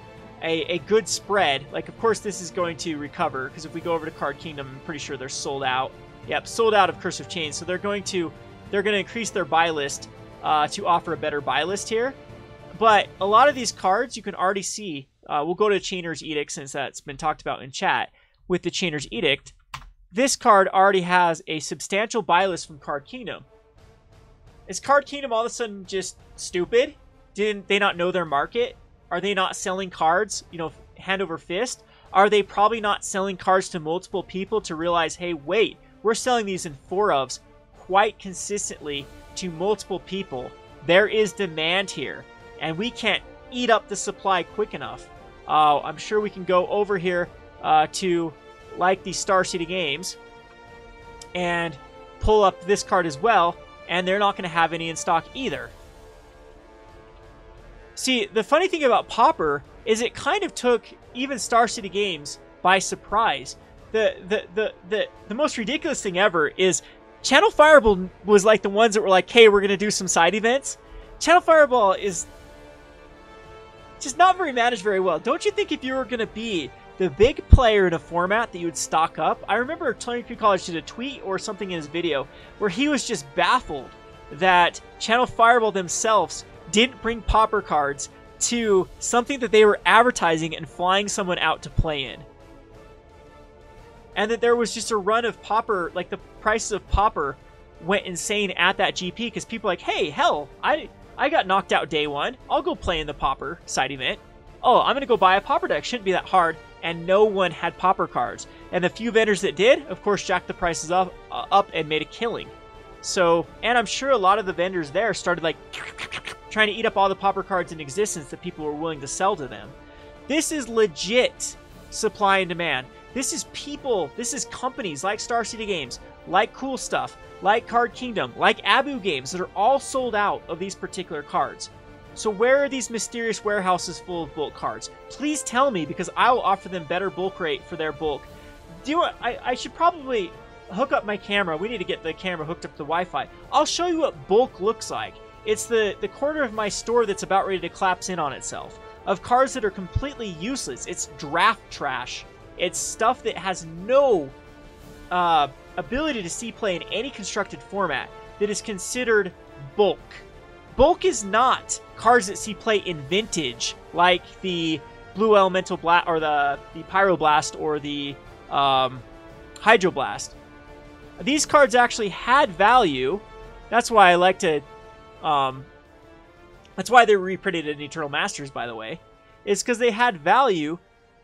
good spread? Like, of course, this is going to recover, because if we go over to Card Kingdom, I'm pretty sure they're sold out. Yep, sold out of Curse of Chains, so they're going to increase their buy list to offer a better buy list here. But a lot of these cards, you can already see, we'll go to Chainer's Edict since that's been talked about in chat. With the Chainer's Edict, this card already has a substantial buy list from Card Kingdom. Is Card Kingdom all of a sudden just stupid? Didn't they not know their market? Are they not selling cards, you know, hand over fist? Are they probably not selling cards to multiple people to realize, hey, wait, we're selling these in 4-ofs quite consistently to multiple people. There is demand here, and we can't eat up the supply quick enough. I'm sure we can go over here to, like, the Star City Games and pull up this card as well, and they're not going to have any in stock either. See, the funny thing about Pauper is it kind of took even Star City Games by surprise. The most ridiculous thing ever is Channel Fireball was like the ones that were like, hey, we're going to do some side events. Channel Fireball is just not very managed very well. Don't you think if you were going to be the big player in a format that you would stock up? I remember Tony P. College did a tweet or something in his video where he was just baffled that Channel Fireball themselves didn't bring Pauper cards to something that they were advertising and flying someone out to play in. And that there was just a run of Pauper, like the prices of Pauper went insane at that GP because people were like, hey, hell, I got knocked out day one. I'll go play in the Pauper side event. Oh, I'm going to go buy a Pauper deck. Shouldn't be that hard. And no one had Pauper cards. And the few vendors that did, of course, jacked the prices up and made a killing. So, and I'm sure a lot of the vendors there started like trying to eat up all the Pauper cards in existence that people were willing to sell to them. This is legit supply and demand. This is people, this is companies like Star City Games, like Cool Stuff, like Card Kingdom, like Abu Games that are all sold out of these particular cards. So where are these mysterious warehouses full of bulk cards? Please tell me, because I will offer them better bulk rate for their bulk. I should probably hook up my camera. We need to get the camera hooked up to Wi-Fi. I'll show you what bulk looks like. It's the corner of my store that's about ready to collapse in on itself. Of cards that are completely useless. It's draft trash. It's stuff that has no ability to see play in any constructed format that is considered bulk. Bulk is not cards that see play in vintage, like the Blue Elemental Blast, or the Pyroblast, or the Hydroblast. These cards actually had value. That's why I like to... that's why they reprinted in Eternal Masters, by the way. It's because they had value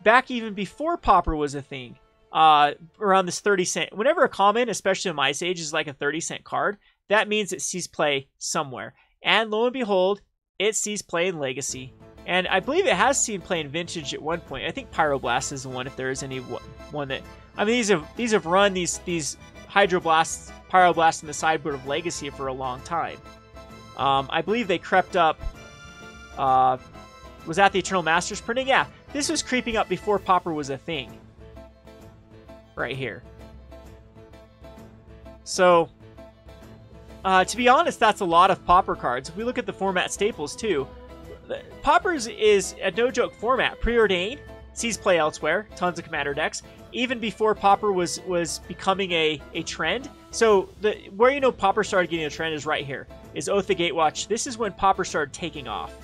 back even before Pauper was a thing, around this 30-cent. Whenever a common, especially in my age, is like a 30-cent card, that means it sees play somewhere. And lo and behold, it sees play in Legacy. And I believe it has seen play in Vintage at one point. I think Pyroblast is the one, if there is any one that... I mean, these have run these Hydroblasts, Pyroblasts in the sideboard of Legacy for a long time. I believe they crept up... was that the Eternal Masters printing? Yeah, this was creeping up before Pauper was a thing. Right here. So, to be honest, that's a lot of Pauper cards. If we look at the format staples, too, Pauper's is a no-joke format. Preordained, sees play elsewhere, tons of commander decks, even before Pauper was becoming a trend. So, where you know Pauper started getting a trend is right here, is Oath of Gatewatch. This is when Pauper started taking off.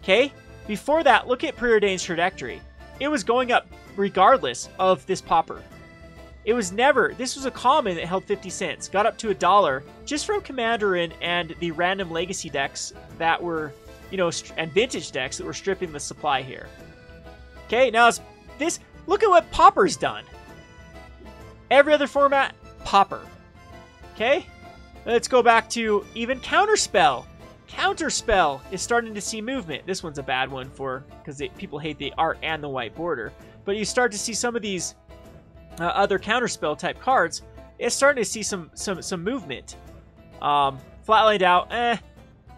Okay? Before that, look at Preordained's trajectory. It was going up regardless of this Pauper. It was never... This was a common that held 50 cents. Got up to $1 just from Commander and the random Legacy decks that were, you know, and Vintage decks that were stripping the supply here. Okay, now this... Look at what Pauper's done. Every other format, Pauper. Okay? Let's go back to even Counterspell. Counterspell is starting to see movement. This one's a bad one because people hate the art and the white border. But you start to see some of these other Counterspell type cards. It's starting to see some movement. Flatlined out,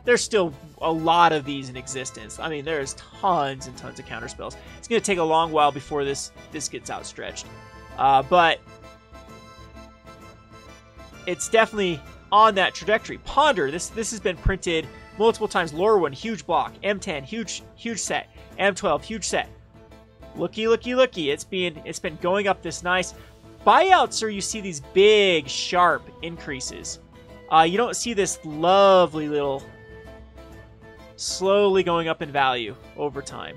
there's still a lot of these in existence. I mean, there's tons and tons of Counterspells. It's going to take a long while before this gets outstretched. But it's definitely on that trajectory. Ponder, this has been printed multiple times. Lorwyn, huge block. M10, huge set. M12, huge set. Looky, looky, looky. It's been going up this nice. Buyouts are you see these big, sharp increases. You don't see this lovely little slowly going up in value over time.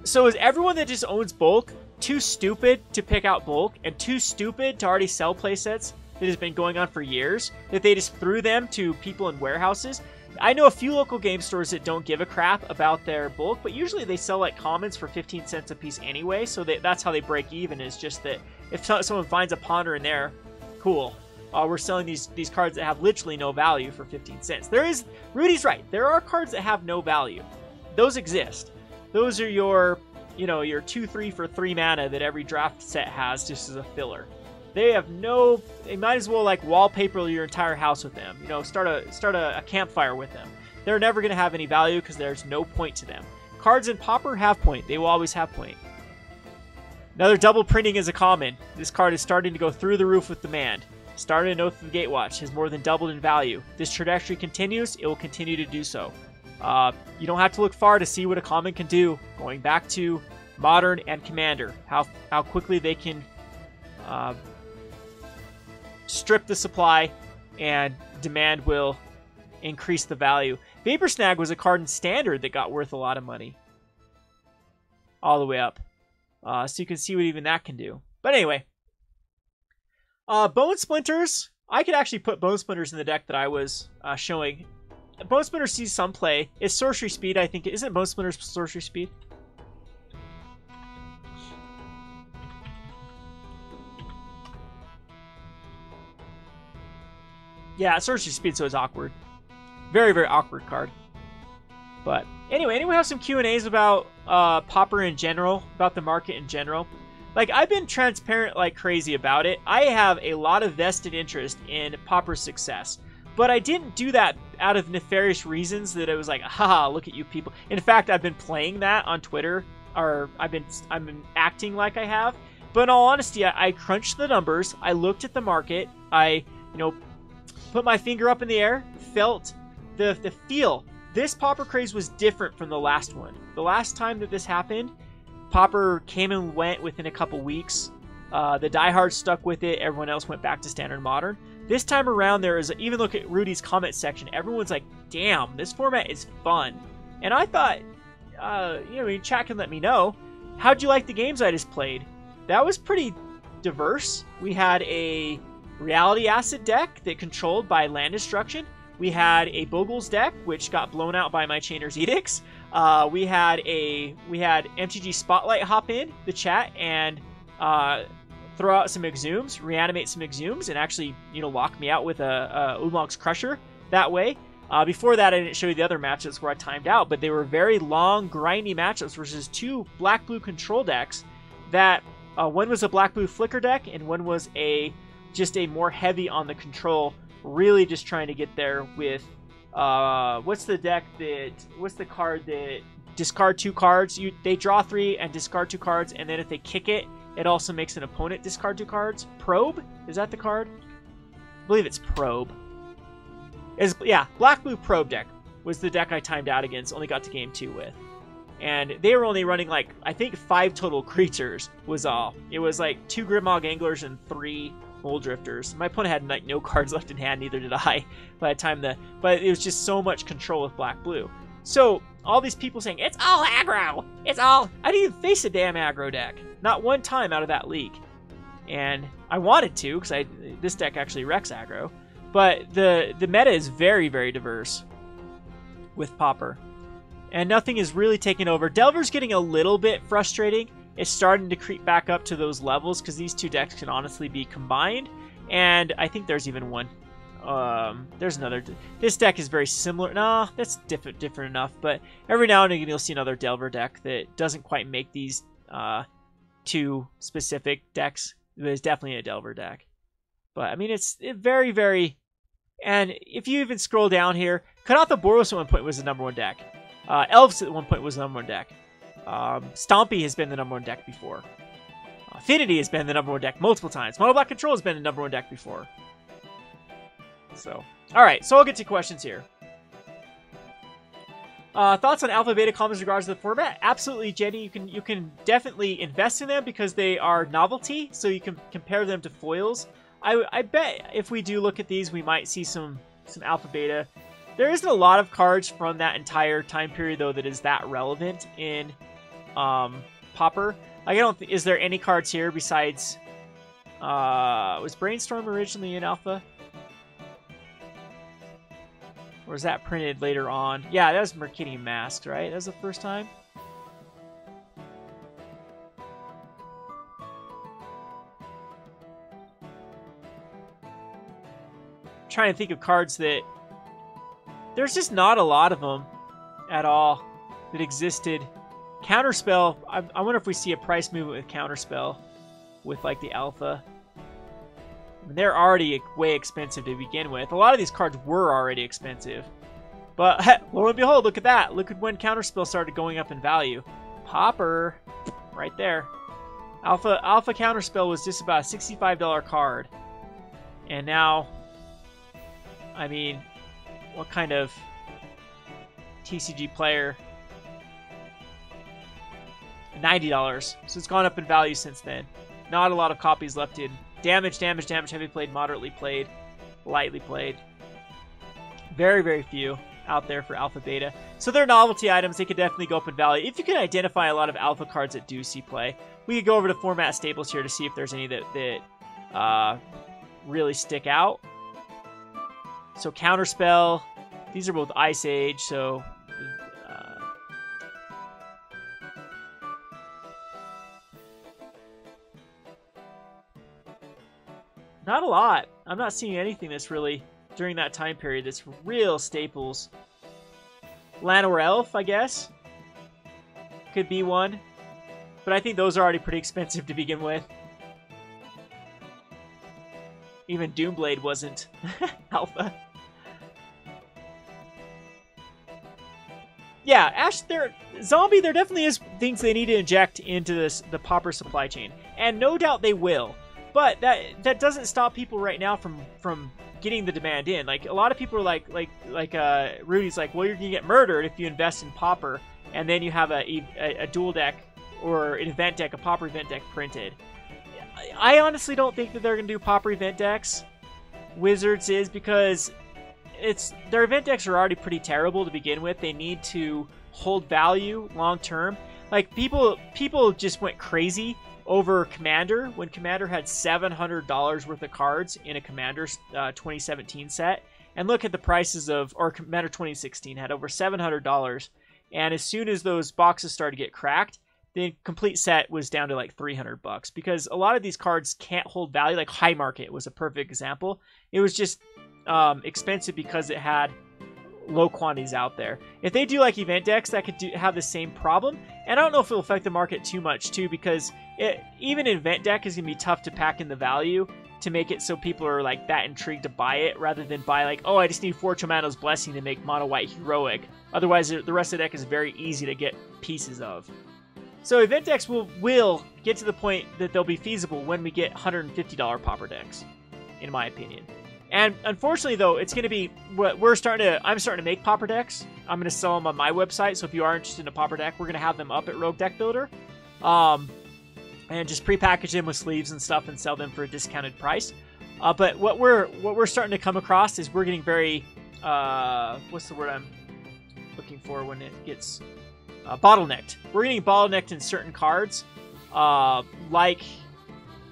So is everyone that just owns bulk too stupid to pick out bulk and too stupid to already sell playsets that has been going on for years, that they just threw them to people in warehouses? I know a few local game stores that don't give a crap about their bulk, but usually they sell like commons for 15 cents a piece anyway, so that's how they break even, is just that if someone finds a Ponder in there, cool. We're selling these cards that have literally no value for 15 cents. Rudy's right, there are cards that have no value. Those exist. Those are your 2-3 for 3 mana that every draft set has just as a filler. They might as well like wallpaper your entire house with them. You know, start a campfire with them. They're never going to have any value because there's no point to them. Cards in Pauper have point. They will always have point. Another double printing is a common. This card is starting to go through the roof with demand. Started in Oath of the Gatewatch, has more than doubled in value. This trajectory continues, it will continue to do so. You don't have to look far to see what a common can do. Going back to Modern and Commander, how quickly they can strip the supply and demand will increase the value. Vapor Snag was a card in Standard that got worth a lot of money. All the way up. So you can see what even that can do. But anyway. Bone Splinters. I could actually put Bone Splinters in the deck that I was showing. Bone Splinter sees some play. It's Sorcery Speed, I think. Isn't Bone Splinters Sorcery Speed? Yeah, Sorcery Speed, so it's awkward. Very, very awkward card. But anyway, anyone have some Q&As about Pauper in general? About the market in general? Like, I've been transparent like crazy about it. I have a lot of vested interest in Pauper's success. But I didn't do that out of nefarious reasons that it was like, haha, look at you people. In fact, I've been playing that on Twitter, or I've been acting like I have. But in all honesty, I crunched the numbers. I looked at the market. I, put my finger up in the air, felt the feel. This Pauper craze was different from the last one. The last time that this happened, Pauper came and went within a couple weeks. The diehards stuck with it. Everyone else went back to Standard and Modern. This time around, even look at Rudy's comment section. Everyone's like, damn, this format is fun. And I thought, chat can let me know. How'd you like the games I just played? That was pretty diverse. We had a Reality Acid deck that controlled by land destruction. We had a Bogle's deck, which got blown out by my Chainer's Edicts. We had MTG Spotlight hop in the chat and throw out some Exhumes, reanimate some Exhumes, and actually, lock me out with a Umlong's Crusher that way. Before that, I didn't show you the other matchups where I timed out, but they were very long, grindy matchups versus two black-blue control decks that one was a black-blue Flicker deck, and one was just a more heavy on the control, really just trying to get there with, what's the card that discard 2 cards? They draw 3 and discard 2 cards, and then if they kick it, it also makes an opponent discard 2 cards. Probe? Is that the card? I believe it's Probe. Black-blue Probe deck was the deck I timed out against, only got to game 2 with. And they were only running, I think 5 total creatures was all. It was 2 Grimmaw Anglers and 3 Muldrifters. My opponent had no cards left in hand, neither did I by the time but it was just so much control with black-blue. So, all these people saying, it's all aggro! I didn't even face a damn aggro deck. Not one time out of that league. And I wanted to, because this deck actually wrecks aggro. But the meta is very, very diverse with Pauper. And nothing is really taking over. Delver's getting a little bit frustrating. It's starting to creep back up to those levels because these two decks can honestly be combined. And I think there's even one. There's another. This deck is very similar. No, that's different enough. But every now and again you'll see another Delver deck that doesn't quite make these two specific decks. But it's definitely a Delver deck. But I mean, it's very, very. And if you even scroll down here, Kanatha Boros at one point was the #1 deck. Elves at one point was the #1 deck. Stompy has been the #1 deck before. Affinity has been the #1 deck multiple times. Mono Black Control has been the #1 deck before. So, alright, so I'll get to questions here. Thoughts on Alpha Beta comments in regards to the format? Absolutely, Jenny. You can definitely invest in them because they are novelty, so you can compare them to foils. I bet if we do look at these, we might see some Alpha Beta. There isn't a lot of cards from that entire time period, though, that is that relevant in Pauper. Is there any cards here besides... was Brainstorm originally in Alpha? Or was that printed later on? Yeah, that was Mercadian Mask, right? That was the first time? I'm trying to think of cards that... There's just not a lot of them at all that existed. Counterspell, I wonder if we see a price movement with Counterspell with the Alpha. I mean, they're already way expensive to begin with. A lot of these cards were already expensive. But lo and behold, look at that. Look at when Counterspell started going up in value. Pauper, right there. Alpha Counterspell was just about a $65 card. And now, I mean... What kind of TCG player? $90. So it's gone up in value since then. Not a lot of copies left in. Damage, heavy played, moderately played, lightly played. Very, very few out there for Alpha Beta. So they're novelty items. They could definitely go up in value. If you can identify a lot of Alpha cards that do see play, we could go over to Format Stables here to see if there's any that really stick out. So Counterspell, these are both Ice Age, so... not a lot. I'm not seeing anything that's really, during that time period, that's real staples. Llanowar Elf, I guess. Could be one. But I think those are already pretty expensive to begin with. Even Doomblade wasn't Alpha. Yeah, Ash, Zombie, there definitely is things they need to inject into the Pauper supply chain. And no doubt they will. But that doesn't stop people right now from getting the demand in. Like, a lot of people are like Rudy's like, well, you're going to get murdered if you invest in Pauper, and then you have a dual deck or an event deck, a Pauper event deck printed. I honestly don't think that they're going to do Pauper event decks. Wizards is because their event decks are already pretty terrible to begin with. They need to hold value long term. Like, people just went crazy over Commander when Commander had $700 worth of cards in a Commander 2017 set, and look at the prices of, or Commander 2016 had over $700, and as soon as those boxes started to get cracked, the complete set was down to like $300 because a lot of these cards can't hold value. Like High Market was a perfect example. It was just expensive because it had low quantities out there. If they do like event decks, that could have the same problem. And I don't know if it'll affect the market too much too, because even an event deck is going to be tough to pack in the value to make it so people are like that intrigued to buy it rather than buy like, oh, I just need 4 Chomano's Blessing to make mono white heroic. Otherwise, the rest of the deck is very easy to get pieces of. So event decks will get to the point that they'll be feasible when we get $150 Pauper decks, in my opinion. And unfortunately, though, it's going to be what I'm starting to make Pauper decks. I'm going to sell them on my website. So if you are interested in a Pauper deck, we're going to have them up at Rogue Deck Builder, and just prepackage them with sleeves and stuff and sell them for a discounted price. But what we're starting to come across is we're getting very what's the word I'm looking for when it gets bottlenecked. We're getting bottlenecked in certain cards, like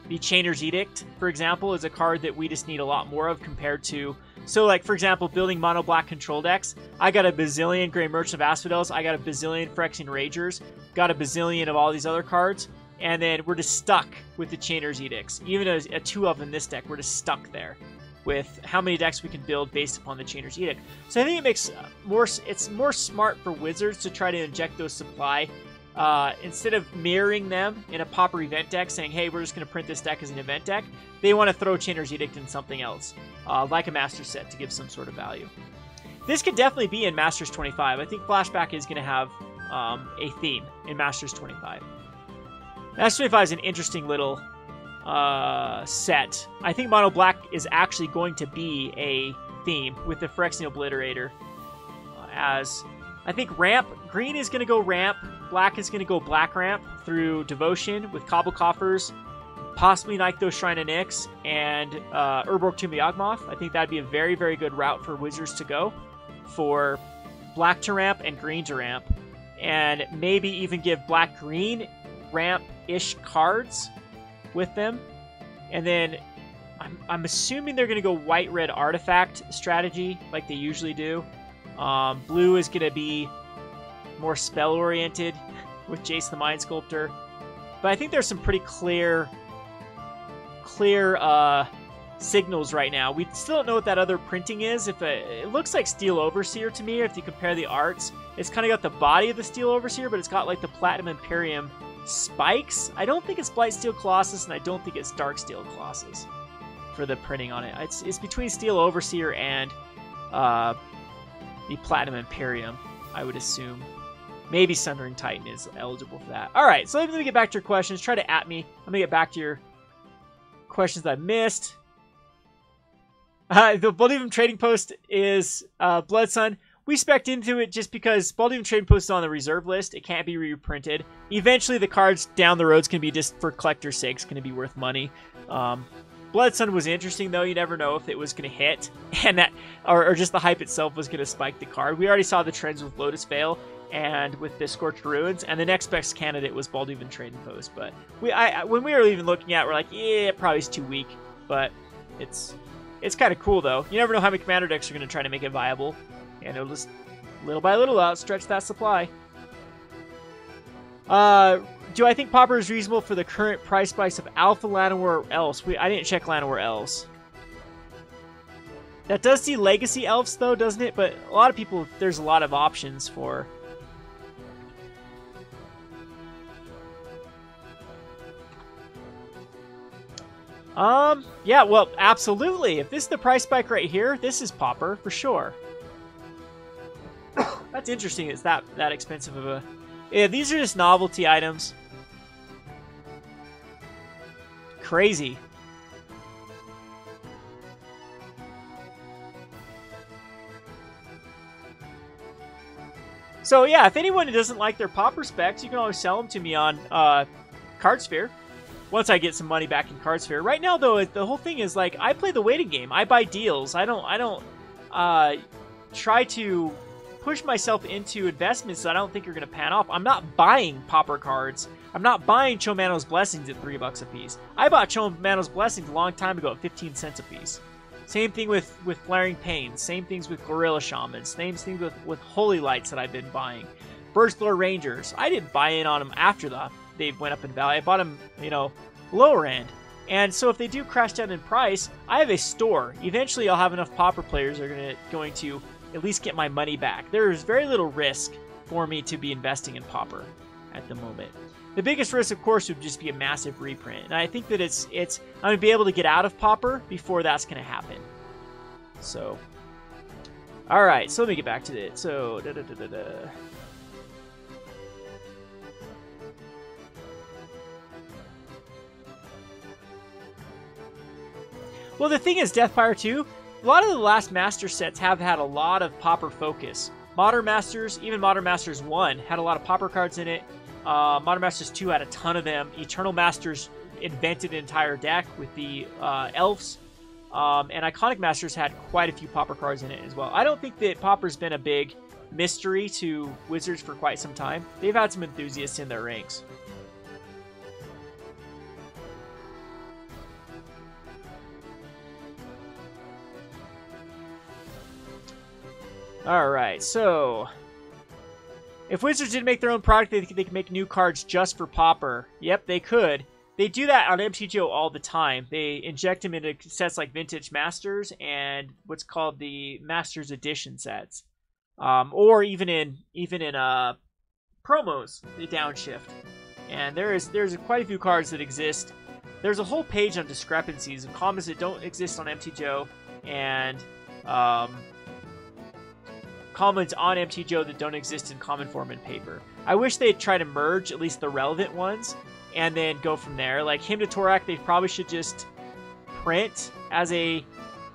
the Chainer's Edict, for example, is a card that we just need a lot more of compared to... So, like, for example, building mono-black control decks, I got a bazillion Grey Merchant of Asphodels, I got a bazillion Phyrexian Ragers, got a bazillion of all these other cards, and then we're just stuck with the Chainer's Edicts. Even a 2 of in this deck, we're just stuck there with how many decks we can build based upon the Chainer's Edict. So I think it makes it's more smart for Wizards to try to inject those supply instead of mirroring them in a Pauper event deck, saying, hey, we're just going to print this deck as an event deck. They want to throw Chainer's Edict in something else, like a Master set, to give some sort of value. This could definitely be in Masters 25. I think Flashback is going to have a theme in Masters 25. Masters 25 is an interesting little set. I think Mono Black is actually going to be a theme with the Phyrexian Obliterator. As I think green is going to go ramp, black is going to go black ramp through Devotion with Cobble Coffers, possibly Nykthos Shrine of Nyx, and Urborg Tomb of Yawgmoth. I think that'd be a very, very good route for Wizards to go for black to ramp and green to ramp, and maybe even give black-green ramp-ish cards with them. And then I'm assuming they're going to go white-red artifact strategy like they usually do. Blue is going to be more spell-oriented with Jace the Mind Sculptor. But I think there's some pretty clear signals right now. We still don't know what that other printing is. It looks like Steel Overseer to me. If you compare the arts, it's kind of got the body of the Steel Overseer, but it's got like the Platinum Imperium spikes. I don't think it's Blightsteel Colossus, and I don't think it's Darksteel Colossus for the printing on it. It's between Steel Overseer and the Platinum Imperium, I would assume. Maybe Sundering Titan is eligible for that. All right, so let me get back to your questions. Try to at me. I'm going to get back to your questions I missed. The Baldivan Trading Post is Blood Sun. We spec'd into it just because Baldivan Trading Post is on the reserve list. It can't be reprinted. Eventually, the cards down the road is going to be just for collector's sake. It's going to be worth money. Blood Sun was interesting, though. You never know if it was going to hit, and that, or just the hype itself was going to spike the card. We already saw the trends with Lotus Veil and with the Scorched Ruins, and the next best candidate was Baldivan Trading Post. But when we were even looking at it, we're like, yeah, it probably is too weak. But it's kind of cool, though. You never know how many commander decks are going to try to make it viable, and it'll just little by little outstretch that supply. Do I think Pauper is reasonable for the current price spikes of Alpha, Llanowar, or else? I didn't check Llanowar else. That does see Legacy Elves, though, doesn't it? But a lot of people, there's a lot of options for... Yeah, well, absolutely. If this is the price spike right here, this is Pauper, for sure. That's interesting. It's that expensive of a... Yeah, these are just novelty items. Crazy. So yeah, if anyone doesn't like their Pauper specs, you can always sell them to me on Cardsphere. Once I get some money back in Cardsphere. Right now, though, the whole thing is like I play the waiting game. I buy deals. I don't try to push myself into investments that I don't think are going to pan off. I'm not buying Pauper cards. I'm not buying Chomano's Blessings at $3 a piece. I bought Chomano's Blessings a long time ago at 15 cents a piece. Same thing with Flaring Pains. Same things with Gorilla Shamans. Same things with Holy Lights that I've been buying. Birdsglore Rangers. I didn't buy in on them after they went up in value. I bought them, lower end. And so if they do crash down in price, I have a store. Eventually, I'll have enough Pauper players that are going to at least get my money back. There is very little risk for me to be investing in Pauper at the moment. The biggest risk, of course, would just be a massive reprint. And I think that I'm going to be able to get out of Pauper before that's going to happen. So, all right. So let me get back to it. So, Well, the thing is, Deathfire 2, a lot of the last Master sets have had a lot of Pauper focus. Modern Masters, even Modern Masters 1, had a lot of Pauper cards in it. Modern Masters 2 had a ton of them. Eternal Masters invented an entire deck with the Elves. And Iconic Masters had quite a few Pauper cards in it as well. I don't think that Pauper's been a big mystery to Wizards for quite some time. They've had some enthusiasts in their ranks. Alright, so if Wizards did make their own product, they could make new cards just for Pauper. Yep, they could. They do that on MTGO all the time. They inject them into sets like Vintage Masters and what's called the Masters Edition sets. Or even in promos, they downshift. And there's quite a few cards that exist. There's a whole page on discrepancies of commons that don't exist on MTGO and commons on MTGO that don't exist in common form and paper. I wish they'd try to merge at least the relevant ones and then go from there. Like Hymn to Torak, they probably should just print as a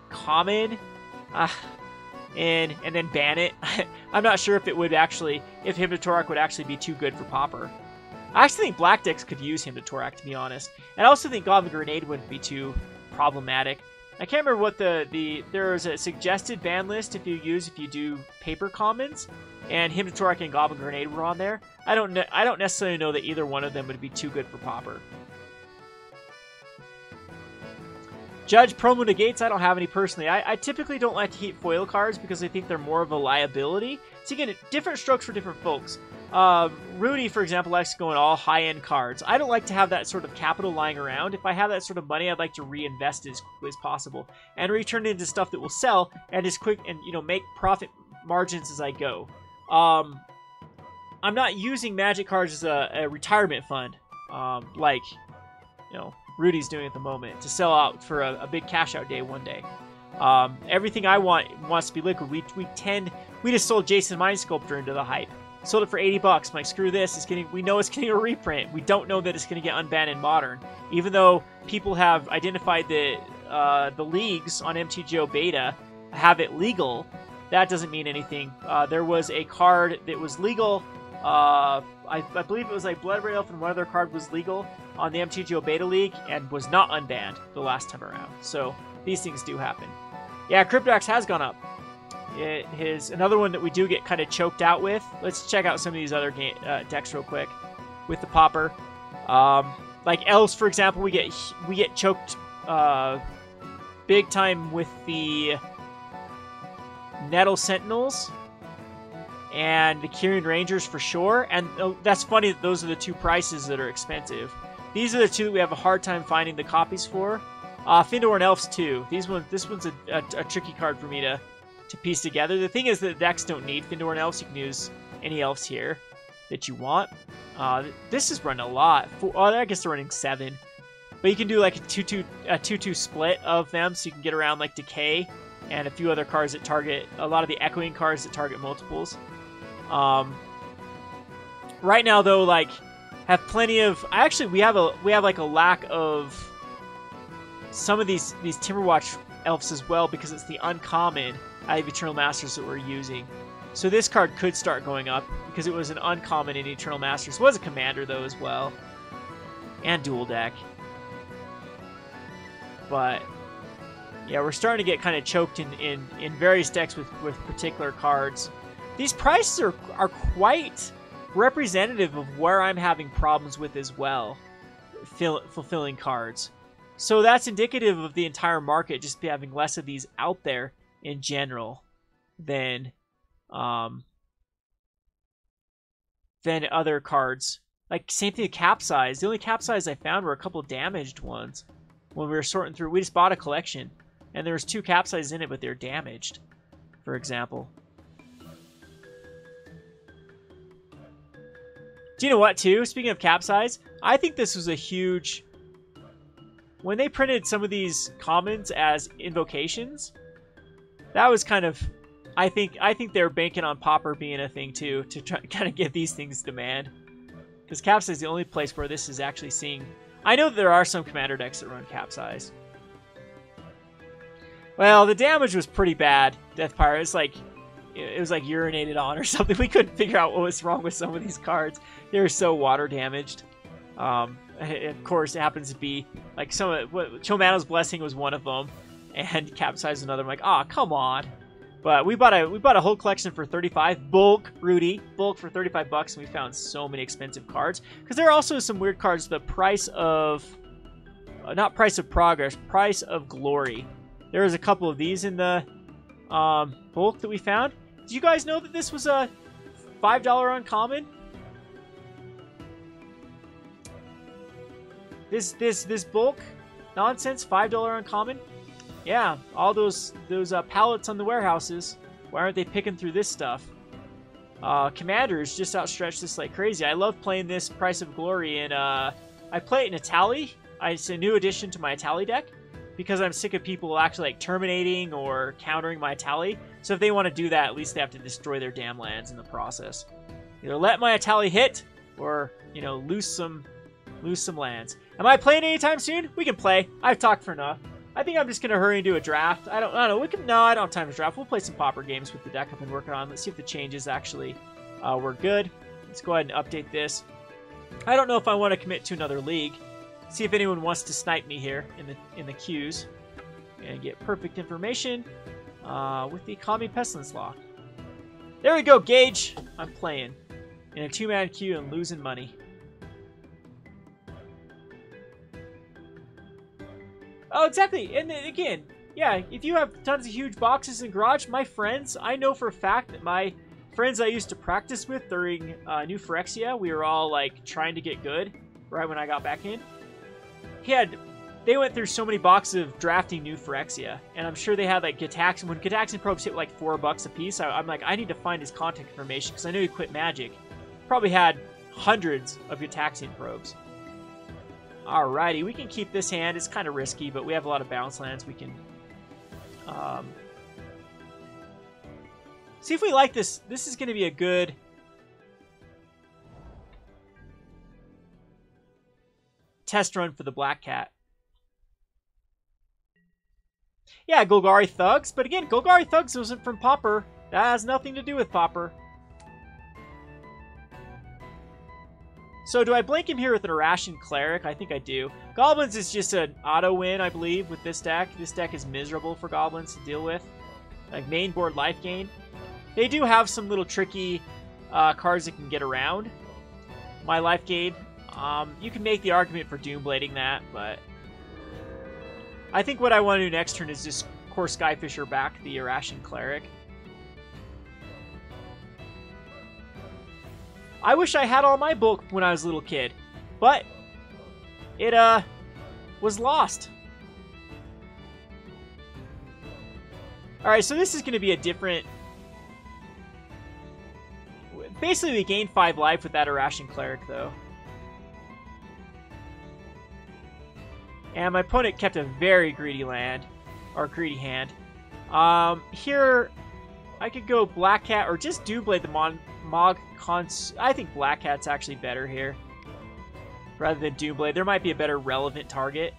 common and then ban it. I'm not sure if it would actually, if Hymn to Torak would actually be too good for Pauper. I actually think black decks could use Hymn to Torak, to be honest. And I also think Goblin Grenade wouldn't be too problematic. I can't remember what there's a suggested ban list if you do paper commons, and Hymn to Torak and Goblin Grenade were on there. I don't necessarily know that either one of them would be too good for Pauper. Judge Promo Negates, I don't have any personally. I typically don't like to keep foil cards because I think they're more of a liability. So again, different strokes for different folks. Rudy, for example, likes to go in all high-end cards. I don't like to have that sort of capital lying around. If I have that sort of money, I'd like to reinvest it as quickly as possible and return it into stuff that will sell and as quick and make profit margins as I go. I'm not using Magic cards as a retirement fund, like Rudy's doing at the moment to sell out for a big cash out day one day. Everything I want wants to be liquid. We just sold Jason Mind Sculptor into the hype. Sold it for $80. I'm like, screw this. We know it's getting a reprint. We don't know that it's going to get unbanned in Modern. Even though people have identified that the leagues on MTGO Beta have it legal, that doesn't mean anything. There was a card that was legal. I believe it was like Blood Red Elf, and one other card was legal on the MTGO Beta League and was not unbanned the last time around. So these things do happen. Yeah, Cryptox has gone up. It is another one that we do get kind of choked out with. Let's check out some of these other decks real quick with the Pauper. Like Elves, for example, we get choked big time with the Nettle Sentinels and the Kyrian Rangers for sure. And that's funny that those are the two prices that are expensive. These are the two that we have a hard time finding the copies for. Findor and Elves too. This one's a tricky card for me to piece together. The thing is that decks don't need Findor and Elves. You can use any Elves here that you want. This is running a lot. I guess they're running 7. But you can do like a 2-2 split of them, so you can get around like Decay and a few other cards that target, a lot of the Echoing cards that target multiples. Right now though, like, have plenty of, we have like a lack of some of these Timberwatch Elves as well, because it's the uncommon out of Eternal Masters that we're using. So this card could start going up because it was an uncommon in Eternal Masters. It was a commander though as well, and dual deck. But yeah, we're starting to get kind of choked in various decks with particular cards. These prices are quite representative of where I'm having problems with as well, fulfilling cards. So that's indicative of the entire market just having less of these out there in general than other cards. Like, same thing with Capsize. The only Capsize I found were a couple damaged ones when we were sorting through. We just bought a collection, and there was 2 Capsize in it, but they're damaged, for example. Do you know what, too? Speaking of Capsize, I think this was a huge... When they printed some of these commons as invocations, that was kind of... I think they're banking on Pauper being a thing, too, to try kind of get these things demand. Because Capsize is the only place where this is actually seeing... I know that there are some commander decks that run Capsize. Well, the damage was pretty bad, Death Pyre. It was like urinated on or something. We couldn't figure out what was wrong with some of these cards. They were so water damaged. Of course, it happens to be like Chomano's Blessing was one of them, and Capsize another. I'm like, oh, come on. But we bought a whole collection for 35 bulk, Rudy, bulk for $35, and we found so many expensive cards because there are also some weird cards. The price of not price of progress, price of glory. There was a couple of these in the bulk that we found. Did you guys know that this was a $5 uncommon? This bulk nonsense, $5 uncommon. Yeah, all those pallets on the warehouses. Why aren't they picking through this stuff? Commanders just outstretched this like crazy. I love playing this Price of Glory, and I play it in Itali. It's a new addition to my Itali deck because I'm sick of people actually like terminating or countering my Itali. So if they want to do that, at least they have to destroy their damn lands in the process. Either let my Itali hit, or lose some lands. Am I playing anytime soon? We can play. I've talked for enough. I think I'm just gonna hurry and do a draft. I don't know. No, I don't have time to draft. We'll play some Pauper games with the deck I've been working on. Let's see if the changes actually were good. Let's go ahead and update this. I don't know if I want to commit to another league. See if anyone wants to snipe me here in the queues and get perfect information with the Kami Pestilence Law. There we go, Gage. I'm playing in a 2-man queue and losing money. Oh, exactly. And again, yeah, if you have tons of huge boxes in garage, my friends, I know for a fact that my friends I used to practice with during New Phyrexia, we were all like trying to get good right when I got back in. They went through so many boxes of drafting New Phyrexia, and I'm sure they had like Gitaxian. When Gitaxian probes hit like $4 a piece, I'm like, I need to find his contact information because I know he quit Magic. Probably had hundreds of Gitaxian probes. Alrighty, we can keep this hand. It's kind of risky, but we have a lot of bounce lands. We can see if we like this. This is going to be a good test run for the Black Cat. Yeah, Golgari Thugs, but again, Golgari Thugs wasn't from Pauper. That has nothing to do with Pauper. So do I blink him here with an Arashin Cleric? I think I do. Goblins is just an auto win, I believe, with this deck. This deck is miserable for Goblins to deal with. Like main board life gain. They do have some little tricky cards that can get around my life gain. You can make the argument for Doomblading that, but I think what I want to do next turn is just Kor Skyfisher back the Arashin Cleric. I wish I had all my bulk when I was a little kid, but it was lost. Alright, so this is going to be a different... Basically, we gained 5 life with that Arashin Cleric, though. And my opponent kept a very greedy land, or greedy hand. Here, I could go Black Cat, or just Doomblade the I think Black Cat's actually better here, rather than Doomblade. There might be a better relevant target.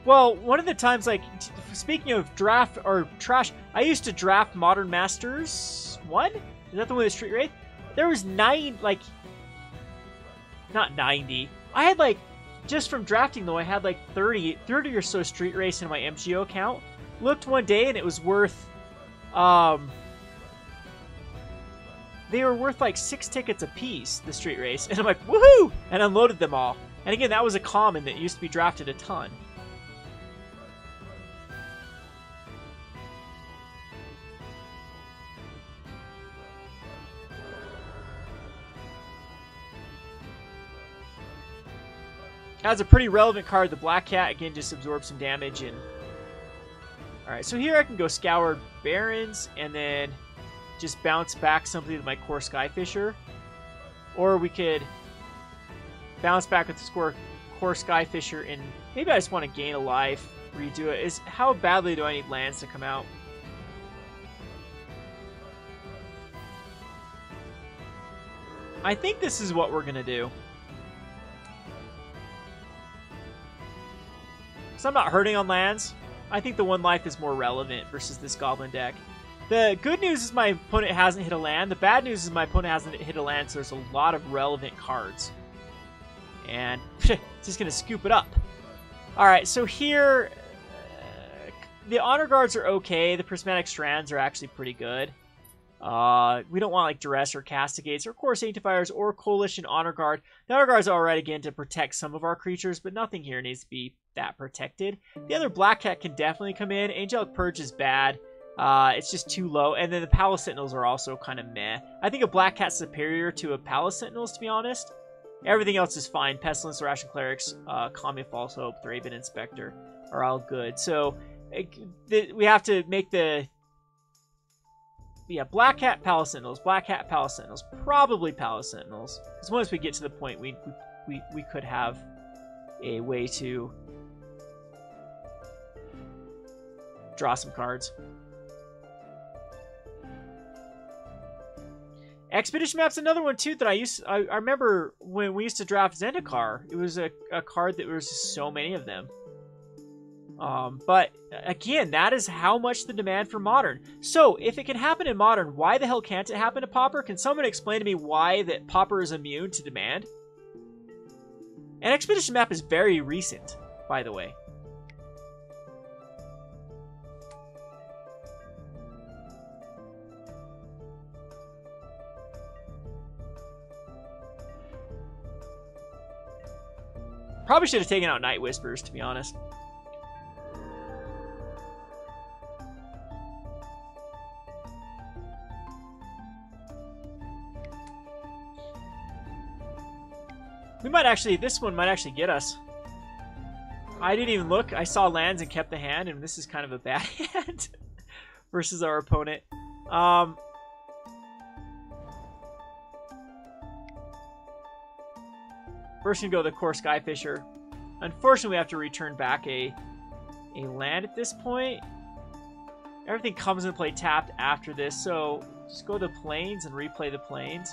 Well, one of the times, like, speaking of draft or trash, I used to draft Modern Masters 1? Is that the one with Street Wraith? There was not 90. I had like just from drafting, though, I had like 30 or so Street Race in my MGO account. Looked one day and it was worth... they were worth like 6 tickets a piece, the Street Race. And I'm like, woohoo! And unloaded them all. And again, that was a common that used to be drafted a ton. Has a pretty relevant card. The Black Cat, again, just absorbs some damage. And alright, so here I can go Scoured Barrens and then just bounce back something with my Kor Skyfisher. Or we could bounce back with the Kor Skyfisher and maybe I just want to gain a life, redo it. How badly do I need lands to come out? I think this is what we're going to do. So I'm not hurting on lands. I think the 1 life is more relevant versus this Goblin deck. The good news is my opponent hasn't hit a land. The bad news is my opponent hasn't hit a land, so there's a lot of relevant cards. And just going to scoop it up. Alright, so here, the Honor Guards are okay. The Prismatic Strands are actually pretty good. We don't want like Duress or Castigates or Kor Sanctifiers or Coalition Honor Guard. The Honor Guard's alright again to protect some of our creatures, but nothing here needs to be that protected. The other Black Cat can definitely come in. Angelic Purge is bad. It's just too low. And then the Palace Sentinels are also kind of meh. I think a Black Cat's superior to a Palace Sentinels, to be honest. Everything else is fine. Pestilence, Arashin Clerics, Kami False Hope, Thraben Inspector are all good. So we have to make the... Yeah, Black Cat, Palace Sentinels, Black Cat, Palace Sentinels, probably Palace Sentinels. Because once we get to the point, we could have a way to draw some cards. Expedition Map's another one too that I remember when we used to draft Zendikar. It was a card that there was just so many of them. But again, that is how much the demand for Modern. So if it can happen in Modern, why the hell can't it happen to Pauper? Can someone explain to me why that Pauper is immune to demand? And Expedition Map is very recent, by the way. Probably should have taken out Night Whispers, to be honest. We might actually, this one might actually get us. I didn't even look. I saw lands and kept the hand, and this is kind of a bad hand versus our opponent. First, we can go the Kor Skyfisher. Unfortunately, we have to return back a land at this point. Everything comes into play tapped after this, so just go to the plains and replay the plains.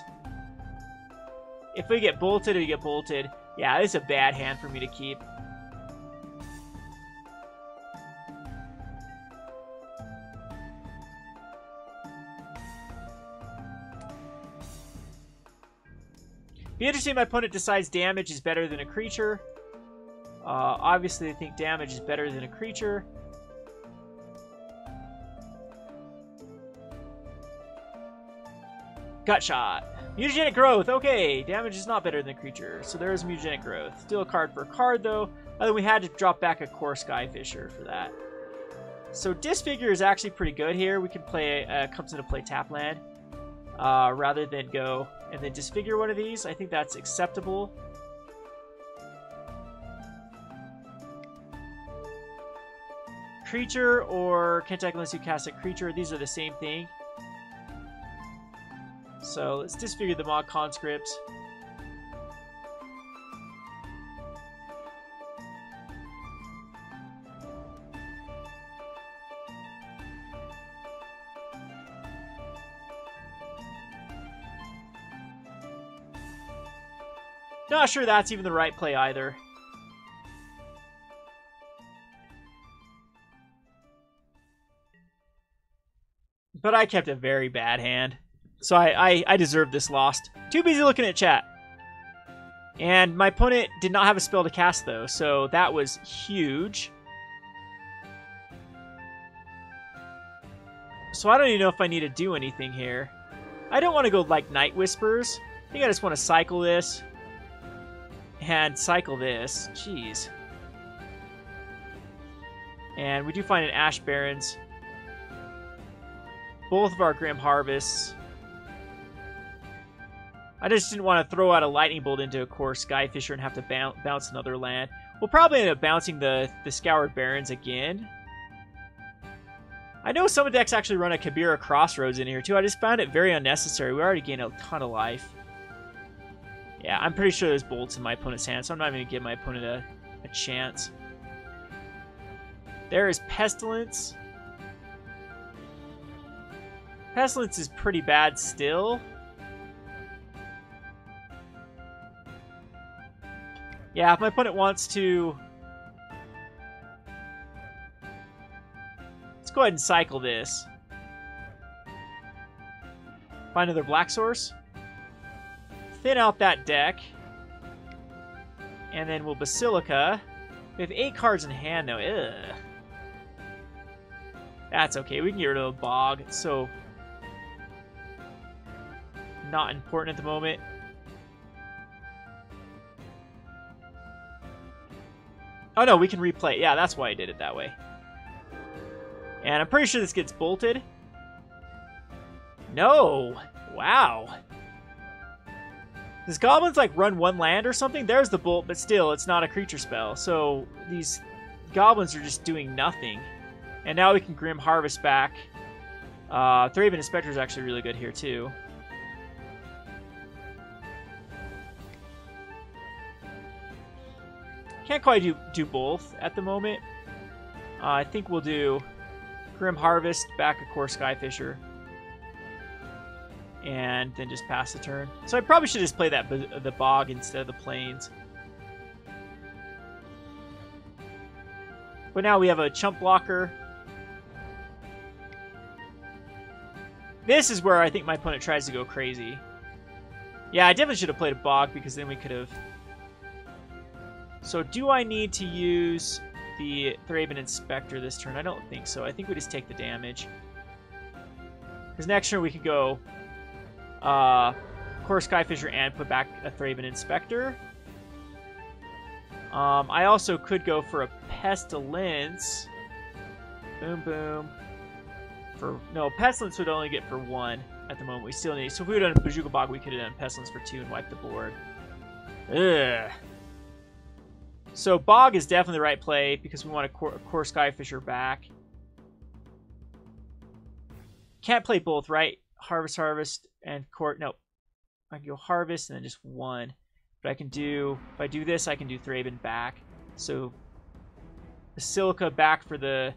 If we get bolted, we get bolted. Yeah, this is a bad hand for me to keep. Be interesting if my opponent decides damage is better than a creature. Obviously, I think damage is better than a creature. Gut Shot. Mutagenic Growth. Okay, damage is not better than a creature. So there is Mutagenic Growth. Still a card for a card, though. Other we had to drop back a Kor Skyfisher for that. So Disfigure is actually pretty good here. We can play, comes into play tap land. Rather than go and then disfigure one of these. I think that's acceptable. Creature or can't attack unless you cast a creature. These are the same thing. So let's disfigure the Mod Conscripts. Not sure that's even the right play either. But I kept a very bad hand. So I deserve this loss. Too busy looking at chat. And my opponent did not have a spell to cast, though, so that was huge. So I don't even know if I need to do anything here. I don't want to go like Night Whispers. I think I just want to cycle this. And cycle this. Jeez. And we do find an Ash Barrens. Both of our Grim Harvests. I just didn't want to throw out a Lightning Bolt into a Kor Skyfisher and have to bounce another land. We'll probably end up bouncing the Scoured Barrens again. I know some decks actually run a Kabira Crossroads in here too. I just found it very unnecessary. We already gained a ton of life. Yeah, I'm pretty sure there's bolts in my opponent's hand, so I'm not even going to give my opponent a chance. There is Pestilence. Pestilence is pretty bad still. Yeah, if my opponent wants to... Let's go ahead and cycle this. Find another black source. Thin out that deck. And then we'll Basilica. We have 8 cards in hand, though. Ugh. That's okay. We can get rid of the Bog. It's so not important at the moment. Oh, no, we can replay. Yeah, that's why I did it that way. And I'm pretty sure this gets bolted. No! Wow. Does Goblins, like, run 1 land or something? There's the bolt, but still, it's not a creature spell. So these Goblins are just doing nothing. And now we can Grim Harvest back. Thraben Inspector is actually really good here, too. Can't quite do both at the moment. I think we'll do Grim Harvest, back a Kor Skyfisher, and then just pass the turn. So I probably should just play the Bog instead of the Plains. But now we have a Chump Blocker. This is where I think my opponent tries to go crazy. Yeah, I definitely should have played a Bog because then we could have... So do I need to use the Thraben Inspector this turn? I don't think so. I think we just take the damage. Because next turn we could go Kor Skyfisher and put back a Thraben Inspector. I also could go for a Pestilence. Boom, boom. No, Pestilence would only get for 1 at the moment. We still need... So if we would have done Bojuka Bog, we could have done Pestilence for 2 and wiped the board. Ugh. So Bog is definitely the right play because we want a Kor Skyfisher back. Can't play both, right? Harvest, and Kor... No. I can go Harvest and then just 1. But I can do... If I do this, I can do Thraben back. So Basilica back for the...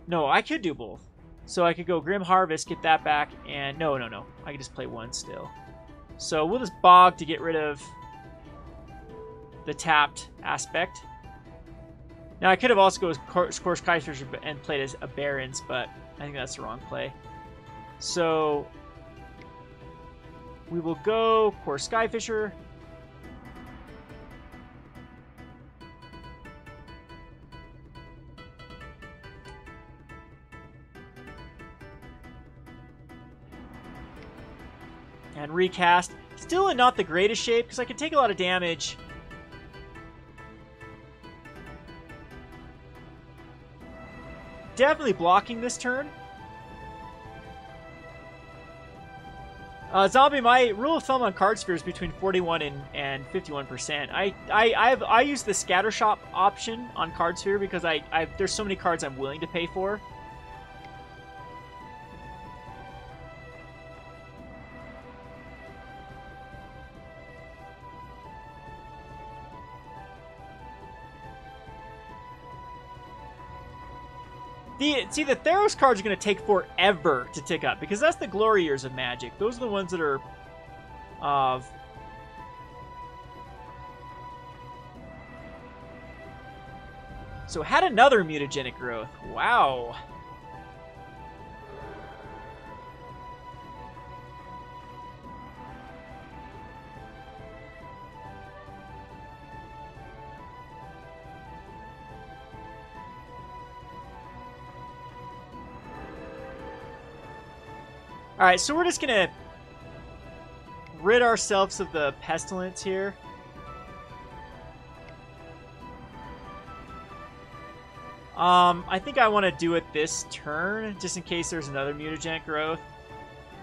No, I could do both. So I could go Grim Harvest, get that back, and... No. I can just play 1 still. So we'll just Bog to get rid of the tapped aspect. Now, I could have also gone Kor Skyfisher and played as a Barrens, but I think that's the wrong play. So we will go Kor Skyfisher. And recast. Still in not the greatest shape, because I can take a lot of damage. Definitely blocking this turn. Zombie, my rule of thumb on card sphere is between 41 and 51%. I use the scatter shop option on card sphere because there's so many cards I'm willing to pay for. See, the Theros cards are going to take forever to tick up, because that's the glory years of Magic. Those are the ones that are... So, had another mutagenic growth. Wow. Alright, so we're just gonna rid ourselves of the Pestilence here. I think I want to do it this turn, just in case there's another mutagenic growth.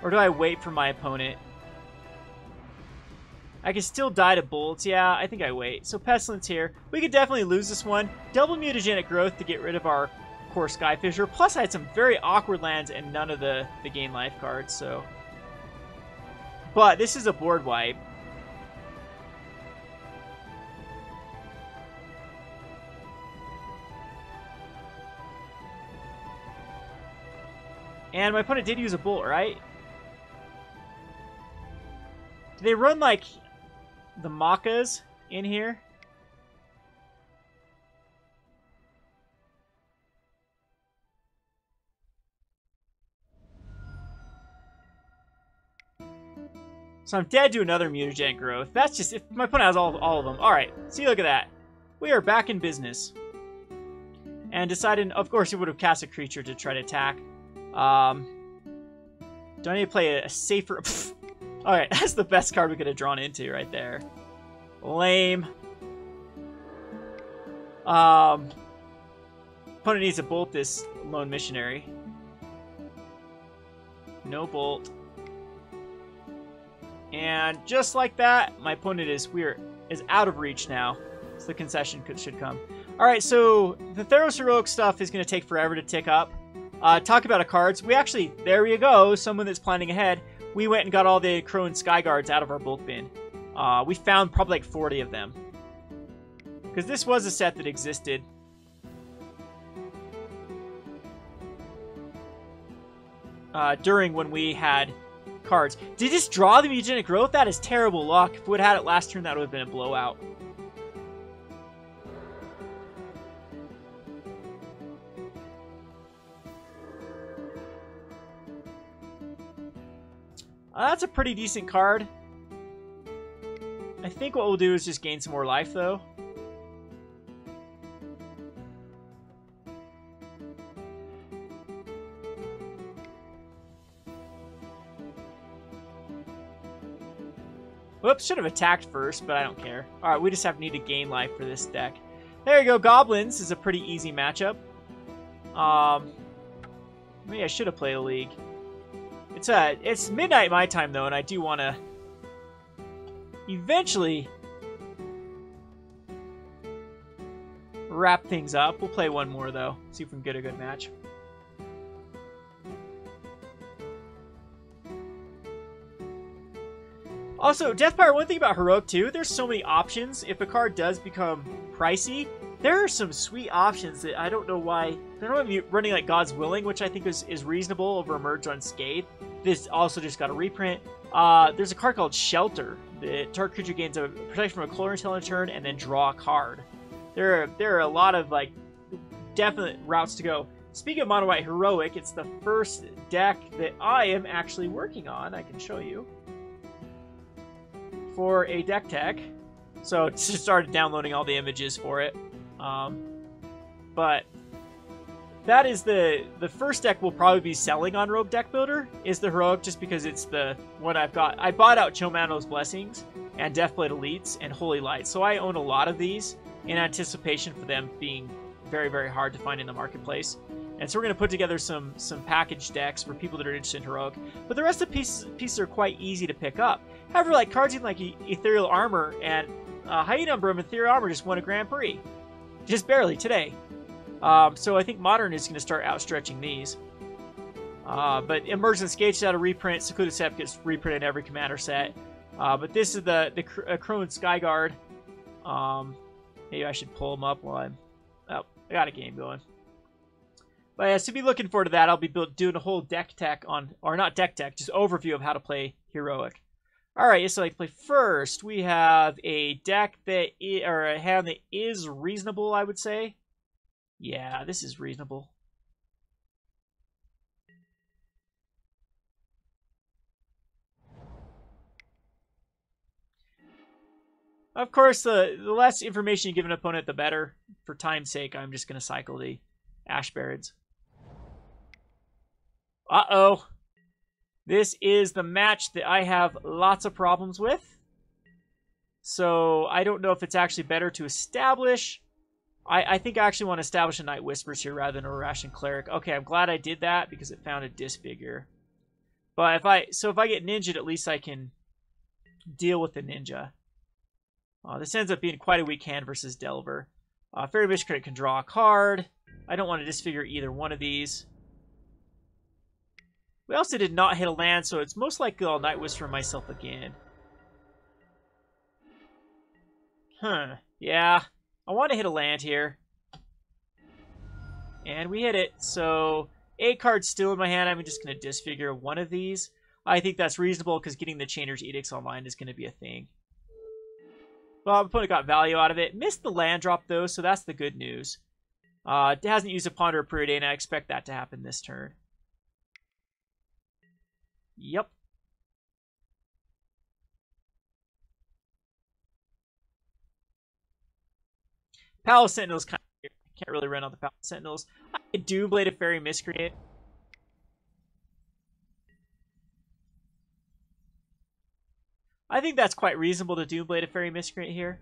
Or do I wait for my opponent? I can still die to bolts. Yeah, I think I wait. So Pestilence here. We could definitely lose this one. Double mutagenic growth to get rid of our Kor Skyfisher. Plus I had some very awkward lands and none of the gain life cards, so. But this is a board wipe. And my opponent did use a bolt, right? Do they run like the Makas in here? So I'm dead to another mutagenic growth. That's just, if my opponent has all of them. Alright, see, look at that. We are back in business. And decided, of course, he would have cast a creature to try to attack. Do I need to play a safer... Alright, that's the best card we could have drawn into right there. Lame. Opponent needs to bolt this Lone Missionary. No bolt. And just like that, my opponent is out of reach now. So the concession should come. Alright, so the Theros Heroic stuff is going to take forever to tick up. Talk about cards. We actually, there you go, someone that's planning ahead. We went and got all the Crone Sky Guards out of our bulk bin. We found probably like 40 of them. Because this was a set that existed. During when we had cards. Did you just draw the mutagenic growth? That is terrible luck. If we would have had it last turn, that would have been a blowout. That's a pretty decent card. I think what we'll do is just gain some more life, though. Whoops, should have attacked first, but I don't care. Alright, we just need to gain life for this deck. There you go, Goblins is a pretty easy matchup. Maybe I should have played a league. It's midnight my time, though, and I do want to eventually wrap things up. We'll play one more, though. See if we can get a good match. Also, Deathfire, one thing about Heroic, too, there's so many options. If a card does become pricey, there are some sweet options that I don't know why. They're not running like God's Willing, which I think is reasonable over Emerge Unscathed. This also just got a reprint. There's a card called Shelter. The target creature gains a protection from a color until end of turn and then draw a card. There are a lot of like definite routes to go. Speaking of Mono White Heroic, it's the first deck that I am actually working on. I can show you. For a deck tech. So just started downloading all the images for it. But that is the first deck we'll probably be selling on Rogue Deckbuilder is the Heroic, just because it's the one I've got. I bought out Chomano's Blessings and Deathblade Elites and Holy Light, so I own a lot of these in anticipation for them being very, very hard to find in the marketplace. And so we're going to put together some package decks for people that are interested in Heroic. But the rest of the pieces are quite easy to pick up. However, like cards like Ethereal Armor and Hyena Umbrum and Ethereal Armor just won a Grand Prix. Just barely today. So I think Modern is going to start outstretching these. But Emerge Unscathed is out of reprint. Secluded Steppe gets reprinted in every Commander set. But this is the Crone Skyguard. Maybe I should pull them up while I'm... Oh, I got a game going. But yeah, so be looking forward to that. I'll be doing a whole deck tech on... Or not deck tech, just overview of how to play Heroic. Alright, so like play first, we have a deck that or a hand that is reasonable, I would say. Yeah, this is reasonable. Of course, the less information you give an opponent, the better. For time's sake, I'm just going to cycle the Ash Barrens. Uh-oh. This is the match that I have lots of problems with. So I don't know if it's actually better to establish. I think I actually want to establish a Night Whispers here rather than a Arashin Cleric. Okay, I'm glad I did that because it found a Disfigure. But if I get ninja'd, at least I can deal with the ninja. This ends up being quite a weak hand versus Delver. Fairy Miscreant can draw a card. I don't want to disfigure either one of these. We also did not hit a land, so it's most likely I'll Night Whisper myself again. Yeah. I want to hit a land here. And we hit it, so 8 cards still in my hand. I'm just going to disfigure one of these. I think that's reasonable because getting the Chainer's Edicts online is going to be a thing. Well, my opponent got value out of it. Missed the land drop, though, so that's the good news. It hasn't used a Ponder or Preordain. I expect that to happen this turn. Yep. Palace Sentinels kind of can't really run on the Palace Sentinels. I do Blade of Fairy Miscreant. I think that's quite reasonable to do Blade of Fairy Miscreant here.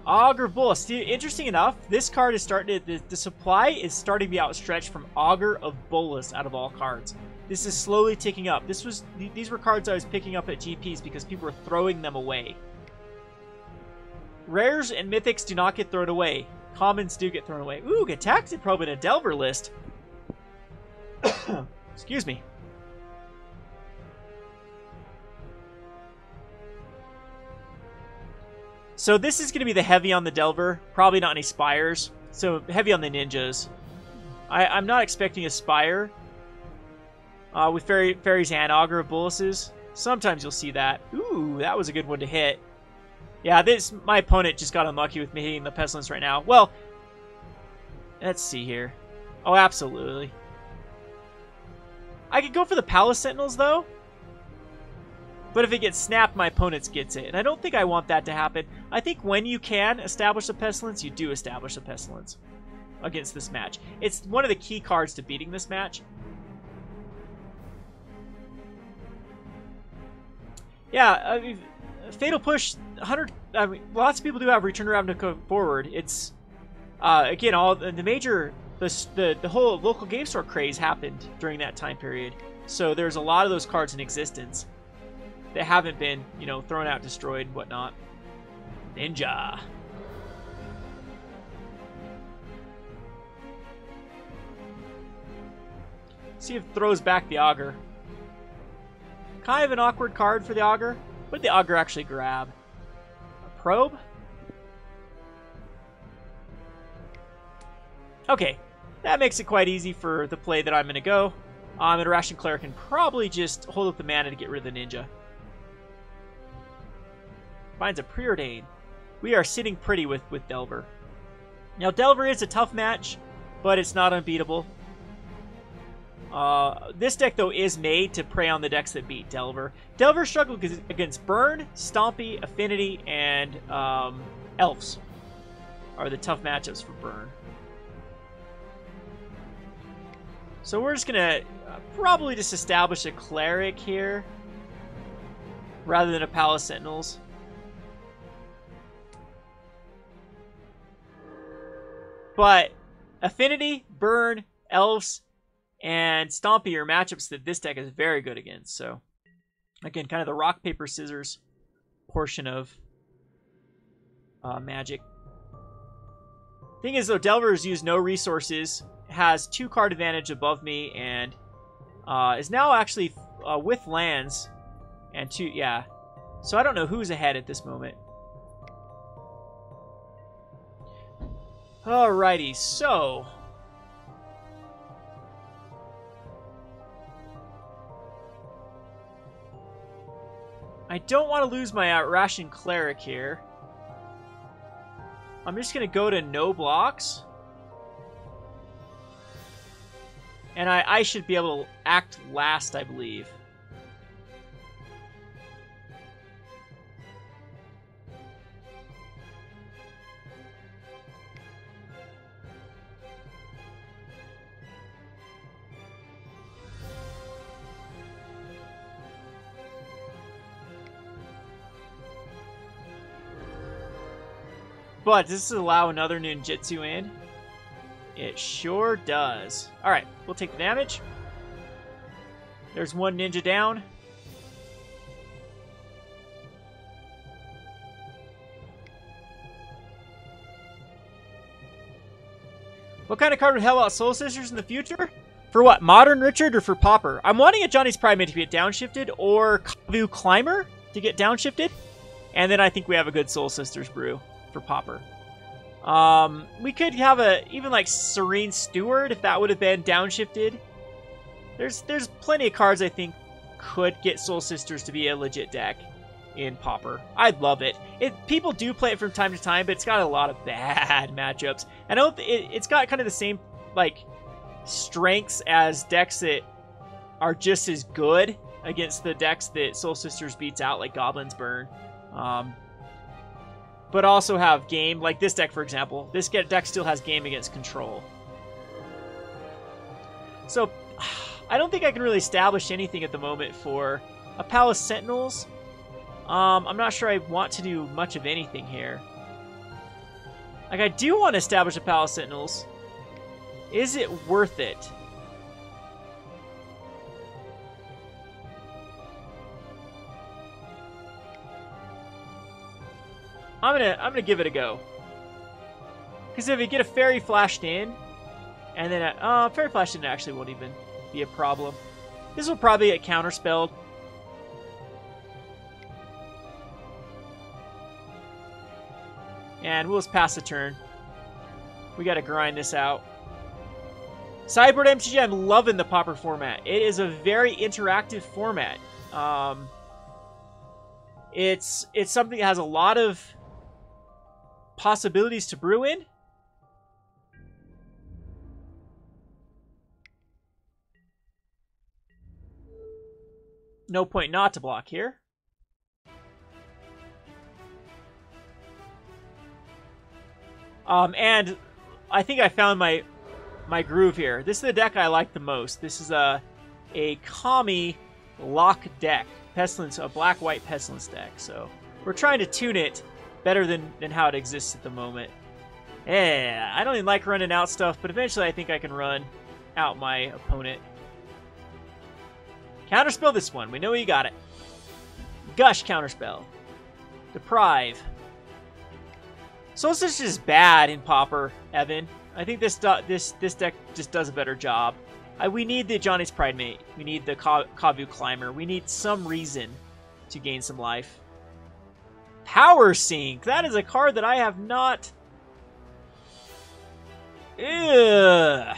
Augur Bolus. Interesting enough, this card is starting to, the supply is starting to be outstretched from Augur of Bolus out of all cards. This is slowly ticking up. These were cards I was picking up at GPs because people were throwing them away. Rares and mythics do not get thrown away. Commons do get thrown away. Ooh, Gataxic Probe in a Delver list. Excuse me. So this is going to be the heavy on the Delver. Probably not any Spires. So heavy on the Ninjas. I'm not expecting a Spire. With Fairies and Augur of Bolus's. Sometimes you'll see that. Ooh, that was a good one to hit. Yeah, my opponent just got unlucky with me hitting the Pestilence right now. Well, let's see here. Oh, absolutely. I could go for the Palace Sentinels, though. But if it gets snapped, my opponent gets it. And I don't think I want that to happen. I think when you can establish a Pestilence, you do establish a Pestilence against this match. It's one of the key cards to beating this match. Yeah, I mean, Fatal Push, 100. I mean, lots of people do have Return Around to go forward. It's again, all the major, the whole local game store craze happened during that time period. So there's a lot of those cards in existence that haven't been, you know, thrown out, destroyed, and whatnot. Ninja. See if it throws back the Augur. Kind of an awkward card for the Augur. What did the Augur actually grab? A Probe? Okay, that makes it quite easy for the play that I'm going to go. And Arashin Cleric can probably just hold up the mana to get rid of the Ninja. Finds a Preordain. We are sitting pretty with Delver. Now, Delver is a tough match, but it's not unbeatable. This deck, though, is made to prey on the decks that beat Delver. Delver struggled against Burn, Stompy, Affinity, and Elves are the tough matchups for Burn. So we're just going to probably just establish a Cleric here rather than a Palace Sentinels. But Affinity, Burn, Elves, and Stompy are matchups that this deck is very good against. So, again, kind of the rock, paper, scissors portion of Magic. Thing is, though, Delver's used no resources, has 2-card advantage above me, and is now actually with lands and 2, yeah. So I don't know who's ahead at this moment. Alrighty, so I don't want to lose my Arashin Cleric here. I'm just going to go to no blocks. And I should be able to act last, I believe. But does this allow another ninjutsu in? It sure does. Alright, we'll take the damage. There's one ninja down. What kind of card would help out Soul Sisters in the future? For what? Modern Richard or for Pauper? I'm wanting a Johnny's Primate to get downshifted or Kavu Climber to get downshifted. And then I think we have a good Soul Sisters brew for Pauper. We could have even like Serene Steward if that would have been downshifted. There's plenty of cards I think could get Soul Sisters to be a legit deck in Pauper. I'd love it. People do play it from time to time, but it's got a lot of bad matchups. And it's got kind of the same like strengths as decks that are just as good against the decks that Soul Sisters beats out, like Goblin's Burn. But also have game, like this deck, for example. This deck still has game against control. So, I don't think I can really establish anything at the moment for a Palace Sentinels. I'm not sure I want to do much of anything here. Like, I do want to establish a Palace Sentinels. Is it worth it? I'm gonna give it a go. Because if we get a Fairy flashed in, and then Fairy flashed in actually won't even be a problem. This will probably get counterspelled. And we'll just pass the turn. We gotta grind this out. Sideboard MTG, I'm loving the Pauper format. It is a very interactive format. It's something that has a lot of possibilities to brew in. No point not to block here. And I think I found my groove here. This is the deck I like the most. This is a Kami lock deck. Pestilence, a black-white Pestilence deck. So we're trying to tune it better than how it exists at the moment. Yeah, I don't even like running out stuff, but eventually I think I can run out my opponent. Counterspell this one. We know you got it. Gush counterspell. Deprive. Soul Sisters is bad in Pauper, Evan. I think this deck just does a better job. We need the Johnny's Primate. We need the Kavu Climber. We need some reason to gain some life. Power Sink. That is a card that I have not... Ugh.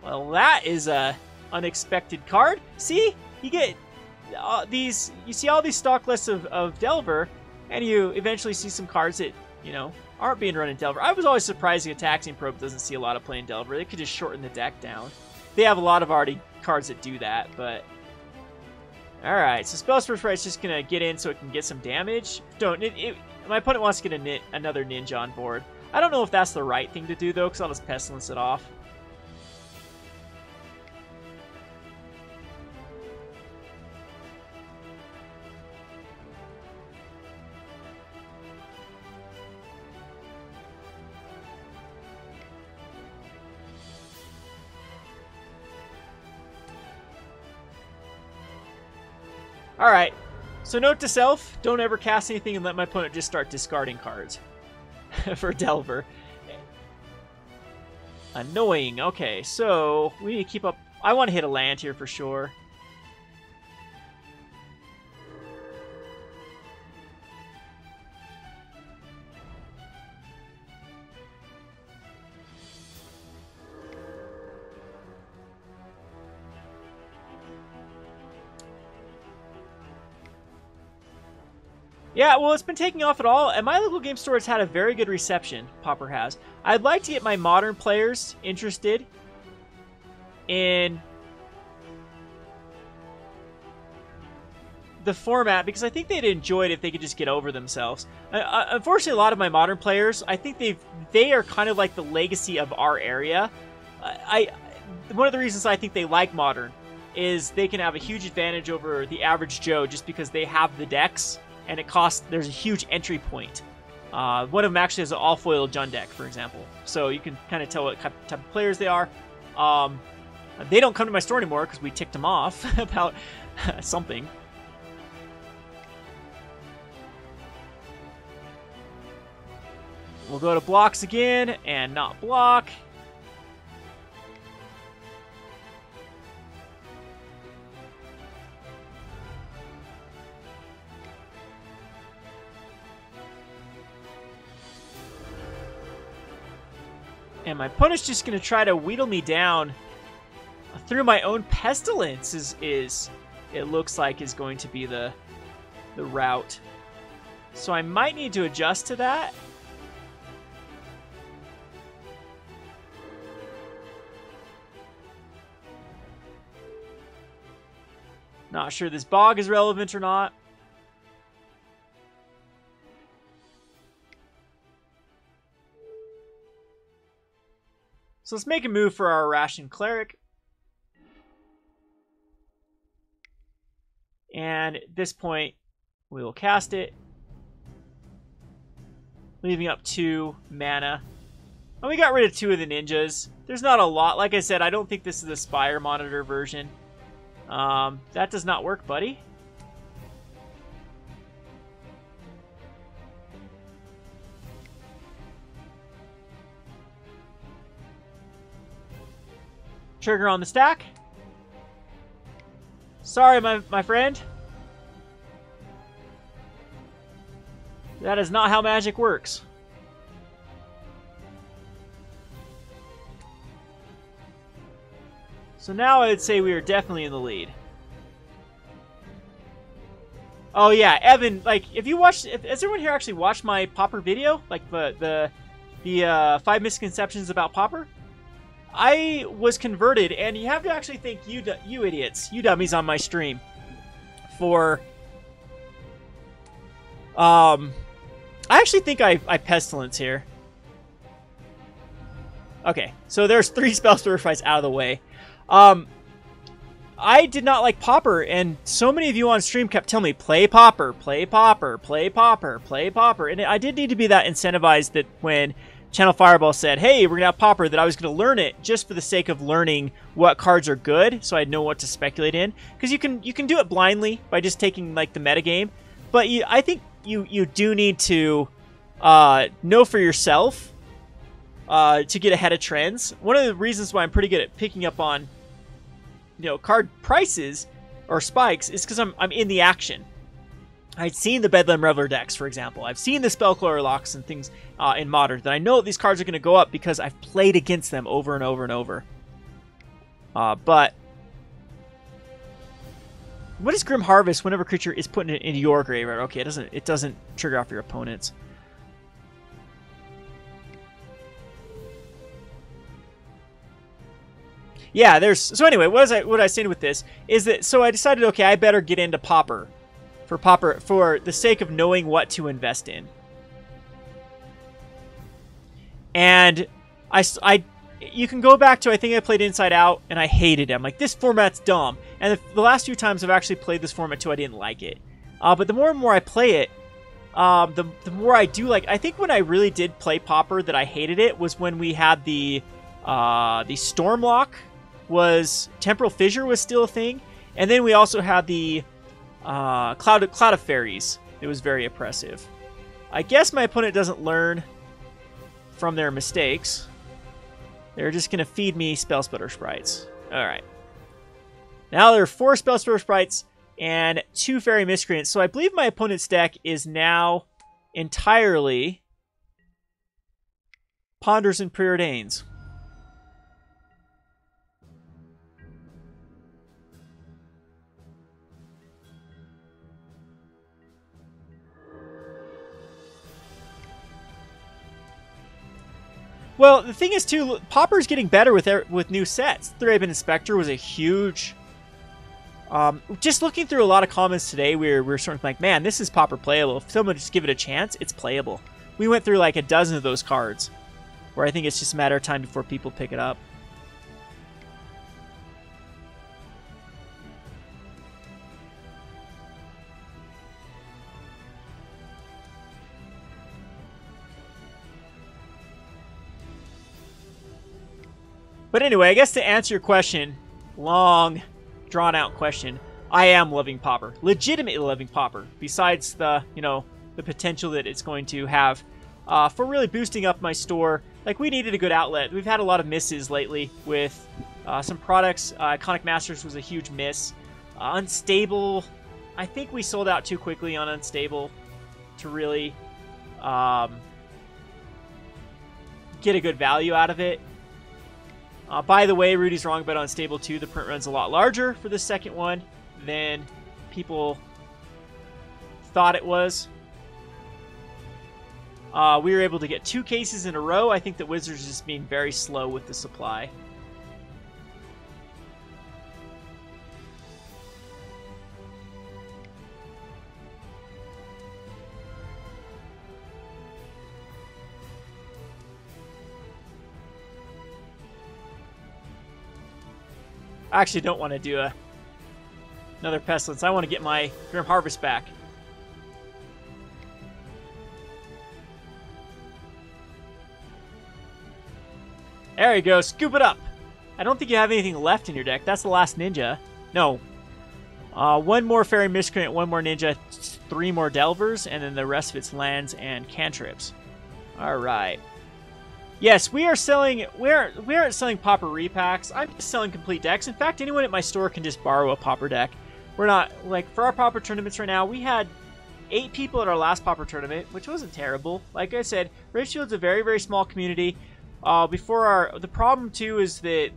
Well, that is a unexpected card. See? You get these... You see all these stock lists of Delver, and you eventually see some cards that, you know, aren't being run in Delver. I was always surprised the Taxing Probe doesn't see a lot of play in Delver. They could just shorten the deck down. They have a lot of already cards that do that, but... Alright, so Spellsper's Right's just going to get in so it can get some damage. My opponent wants to get another ninja on board. I don't know if that's the right thing to do, though, because I'll just Pestilence it off. Alright, so note to self, don't ever cast anything and let my opponent just start discarding cards for Delver. Annoying. Okay, so we need to keep up. I want to hit a land here for sure. Yeah, well, it's been taking off at all, and my local game store has had a very good reception, Pauper has. I'd like to get my modern players interested in the format, because I think they'd enjoy it if they could just get over themselves. Unfortunately, a lot of my modern players, I think they are kind of like the legacy of our area. One of the reasons I think they like modern is they can have a huge advantage over the average Joe just because they have the decks. And it costs, there's a huge entry point. One of them actually has an all-foil Jund deck, for example. So you can kind of tell what type of players they are. They don't come to my store anymore because we ticked them off about something. We'll go to blocks again and not block. And my opponent's just going to try to wheedle me down through my own Pestilence is it looks like is going to be the route. So I might need to adjust to that. Not sure this bog is relevant or not. So let's make a move for our Arashin Cleric. And at this point, we will cast it, leaving up 2 mana. And we got rid of 2 of the ninjas. There's not a lot. Like I said, I don't think this is the Spire Monitor version. That does not work, buddy. Trigger on the stack. Sorry, my friend. That is not how magic works. So now I would say we are definitely in the lead. Oh yeah, Evan, like if you watched, has everyone here actually watched my Pauper video? Like the 5 misconceptions about Pauper? I was converted, and you have to actually thank you idiots, you dummies on my stream, for, I actually think I Pestilence here. Okay, so there's 3 spell sacrifice out of the way. I did not like Pauper, and so many of you on stream kept telling me, play Pauper, play Pauper, play Pauper, play Pauper, and I did need to be that incentivized that when Channel Fireball said, hey, we're going to have Pauper, that I was going to learn it just for the sake of learning what cards are good, so I'd know what to speculate in. Because you can do it blindly by just taking, like, the metagame, but I think you do need to know for yourself to get ahead of trends. One of the reasons why I'm pretty good at picking up on, card prices or spikes is because I'm in the action. I've seen the Bedlam Reveler decks, for example. I've seen the Spellcrawler locks and things in Modern. That I know these cards are going to go up because I've played against them over and over and over. But what is Grim Harvest whenever a creature is put into your graveyard? Okay, it doesn't trigger off your opponent's. Yeah, so anyway, what I was saying with this is that so I decided, okay, I better get into Pauper. For the sake of knowing what to invest in. And you can go back to, I think I played Inside Out, and I hated it. I'm like, this format's dumb. And the last few times I've actually played this format too, I didn't like it. But the more and more I play it, the more I do like. I think when I really did play Pauper that I hated it was when we had the Stormlock Temporal Fissure was still a thing. And then we also had the Cloud of Fairies. It was very oppressive. I guess my opponent doesn't learn from their mistakes. They're just going to feed me Spell Splitter Sprites. Alright. Now there are 4 Spell Splitter Sprites and 2 Fairy Miscreants. So I believe my opponent's deck is now entirely Ponders and Preordains. Well, the thing is, too, Pauper's getting better with new sets. Thraben Inspector was a huge... just looking through a lot of comments today, we're sort of like, man, this is Pauper playable. If someone just give it a chance, it's playable. We went through like a dozen of those cards, where I think it's just a matter of time before people pick it up. But anyway, I guess to answer your question, long, drawn-out question, I am loving Pauper. Legitimately loving Pauper. Besides the, the potential that it's going to have for really boosting up my store. Like, we needed a good outlet. We've had a lot of misses lately with some products. Iconic Masters was a huge miss. Unstable, I think we sold out too quickly on Unstable to really get a good value out of it. By the way, Rudy's wrong about Unstable 2. The print run's a lot larger for the second one than people thought it was. We were able to get 2 cases in a row. I think that Wizards is just being very slow with the supply. I actually don't want to do another Pestilence. I want to get my Grim Harvest back. There you go. Scoop it up. I don't think you have anything left in your deck. That's the last Ninja. No. 1 more Fairy Miscreant, 1 more Ninja, 3 more Delvers, and then the rest of it's lands and cantrips. All right. Yes, we are selling. We aren't selling Pauper repacks. I'm just selling complete decks. In fact, anyone at my store can just borrow a Pauper deck. We're not like for our Pauper tournaments right now. We had 8 people at our last Pauper tournament, which wasn't terrible. Like I said, Richfield's a very, very small community. The problem too is that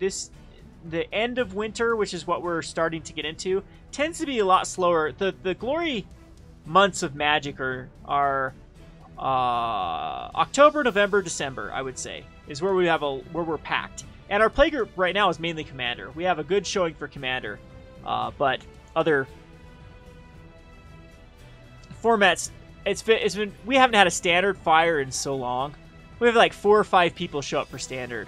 the end of winter, which is what we're starting to get into, tends to be a lot slower. The glory months of Magic are October, November, December, I would say, is where where we're packed. And our playgroup right now is mainly Commander. We have a good showing for Commander, but other formats, we haven't had a Standard Fire in so long. We have like 4 or 5 people show up for Standard.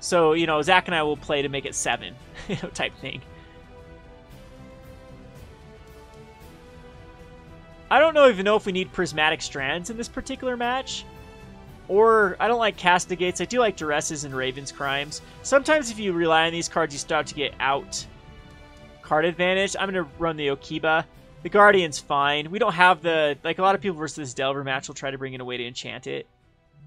So Zach and I will play to make it 7, type thing. I don't even know if we need Prismatic Strands in this particular match. Or, I don't like Castigates. I do like Duresses and Raven's Crimes. Sometimes if you rely on these cards, you start to get out card advantage. I'm going to run the Okiba. The Guardian's fine. We don't have a lot of people versus this Delver match will try to bring in a way to enchant it.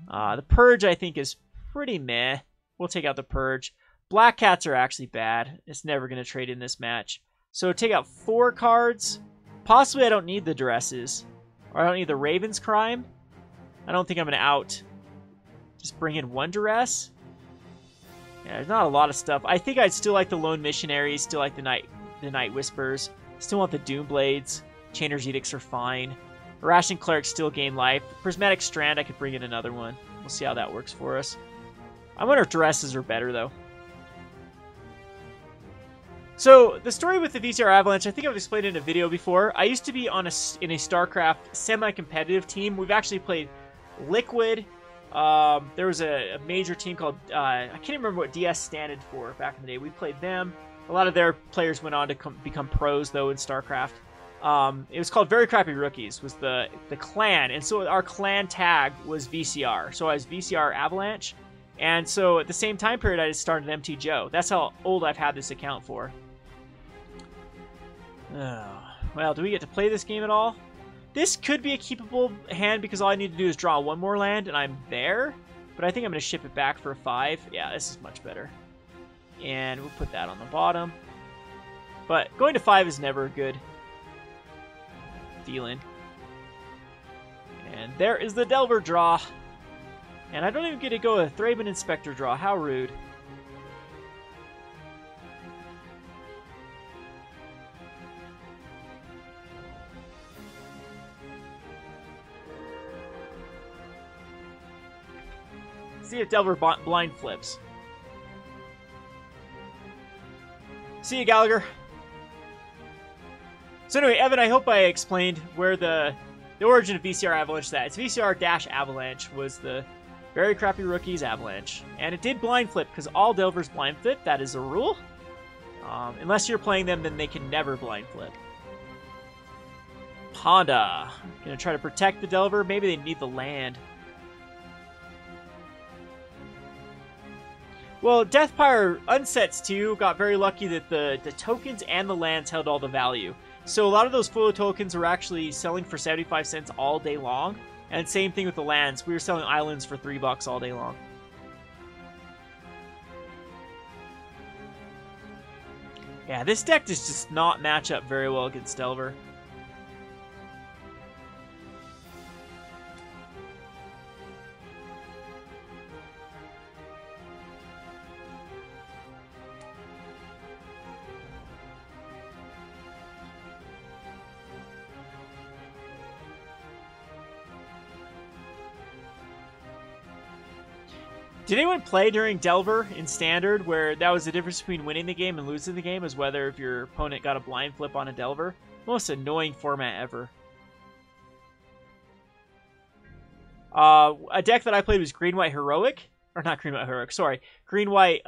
The Purge, I think, is pretty meh. We'll take out the Purge. Black Cats are actually bad. It's never going to trade in this match. So take out 4 cards. Possibly I don't need the Duresses. Or I don't need the Raven's Crime. I don't think I'm going to just bring in 1 Duress. Yeah, there's not a lot of stuff. I think I'd still like the Lone Missionaries. Still like the Night Whispers. Still want the Doom Blades. Chainer's Edicts are fine. Arashin Cleric still gain life. Prismatic Strand, I could bring in another one. We'll see how that works for us. I wonder if Duresses are better, though. So, the story with the VCR Avalanche, I think I've explained it in a video before. I used to be in a StarCraft semi-competitive team. We've actually played Liquid. There was a major team called, I can't remember what DS standed for back in the day. We played them. A lot of their players went on to become pros, though, in StarCraft. It was called Very Crappy Rookies, was the clan. And so our clan tag was VCR. So I was VCR Avalanche. And so at the same time period, I just started MT Joe. That's how old I've had this account for. Well, do we get to play this game at all? This could be a keepable hand because all I need to do is draw one more land and I'm there. But I think I'm going to ship it back for a 5. Yeah, this is much better. And we'll put that on the bottom. But going to 5 is never a good feeling. And there is the Delver draw. And I don't even get to go a Thraben Inspector draw. How rude. See if Delver blind flips. See you, Gallagher. So anyway, Evan, I hope I explained where the origin of VCR Avalanche is at. It's VCR-Avalanche was the very crappy rookies Avalanche. And it did blind flip, because all Delvers blind flip. That is a rule. Unless you're playing them, then they can never blind flip. Honda. Gonna try to protect the Delver. Maybe they need the land. Well, Deathpire unsets too. Got very lucky that the tokens and the lands held all the value. So a lot of those Full tokens were actually selling for 75 cents all day long. And same thing with the lands. We were selling islands for $3 all day long. Yeah, this deck does just not match up very well against Delver. Did anyone play during Delver in Standard where that was the difference between winning the game and losing the game, is whether if your opponent got a blind flip on a Delver? Most annoying format ever. A deck that I played was Green-White Heroic. Or not Green-White Heroic, sorry. Green-White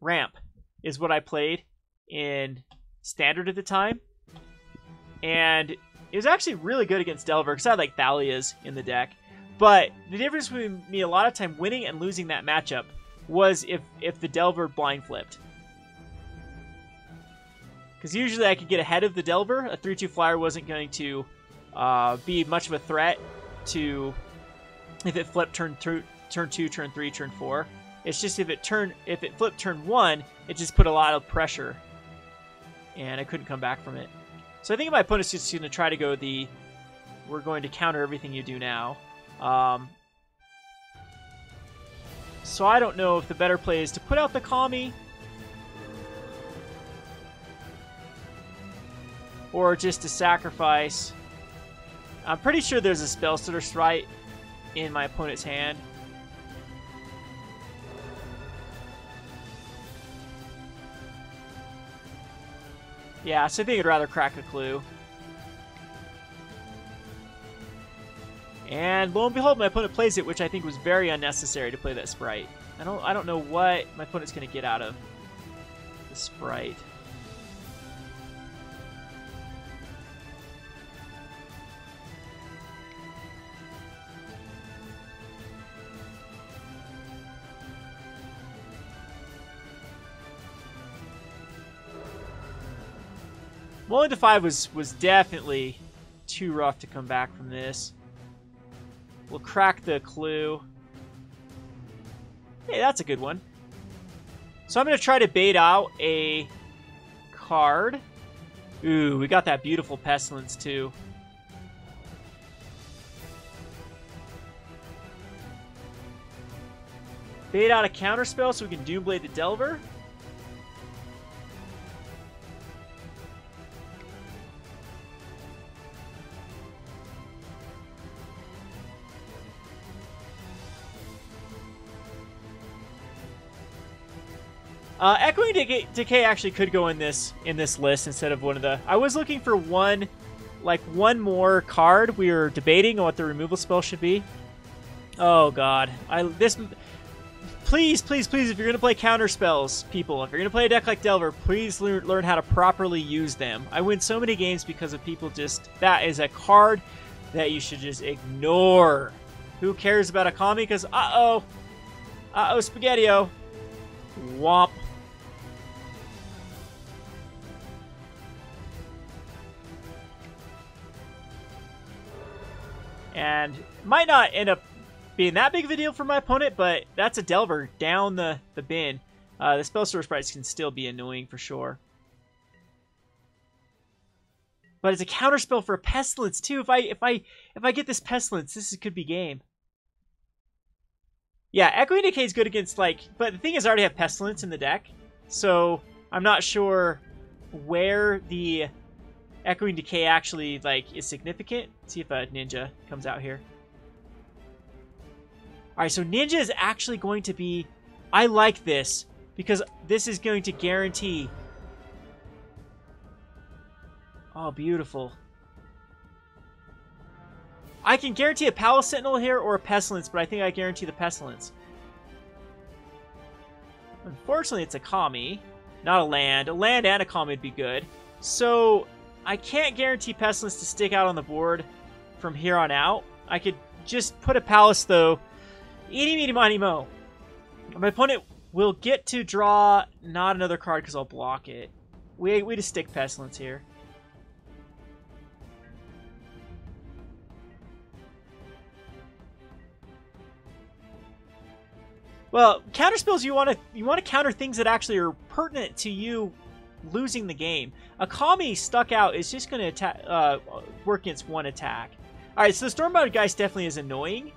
Ramp is what I played in Standard at the time. And it was actually really good against Delver because I had like Thalias in the deck. But the difference between me a lot of time winning and losing that matchup was if the Delver blind flipped. Because usually I could get ahead of the Delver. A 3-2 flyer wasn't going to be much of a threat to if it flipped turn 2, turn 3, turn 4. It's just if it flipped turn 1, it just put a lot of pressure. And I couldn't come back from it. So I think my opponent's just going to try to go we're going to counter everything you do now. So I don't know if the better play is to put out the Kami or just to sacrifice. I'm pretty sure there's a Spellstutter Strike in my opponent's hand. Yeah, so I think I'd rather crack a clue. And lo and behold, my opponent plays it, which I think was very unnecessary to play that Sprite. I don't know what my opponent's going to get out of the Sprite. Rolling to 5 was definitely too rough to come back from this. We'll crack the clue. Hey, that's a good one. So I'm going to try to bait out a card. Ooh, we got that beautiful Pestilence too. Bait out a counterspell so we can Doomblade the Delver. Echoing Decay actually could go in this list instead of one of the... I was looking for one more card. We were debating on what the removal spell should be. Oh god. Please, please, please, if you're going to play counter spells, people, if you're going to play a deck like Delver, please learn how to properly use them. I win so many games because of people just... That is a card that you should just ignore. Who cares about a Kami? Because, uh-oh, Spaghetti-O. Womp. And might not end up being that big of a deal for my opponent, but that's a Delver down the bin. The spell source sprites can still be annoying for sure. But it's a counterspell for a Pestilence too. If I get this Pestilence, could be game. Yeah, Echoing Decay is good against but the thing is I already have Pestilence in the deck, so I'm not sure where the Echoing Decay actually is significant. Let's see if a Ninja comes out here. All right, so Ninja is actually going to be. I like this because this is going to guarantee. Oh, beautiful. I can guarantee a Palace Sentinel here or a Pestilence, but I think I guarantee the Pestilence. Unfortunately, it's a Kami, not a land. A land and a Kami would be good. So, I can't guarantee Pestilence to stick out on the board from here on out. I could just put a Palace, though. Eeny, meeny, miny, mo. My opponent will get to draw not another card because I'll block it. We just stick Pestilence here. Well, counter spells you want to counter things that actually are pertinent to you losing the game. A Kami stuck out is just going to work against one attack. All right, so the Stormbound Geist definitely is annoying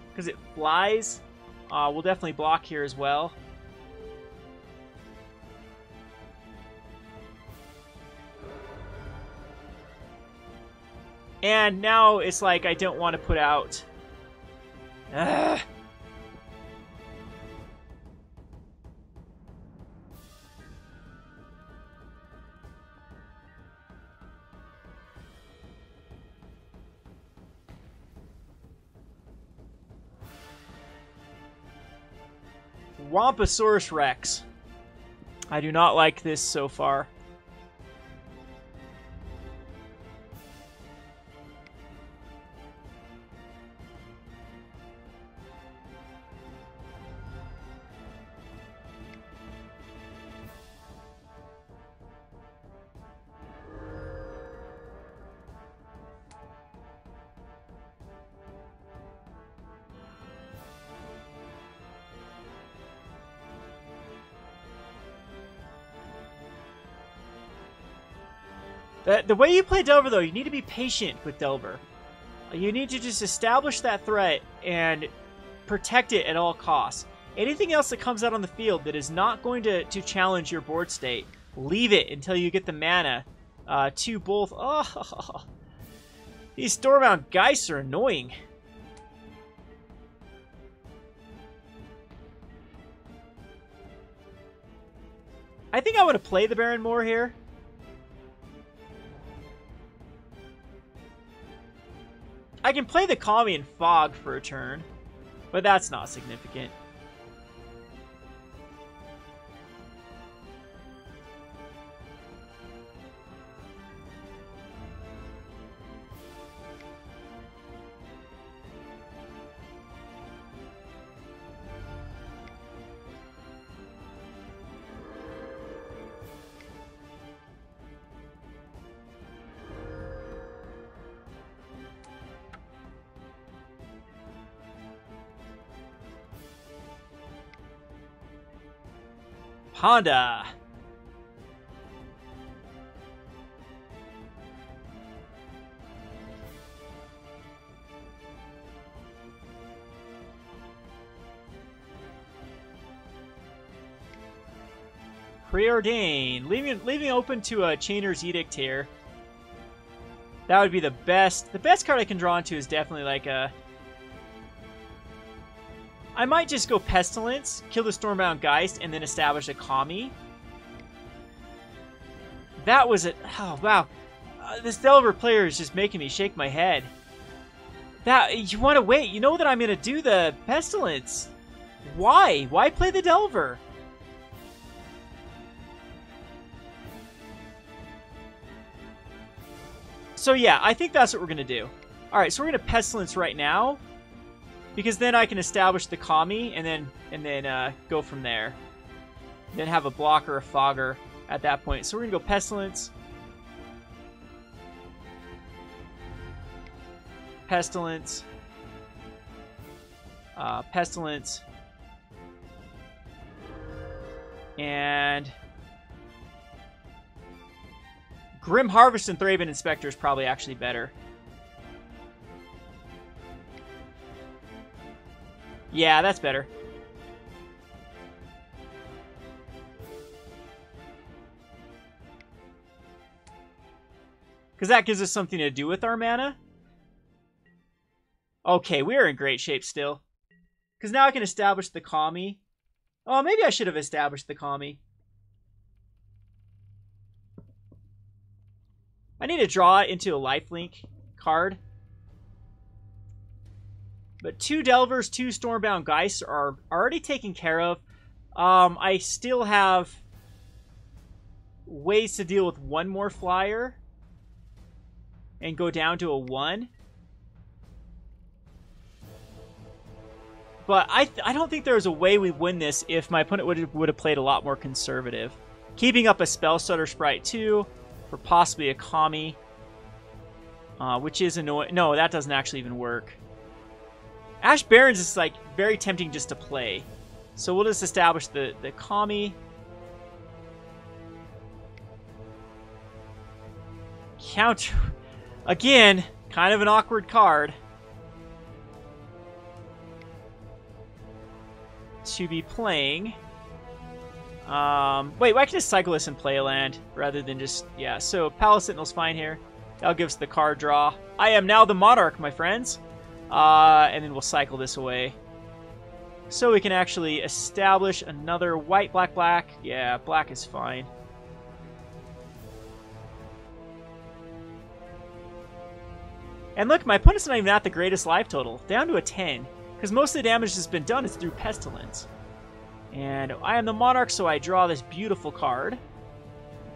because it flies. We'll definitely block here as well. And now it's like I don't want to put out. Ugh. Wamposaurus Rex. I do not like this so far. The way you play Delver, though, you need to be patient with Delver. You need to just establish that threat and protect it at all costs. Anything else that comes out on the field that is not going to challenge your board state, leave it until you get the mana to both. Oh, these Stormbound Geists are annoying. I think I want to play the Barren Moor here. I can play the Kami and Fog for a turn, but that's not significant. Honda. Preordain. Leaving open to a Chainer's Edict here. That would be the best. The best card I can draw into is definitely like a... I might just go Pestilence, kill the Stormbound Geist, and then establish a Kami. That was it. Oh, wow. This Delver player is just making me shake my head. You want to wait. You know that I'm going to do the Pestilence. Why? Why play the Delver? So yeah, I think that's what we're going to do. Alright, so we're going to Pestilence right now. Because then I can establish the Kami and then go from there. Then have a blocker, a Fogger at that point. So we're gonna go Pestilence. Pestilence. Pestilence. And Grim Harvest and Thraben Inspector is probably actually better. Yeah, that's better. Because that gives us something to do with our mana. Okay, we are in great shape still. Because now I can establish the Kami. Oh, maybe I should have established the Kami. I need to draw it into a lifelink card. But 2 Delvers, 2 Stormbound Geists are already taken care of. I still have ways to deal with 1 more flyer and go down to a 1. But I don't think there's a way we win this if my opponent would have played a lot more conservative. Keeping up a Spell Stutter Sprite too, for possibly a Kami, which is annoying. No, that doesn't actually even work. Ash Barrens is like very tempting just to play. So we'll just establish the Kami. Counter. Again, kind of an awkward card to be playing. Wait, well, I can just cycle this and play a land rather than just... Yeah, so Palace Sentinels fine here. That'll give us the card draw. I am now the Monarch, my friends. And then we'll cycle this away. So we can actually establish another white, black, black. Yeah, black is fine. And look, my opponent's not even at the greatest life total. Down to a 10. Because most of the damage that's been done is through Pestilence. And I am the Monarch, so I draw this beautiful card.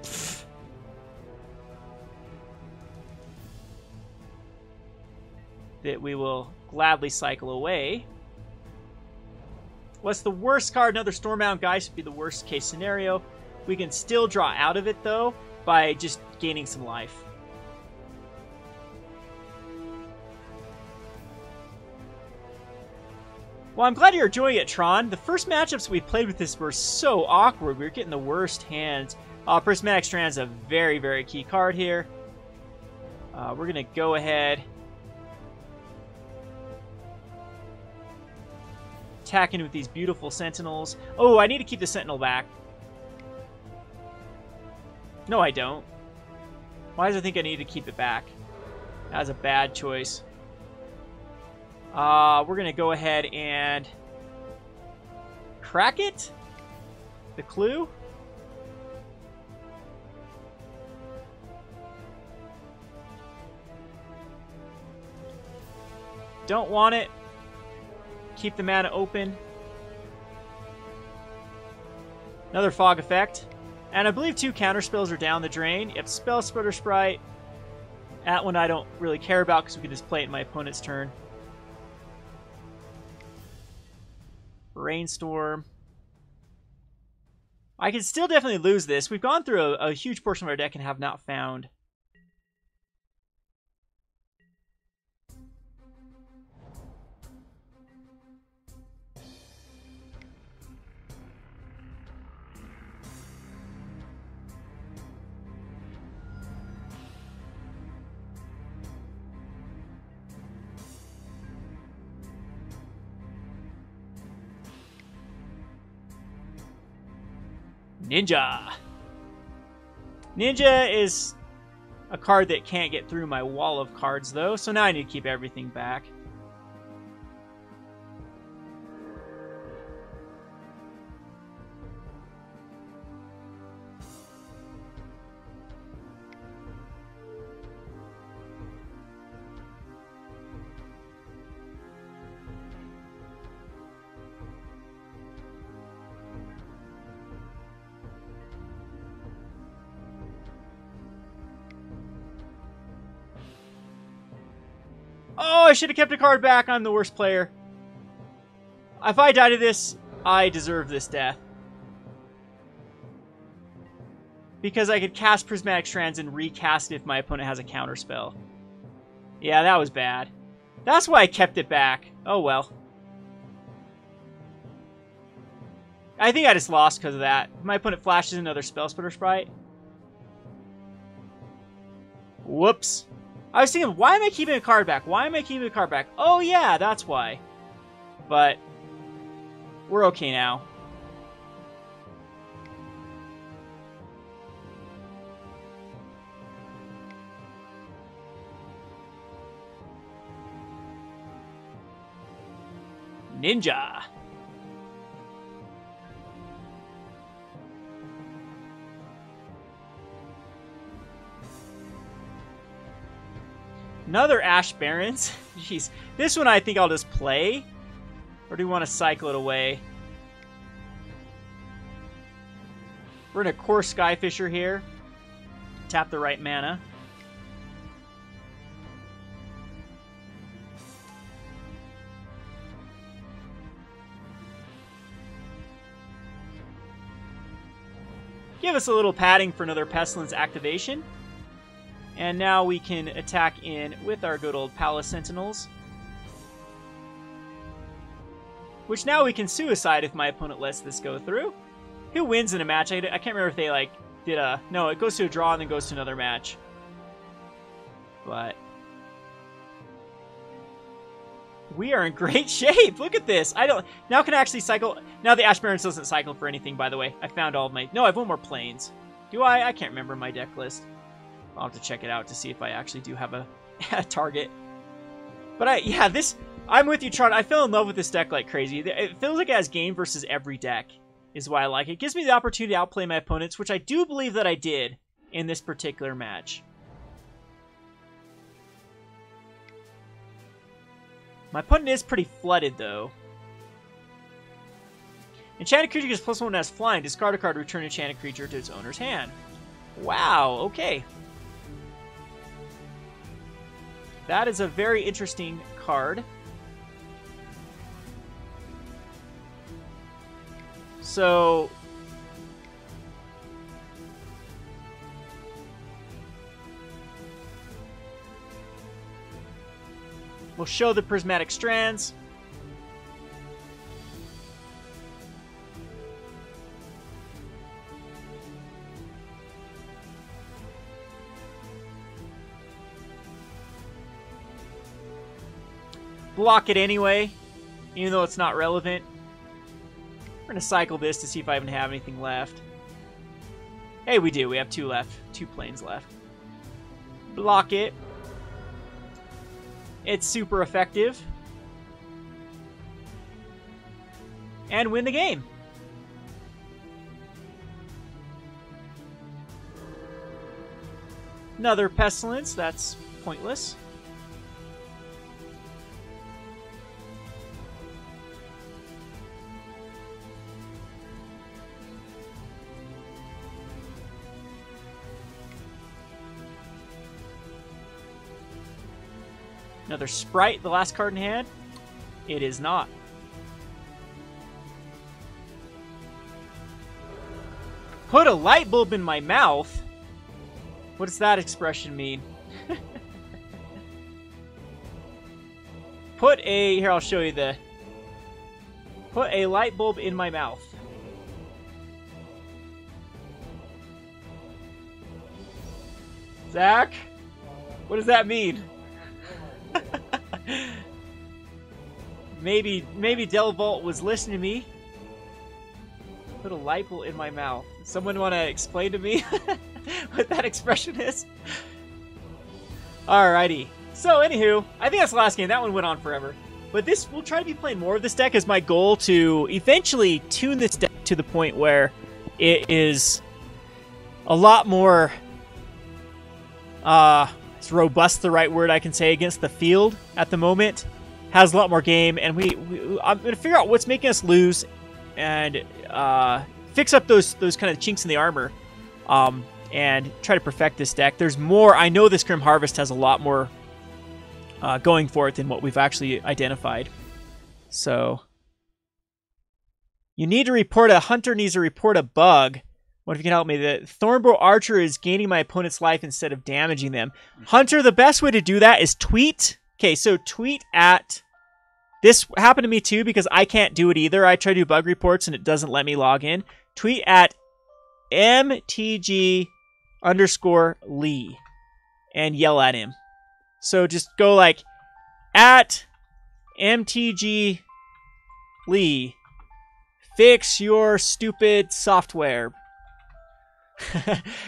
Pfft. That we will gladly cycle away. What's the worst card? Another Stormbound Geist would be the worst case scenario. We can still draw out of it, though, by just gaining some life. Well, I'm glad you're enjoying it, Tron. The first matchups we played with this were so awkward. We were getting the worst hands. Prismatic Strands is a very, very key card here. We're going to go ahead. Attack in with these beautiful Sentinels. Oh, I need to keep the Sentinel back. No, I don't. Why does I think I need to keep it back? That was a bad choice. We're going to go ahead and crack it. The clue. Don't want it. Keep the mana open. Another fog effect. And I believe 2 counterspells are down the drain. Yep, Spell Spreader Sprite. That one I don't really care about because we can just play it in my opponent's turn. Rainstorm. I can still definitely lose this. We've gone through a huge portion of our deck and have not found. Ninja. Ninja is a card that can't get through my wall of cards, though, so now I need to keep everything back. Oh, I should have kept a card back. I'm the worst player. If I die to this, I deserve this death. Because I could cast Prismatic Strands and recast it if my opponent has a counterspell. Yeah, that was bad. That's why I kept it back. Oh, well. I think I just lost because of that. My opponent flashes another Spell Splitter Sprite. Whoops. I was thinking, why am I keeping a card back? Why am I keeping a card back? Oh, yeah, that's why. But we're okay now. Ninja. Another Ash Barrens. Jeez. This one I think I'll just play. Or do we want to cycle it away? We're going to Kor Skyfisher here. Tap the right mana. Give us a little padding for another Pestilence activation. And now we can attack in with our good old Palace Sentinels. Which now we can suicide if my opponent lets this go through. Who wins in a match? I can't remember if they like did a... No, it goes to a draw and then goes to another match. But... we are in great shape. Look at this. I don't... Now can I actually cycle... Now the Ash Barrens doesn't cycle for anything, by the way. I found all of my... No, I have one more planes. Do I? I can't remember my deck list. I'll have to check it out to see if I actually do have a target. But yeah, this... I'm with you, Tron. I fell in love with this deck like crazy. It feels like it has game versus every deck, is why I like it. It gives me the opportunity to outplay my opponents, which I do believe that I did in this particular match. My opponent is pretty flooded, though. Enchanted creature gets +1 as flying. Discard a card, return enchanted creature to its owner's hand. Wow, okay. That is a very interesting card. So... we'll show the Prismatic Strands. Block it anyway, even though it's not relevant. We're going to cycle this to see if I even have anything left. Hey, we do. We have 2 left. 2 planes left. Block it. It's super effective. And win the game. Another Pestilence. That's pointless. Another Sprite, the last card in hand. It is not. Put a light bulb in my mouth? What does that expression mean? Put a... Here, I'll show you the... Put a light bulb in my mouth. Zach? What does that mean? Maybe Delvault was listening to me. Put a light bulb in my mouth. Someone want to explain to me what that expression is? Alrighty. So, anywho, I think that's the last game. That one went on forever. But this, we'll try to be playing more of this deck as my goal to eventually tune this deck to the point where it is a lot more... is robust the right word I can say against the field at the moment. Has a lot more game, and I'm going to figure out what's making us lose and fix up those kind of chinks in the armor and try to perfect this deck. There's more. I know this Grim Harvest has a lot more going for it than what we've actually identified. So you need to report a hunter needs to report a bug. What if you can help me? The Thornbow Archer is gaining my opponent's life instead of damaging them. Hunter, the best way to do that is tweet Okay, so tweet at... This happened to me too because I can't do it either. I try to do bug reports and it doesn't let me log in. Tweet at MTG_Lee and yell at him. So just go like, at MTG Lee, fix your stupid software.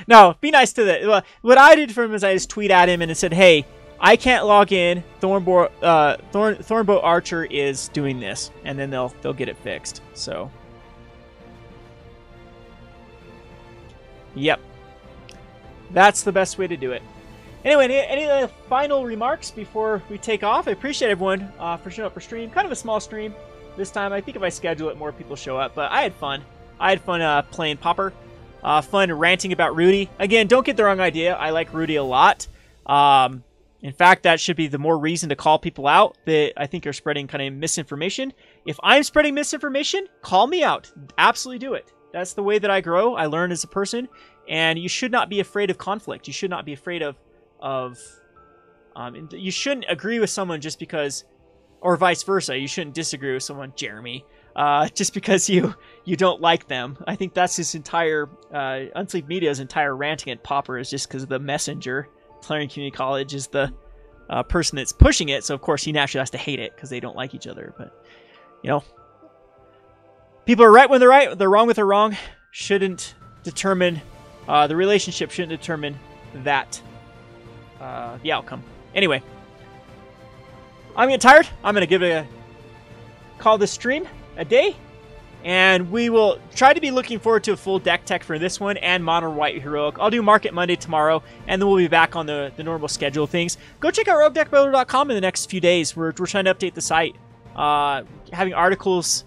No, be nice to the... What I did for him is I just tweet at him and it said, hey, I can't log in. Thornbow Archer is doing this, and then they'll get it fixed. So, yep, that's the best way to do it. Anyway, any final remarks before we take off? I appreciate everyone for showing up for stream. Kind of a small stream this time. I think if I schedule it, more people show up. But I had fun. I had fun playing Pauper. Fun ranting about Rudy. Again, don't get the wrong idea. I like Rudy a lot. In fact, that should be the more reason to call people out that I think are spreading kind of misinformation. If I'm spreading misinformation, call me out. Absolutely do it. That's the way that I grow. I learn as a person. And you should not be afraid of conflict. You should not be afraid of you shouldn't agree with someone just because, or vice versa. You shouldn't disagree with someone, Jeremy, just because you don't like them. I think that's his entire, Unsleep Media's entire ranting at Pauper is just because of the messenger. Clarion Community College is the person that's pushing it, so of course he naturally has to hate it because they don't like each other. But, you know, people are right when they're right, they're wrong when they're wrong. Shouldn't determine, the relationship shouldn't determine that, the outcome. Anyway, I'm getting tired. I'm going to call this stream a day. And we will try to be looking forward to a full deck tech for this one and Mono White Heroic. I'll do Market Monday tomorrow, and then we'll be back on the normal schedule of things. Go check out roguedeckbuilder.com in the next few days. We're trying to update the site. Having articles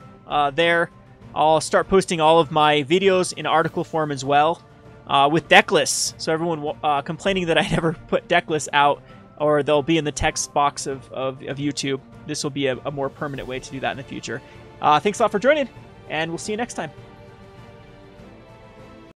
there. I'll start posting all of my videos in article form as well with deck lists. So everyone complaining that I never put deck lists out, or they'll be in the text box of YouTube. This will be a more permanent way to do that in the future. Thanks a lot for joining. And we'll see you next time.